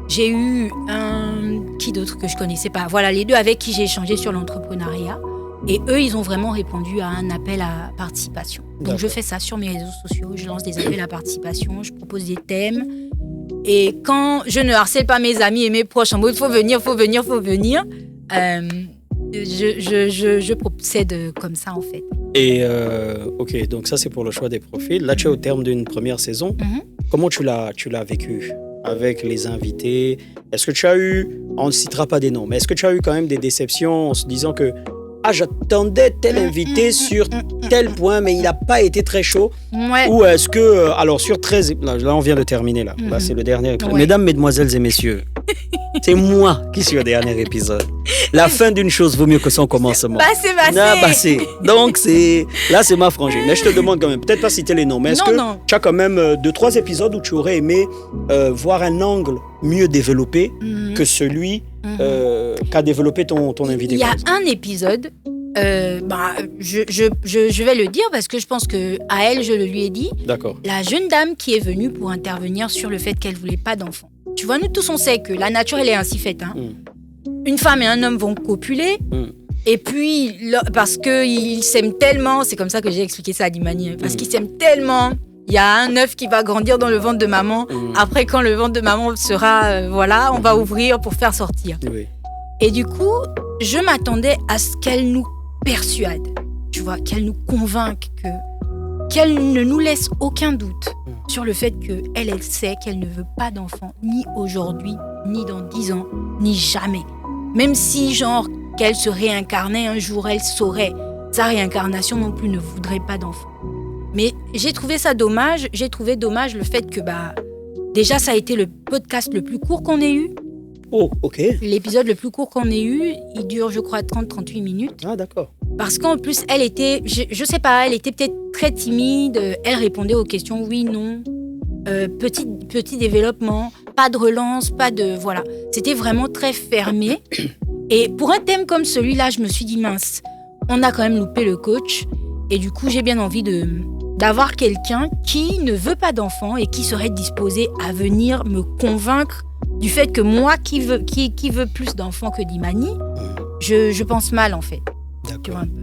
Speaker 1: J'ai eu qui d'autre que je ne connaissais pas. Voilà, les deux avec qui j'ai échangé sur l'entrepreneuriat. Et eux, ils ont vraiment répondu à un appel à participation. Donc, je fais ça sur mes réseaux sociaux. Je lance des appels à participation, je propose des thèmes. Et quand je ne harcèle pas mes amis et mes proches en mode « faut venir », je procède comme ça, en fait.
Speaker 2: Et ok, donc ça, c'est pour le choix des profils. Là, tu es au terme d'une première saison. Comment tu l'as vécu avec les invités? Est-ce que tu as eu, on ne citera pas des noms, mais est-ce que tu as eu quand même des déceptions en se disant que j'attendais tel invité sur tel point, mais il n'a pas été très chaud.
Speaker 1: Ouais.
Speaker 2: Ou est-ce que, alors sur 13, là on vient de terminer là, là c'est le dernier épisode. Ouais. Mesdames, mesdemoiselles et messieurs, c'est moi qui suis au dernier épisode. La fin d'une chose vaut mieux que son commencement.
Speaker 1: Bassé.
Speaker 2: Donc là c'est ma frangine. Mais je te demande quand même, peut-être pas citer les noms, mais est-ce que tu as quand même 2-3 épisodes où tu aurais aimé voir un angle mieux développé que celui qu'a développé ton invité?
Speaker 1: Il y a un épisode, je vais le dire parce que je pense que à elle, je le lui ai dit.
Speaker 2: D'accord.
Speaker 1: La jeune dame qui est venue pour intervenir sur le fait qu'elle ne voulait pas d'enfant. Tu vois, nous tous, on sait que la nature, elle est ainsi faite. Hein. Une femme et un homme vont copuler. Et puis, parce qu'ils s'aiment tellement, c'est comme ça que j'ai expliqué ça à Dimani, parce qu'ils s'aiment tellement, il y a un œuf qui va grandir dans le ventre de maman. Après, quand le ventre de maman sera, on va ouvrir pour faire sortir.
Speaker 2: Oui.
Speaker 1: Et du coup, je m'attendais à ce qu'elle nous persuade, tu vois, qu'elle nous convainque, qu'elle ne nous laisse aucun doute sur le fait qu'elle sait qu'elle ne veut pas d'enfant, ni aujourd'hui, ni dans 10 ans, ni jamais. Même si, genre, qu'elle se réincarnait un jour, elle saurait. Sa réincarnation non plus ne voudrait pas d'enfant. Mais j'ai trouvé ça dommage. J'ai trouvé dommage le fait que, déjà, ça a été le podcast le plus court qu'on ait eu.
Speaker 2: Oh, ok.
Speaker 1: L'épisode le plus court qu'on ait eu, il dure, je crois, 30-38 minutes.
Speaker 2: Ah, d'accord.
Speaker 1: Parce qu'en plus, elle était, je sais pas, elle était peut-être très timide. Elle répondait aux questions oui, non. Petit développement, pas de relance, pas de... Voilà. C'était vraiment très fermé. Et pour un thème comme celui-là, je me suis dit, mince, on a quand même loupé le coach. Et du coup, j'ai bien envie d'avoir quelqu'un qui ne veut pas d'enfant et qui serait disposé à venir me convaincre du fait que moi, qui veut plus d'enfants que Dimani, je pense mal, en fait. Tu vois un peu.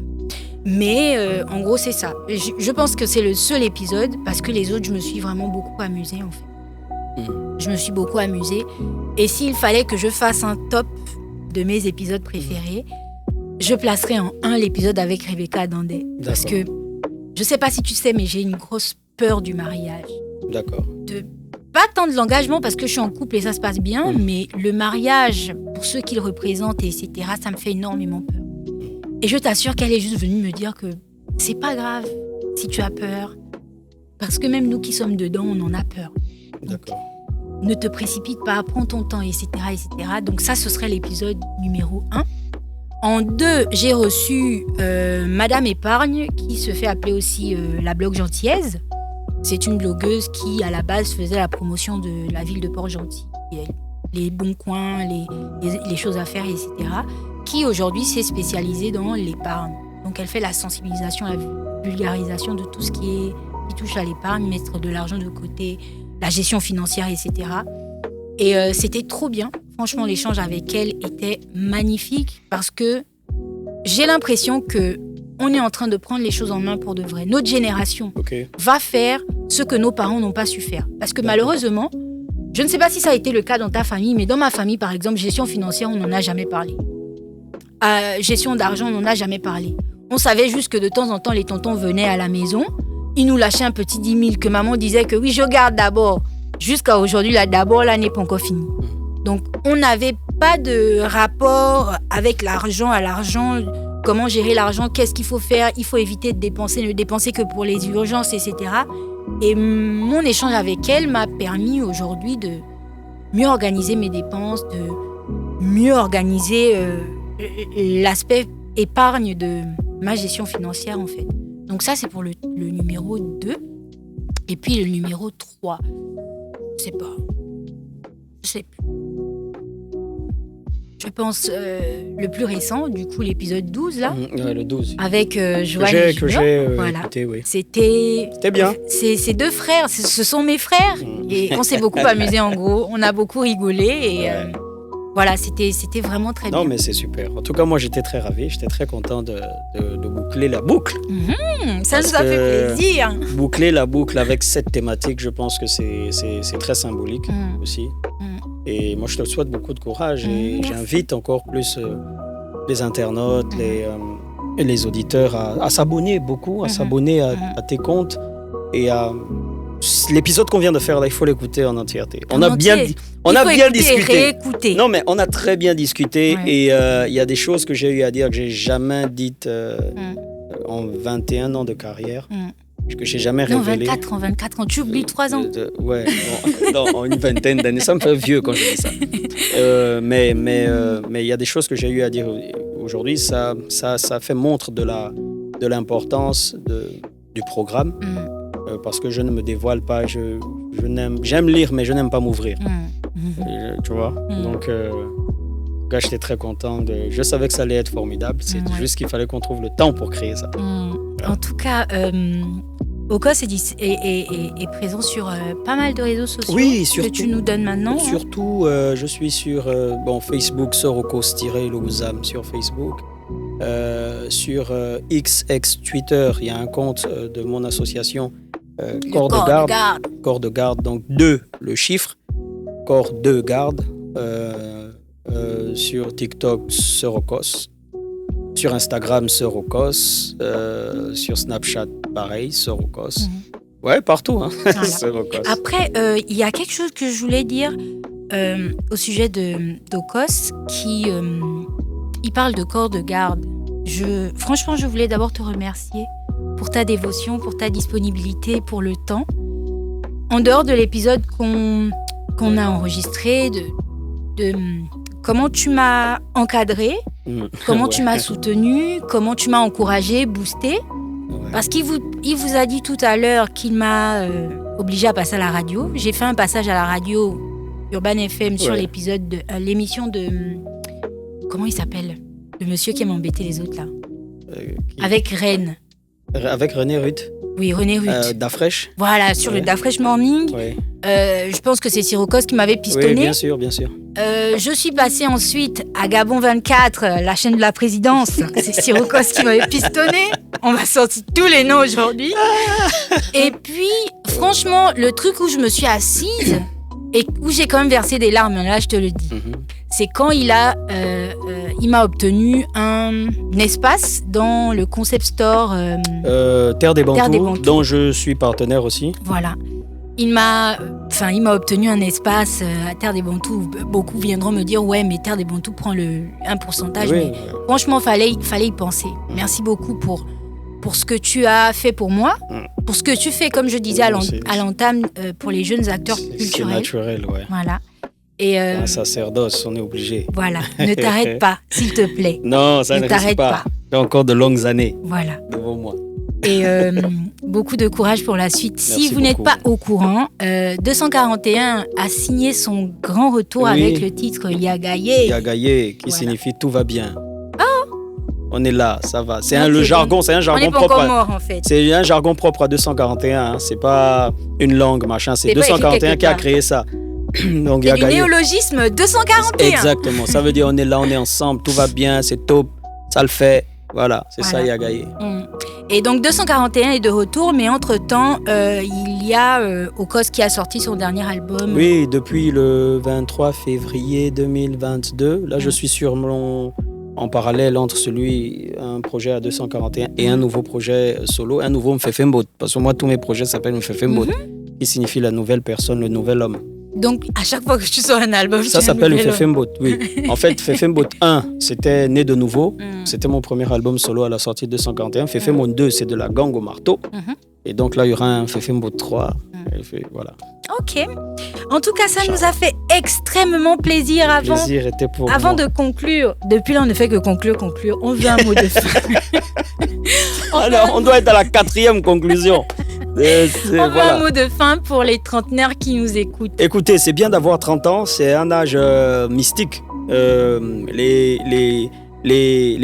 Speaker 1: Mais en gros, c'est ça. Je pense que c'est le seul épisode, parce que les autres, je me suis vraiment beaucoup amusée, en fait. Je me suis beaucoup amusée. Et s'il fallait que je fasse un top de mes épisodes préférés, je placerai en 1 l'épisode avec Rebecca Dandé. Parce que, je sais pas si tu sais, mais j'ai une grosse peur du mariage.
Speaker 2: D'accord.
Speaker 1: Pas tant de l'engagement, parce que je suis en couple et ça se passe bien, mais le mariage, pour ceux qu'il représente, etc., ça me fait énormément peur. Et je t'assure qu'elle est juste venue me dire que c'est pas grave si tu as peur. Parce que même nous qui sommes dedans, on en a peur.
Speaker 2: D'accord.
Speaker 1: Ne te précipite pas, prends ton temps, etc., etc. Donc ça, ce serait l'épisode numéro 1. En 2, j'ai reçu Madame Épargne, qui se fait appeler aussi la blog Gentillaise. C'est une blogueuse qui, à la base, faisait la promotion de la ville de Port-Gentil. Les bons coins, les choses à faire, etc. Qui, aujourd'hui, s'est spécialisée dans l'épargne. Donc, elle fait la sensibilisation, la vulgarisation de tout ce qui touche à l'épargne, mettre de l'argent de côté, la gestion financière, etc. Et c'était trop bien. Franchement, l'échange avec elle était magnifique parce que j'ai l'impression qu'on est en train de prendre les choses en main pour de vrai. Notre génération va faire ce que nos parents n'ont pas su faire. Parce que malheureusement, je ne sais pas si ça a été le cas dans ta famille, mais dans ma famille, par exemple, gestion financière, on n'en a jamais parlé. Gestion d'argent, on n'en a jamais parlé. On savait juste que de temps en temps, les tontons venaient à la maison, ils nous lâchaient un petit 10 000 que maman disait que oui, je garde d'abord. Jusqu'à aujourd'hui, là, d'abord, là n'est pas encore fini. Donc, on n'avait pas de rapport avec l'argent, comment gérer l'argent, qu'est-ce qu'il faut faire, il faut éviter de dépenser, ne dépenser que pour les urgences, etc. Et mon échange avec elle m'a permis aujourd'hui de mieux organiser mes dépenses, de mieux organiser l'aspect épargne de ma gestion financière, en fait. Donc ça, c'est pour le numéro 2. Et puis le numéro 3, je sais plus. Je pense le plus récent, du coup, l'épisode 12, là.
Speaker 2: Ouais, le 12.
Speaker 1: Avec Joanne et
Speaker 2: que j'ai écouté, oui.
Speaker 1: C'était
Speaker 2: bien.
Speaker 1: C'est 2 frères, ce sont mes frères. Et on s'est beaucoup amusé, en gros. On a beaucoup rigolé et... Voilà, c'était vraiment très bien.
Speaker 2: Non, mais c'est super. En tout cas, moi, j'étais très ravi. J'étais très content de boucler la boucle.
Speaker 1: Ça nous a fait plaisir.
Speaker 2: Boucler la boucle avec cette thématique, je pense que c'est très symbolique aussi. Et moi, je te souhaite beaucoup de courage. Et j'invite encore plus les internautes, les auditeurs à s'abonner beaucoup, à s'abonner à tes comptes et à l'épisode qu'on vient de faire là, il faut l'écouter en entièreté.
Speaker 1: On a bien discuté. Réécouter.
Speaker 2: Non, mais on a très bien discuté et il y a des choses que j'ai eu à dire que j'ai jamais dites en 21 ans de carrière. Que j'ai jamais révélé.
Speaker 1: 24 ans, tu oublies 3 ans.
Speaker 2: Ouais, en une vingtaine d'années, ça me fait vieux quand je dis ça. Mais il y a des choses que j'ai eu à dire aujourd'hui, ça fait montre de l'importance du programme, parce que je ne me dévoile pas, j'aime lire, mais je n'aime pas m'ouvrir. Tu vois. Donc, j'étais très content. Je savais que ça allait être formidable, c'est juste qu'il fallait qu'on trouve le temps pour créer ça.
Speaker 1: En tout cas, Okos est présent sur pas mal de réseaux sociaux que tu nous donnes maintenant.
Speaker 2: Surtout, je suis sur Facebook, Sorokos-Loguzam sur Facebook. Sur X, ex-Twitter, il y a un compte de mon association Corps de Garde, donc 2, le chiffre, Corps de Garde. Sur TikTok, Sorokos. Sur Instagram, Sorokos. Sur Snapchat, pareil, Sorokos. Ouais, partout. Hein.
Speaker 1: Voilà.
Speaker 2: Sorokos.
Speaker 1: Après, il y a quelque chose que je voulais dire au sujet d'Okos qui il parle de corps de garde. Franchement, je voulais d'abord te remercier pour ta dévotion, pour ta disponibilité, pour le temps. En dehors de l'épisode qu'on a enregistré, de comment tu m'as encadré, comment tu m'as soutenu, comment tu m'as encouragé, boosté. Parce qu'il vous a dit tout à l'heure qu'il m'a obligé à passer à la radio. J'ai fait un passage à la radio Urban FM sur l'épisode de l'émission de... Comment il s'appelle ? Le monsieur qui aime embêter les autres là. Avec Reine.
Speaker 2: Avec René Ruth.
Speaker 1: Oui, René Ruth.
Speaker 2: Dafresh.
Speaker 1: Voilà, sur le Dafresh Morning.
Speaker 2: Ouais.
Speaker 1: Je pense que c'est Sirocos qui m'avait pistonné.
Speaker 2: Oui, bien sûr.
Speaker 1: Je suis passée ensuite à Gabon 24, la chaîne de la présidence. C'est Sirocos qui m'avait pistonné. On m'a sorti tous les noms aujourd'hui. Et puis, franchement, le truc où je me suis assise et où j'ai quand même versé des larmes, là je te le dis, c'est quand il m'a obtenu un espace dans le concept store
Speaker 2: Terre des Bantous, dont je suis partenaire aussi.
Speaker 1: Voilà. Il m'a obtenu un espace à Terre des Bantous. Beaucoup viendront me dire ouais, mais Terre des Bantous prend un pourcentage.
Speaker 2: Oui,
Speaker 1: mais franchement, fallait y penser. Merci beaucoup pour ce que tu as fait pour moi, pour ce que tu fais, comme je disais à l'entame, pour les jeunes acteurs culturels.
Speaker 2: C'est naturel, ouais.
Speaker 1: Voilà. Et
Speaker 2: un sacerdoce, on est obligé.
Speaker 1: Voilà, ne t'arrête pas, s'il te plaît.
Speaker 2: Non, ça ne risque pas. J'ai encore de longues années devant moi.
Speaker 1: Et beaucoup de courage pour la suite.
Speaker 2: Merci
Speaker 1: si vous n'êtes pas au courant, 241 a signé son grand retour avec le titre Yagaye.
Speaker 2: Yagaye, qui signifie tout va bien. On est là, ça va. C'est un jargon propre.
Speaker 1: Mort, en fait.
Speaker 2: C'est un jargon propre à 241. Hein. C'est pas une langue, machin. C'est 241 qui a créé ça. Donc,
Speaker 1: c'est du néologisme 241.
Speaker 2: Exactement. Ça veut dire on est là, on est ensemble, tout va bien, c'est top, ça le fait. Voilà, c'est ça Yagaye.
Speaker 1: Et donc 241 est de retour, mais entre-temps, il y a Okos qui a sorti son dernier album.
Speaker 2: Oui, depuis le 23 février 2022. Là, je suis sur en parallèle entre un projet à 241 et un nouveau projet solo, un nouveau Mfefembot. Parce que moi, tous mes projets s'appellent Mfefembot, qui signifie la nouvelle personne, le nouvel homme.
Speaker 1: Donc, à chaque fois que tu sors un album,
Speaker 2: ça s'appelle Mfefembot, oui. En fait, Mfefembot 1, c'était Né de nouveau. C'était mon premier album solo à la sortie de 241. Mfefembot 2, c'est de la gang au marteau. Et donc là, il y aura un Mfefembot 3. Voilà.
Speaker 1: Ok. En tout cas, ça nous a fait extrêmement plaisir.
Speaker 2: Le plaisir était pour
Speaker 1: avant
Speaker 2: moi.
Speaker 1: De conclure, depuis là, on ne fait que conclure. On veut un mot de fin.
Speaker 2: Alors, on doit être à la 4e conclusion.
Speaker 1: On veut un mot de fin pour les trentenaires qui nous écoutent.
Speaker 2: Écoutez, c'est bien d'avoir 30 ans, c'est un âge mystique. Les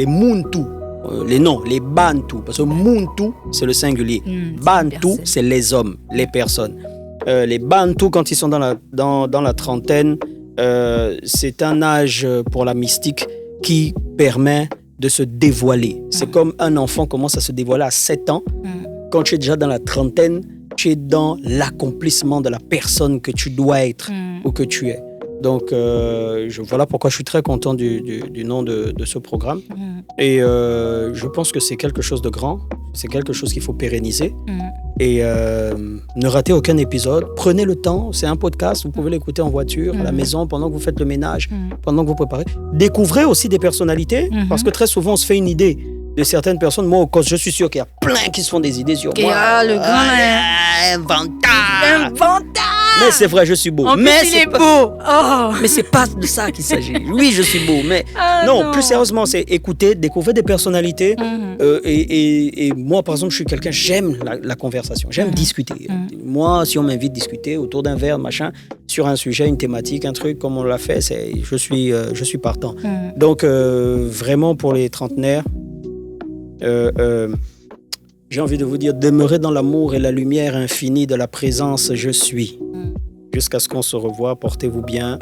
Speaker 2: Muntu, les Bantu, parce que Muntu, c'est le singulier. Bantu, c'est les hommes, les personnes. Les Bantu, quand ils sont dans la trentaine, c'est un âge pour la mystique qui permet de se dévoiler. C'est comme un enfant commence à se dévoiler à 7 ans. Quand tu es déjà dans la trentaine, tu es dans l'accomplissement de la personne que tu dois être ou que tu es. Donc, voilà pourquoi je suis très content du nom de ce programme. Et je pense que c'est quelque chose de grand. C'est quelque chose qu'il faut pérenniser. Et ne ratez aucun épisode. Prenez le temps. C'est un podcast. Vous pouvez l'écouter en voiture, à la maison, pendant que vous faites le ménage, pendant que vous préparez. Découvrez aussi des personnalités, parce que très souvent, on se fait une idée de certaines personnes. Moi, je suis sûr qu'il y a plein qui se font des idées sur moi.
Speaker 1: Le grand inventard.
Speaker 2: Mais c'est vrai, je suis beau.
Speaker 1: En plus, il est beau. Oh.
Speaker 2: Mais c'est pas de ça qu'il s'agit. Oui, je suis beau, mais non, plus sérieusement, c'est écouter, découvrir des personnalités. Et moi, par exemple, je suis quelqu'un, j'aime la conversation, j'aime discuter. Moi, si on m'invite à discuter autour d'un verre, machin, sur un sujet, une thématique, un truc, comme on l'a fait, je suis partant. Donc, vraiment, pour les trentenaires, j'ai envie de vous dire, demeurez dans l'amour et la lumière infinie de la présence je suis. Jusqu'à ce qu'on se revoie, portez-vous bien,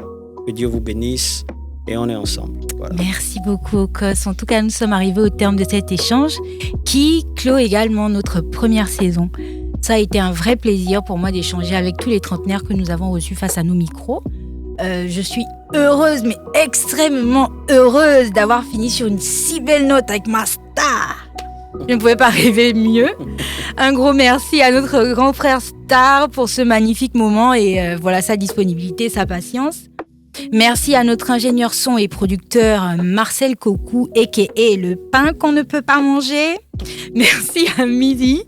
Speaker 2: que Dieu vous bénisse et on est ensemble. Voilà.
Speaker 1: Merci beaucoup, Okos. En tout cas, nous sommes arrivés au terme de cet échange qui clôt également notre première saison. Ça a été un vrai plaisir pour moi d'échanger avec tous les trentenaires que nous avons reçus face à nos micros. Je suis heureuse, mais extrêmement heureuse d'avoir fini sur une si belle note avec ma star. Je ne pouvais pas rêver mieux. Un gros merci à notre grand frère Star pour ce magnifique moment et voilà sa disponibilité, sa patience. Merci à notre ingénieur son et producteur Marcel Cocou, a.k.a. le pain qu'on ne peut pas manger. Merci à Midi,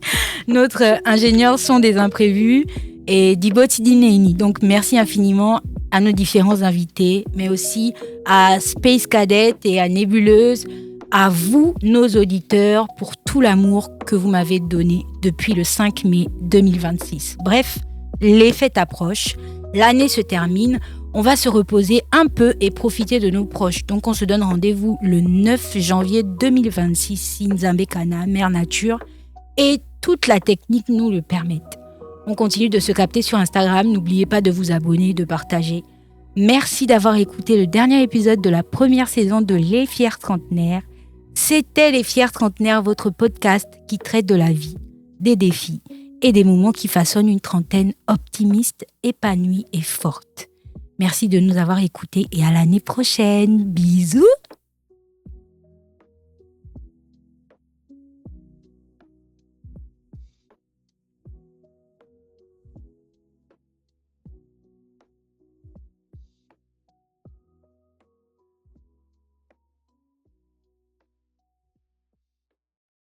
Speaker 1: notre ingénieur son des imprévus, et Diboti Dineini. Donc merci infiniment à nos différents invités, mais aussi à Space Cadet et à Nébuleuse, à vous, nos auditeurs, pour tout l'amour que vous m'avez donné depuis le 5 mai 2026. Bref, les fêtes approchent, l'année se termine, on va se reposer un peu et profiter de nos proches. Donc on se donne rendez-vous le 9 janvier 2026 si Nzambekana, Mère Nature et toute la technique nous le permettent. On continue de se capter sur Instagram, n'oubliez pas de vous abonner, de partager. Merci d'avoir écouté le dernier épisode de la première saison de Les Fiers Trentenaires. C'était Les Fiers Trentenaires, votre podcast qui traite de la vie, des défis et des moments qui façonnent une trentaine optimiste, épanouie et forte. Merci de nous avoir écoutés et à l'année prochaine. Bisous!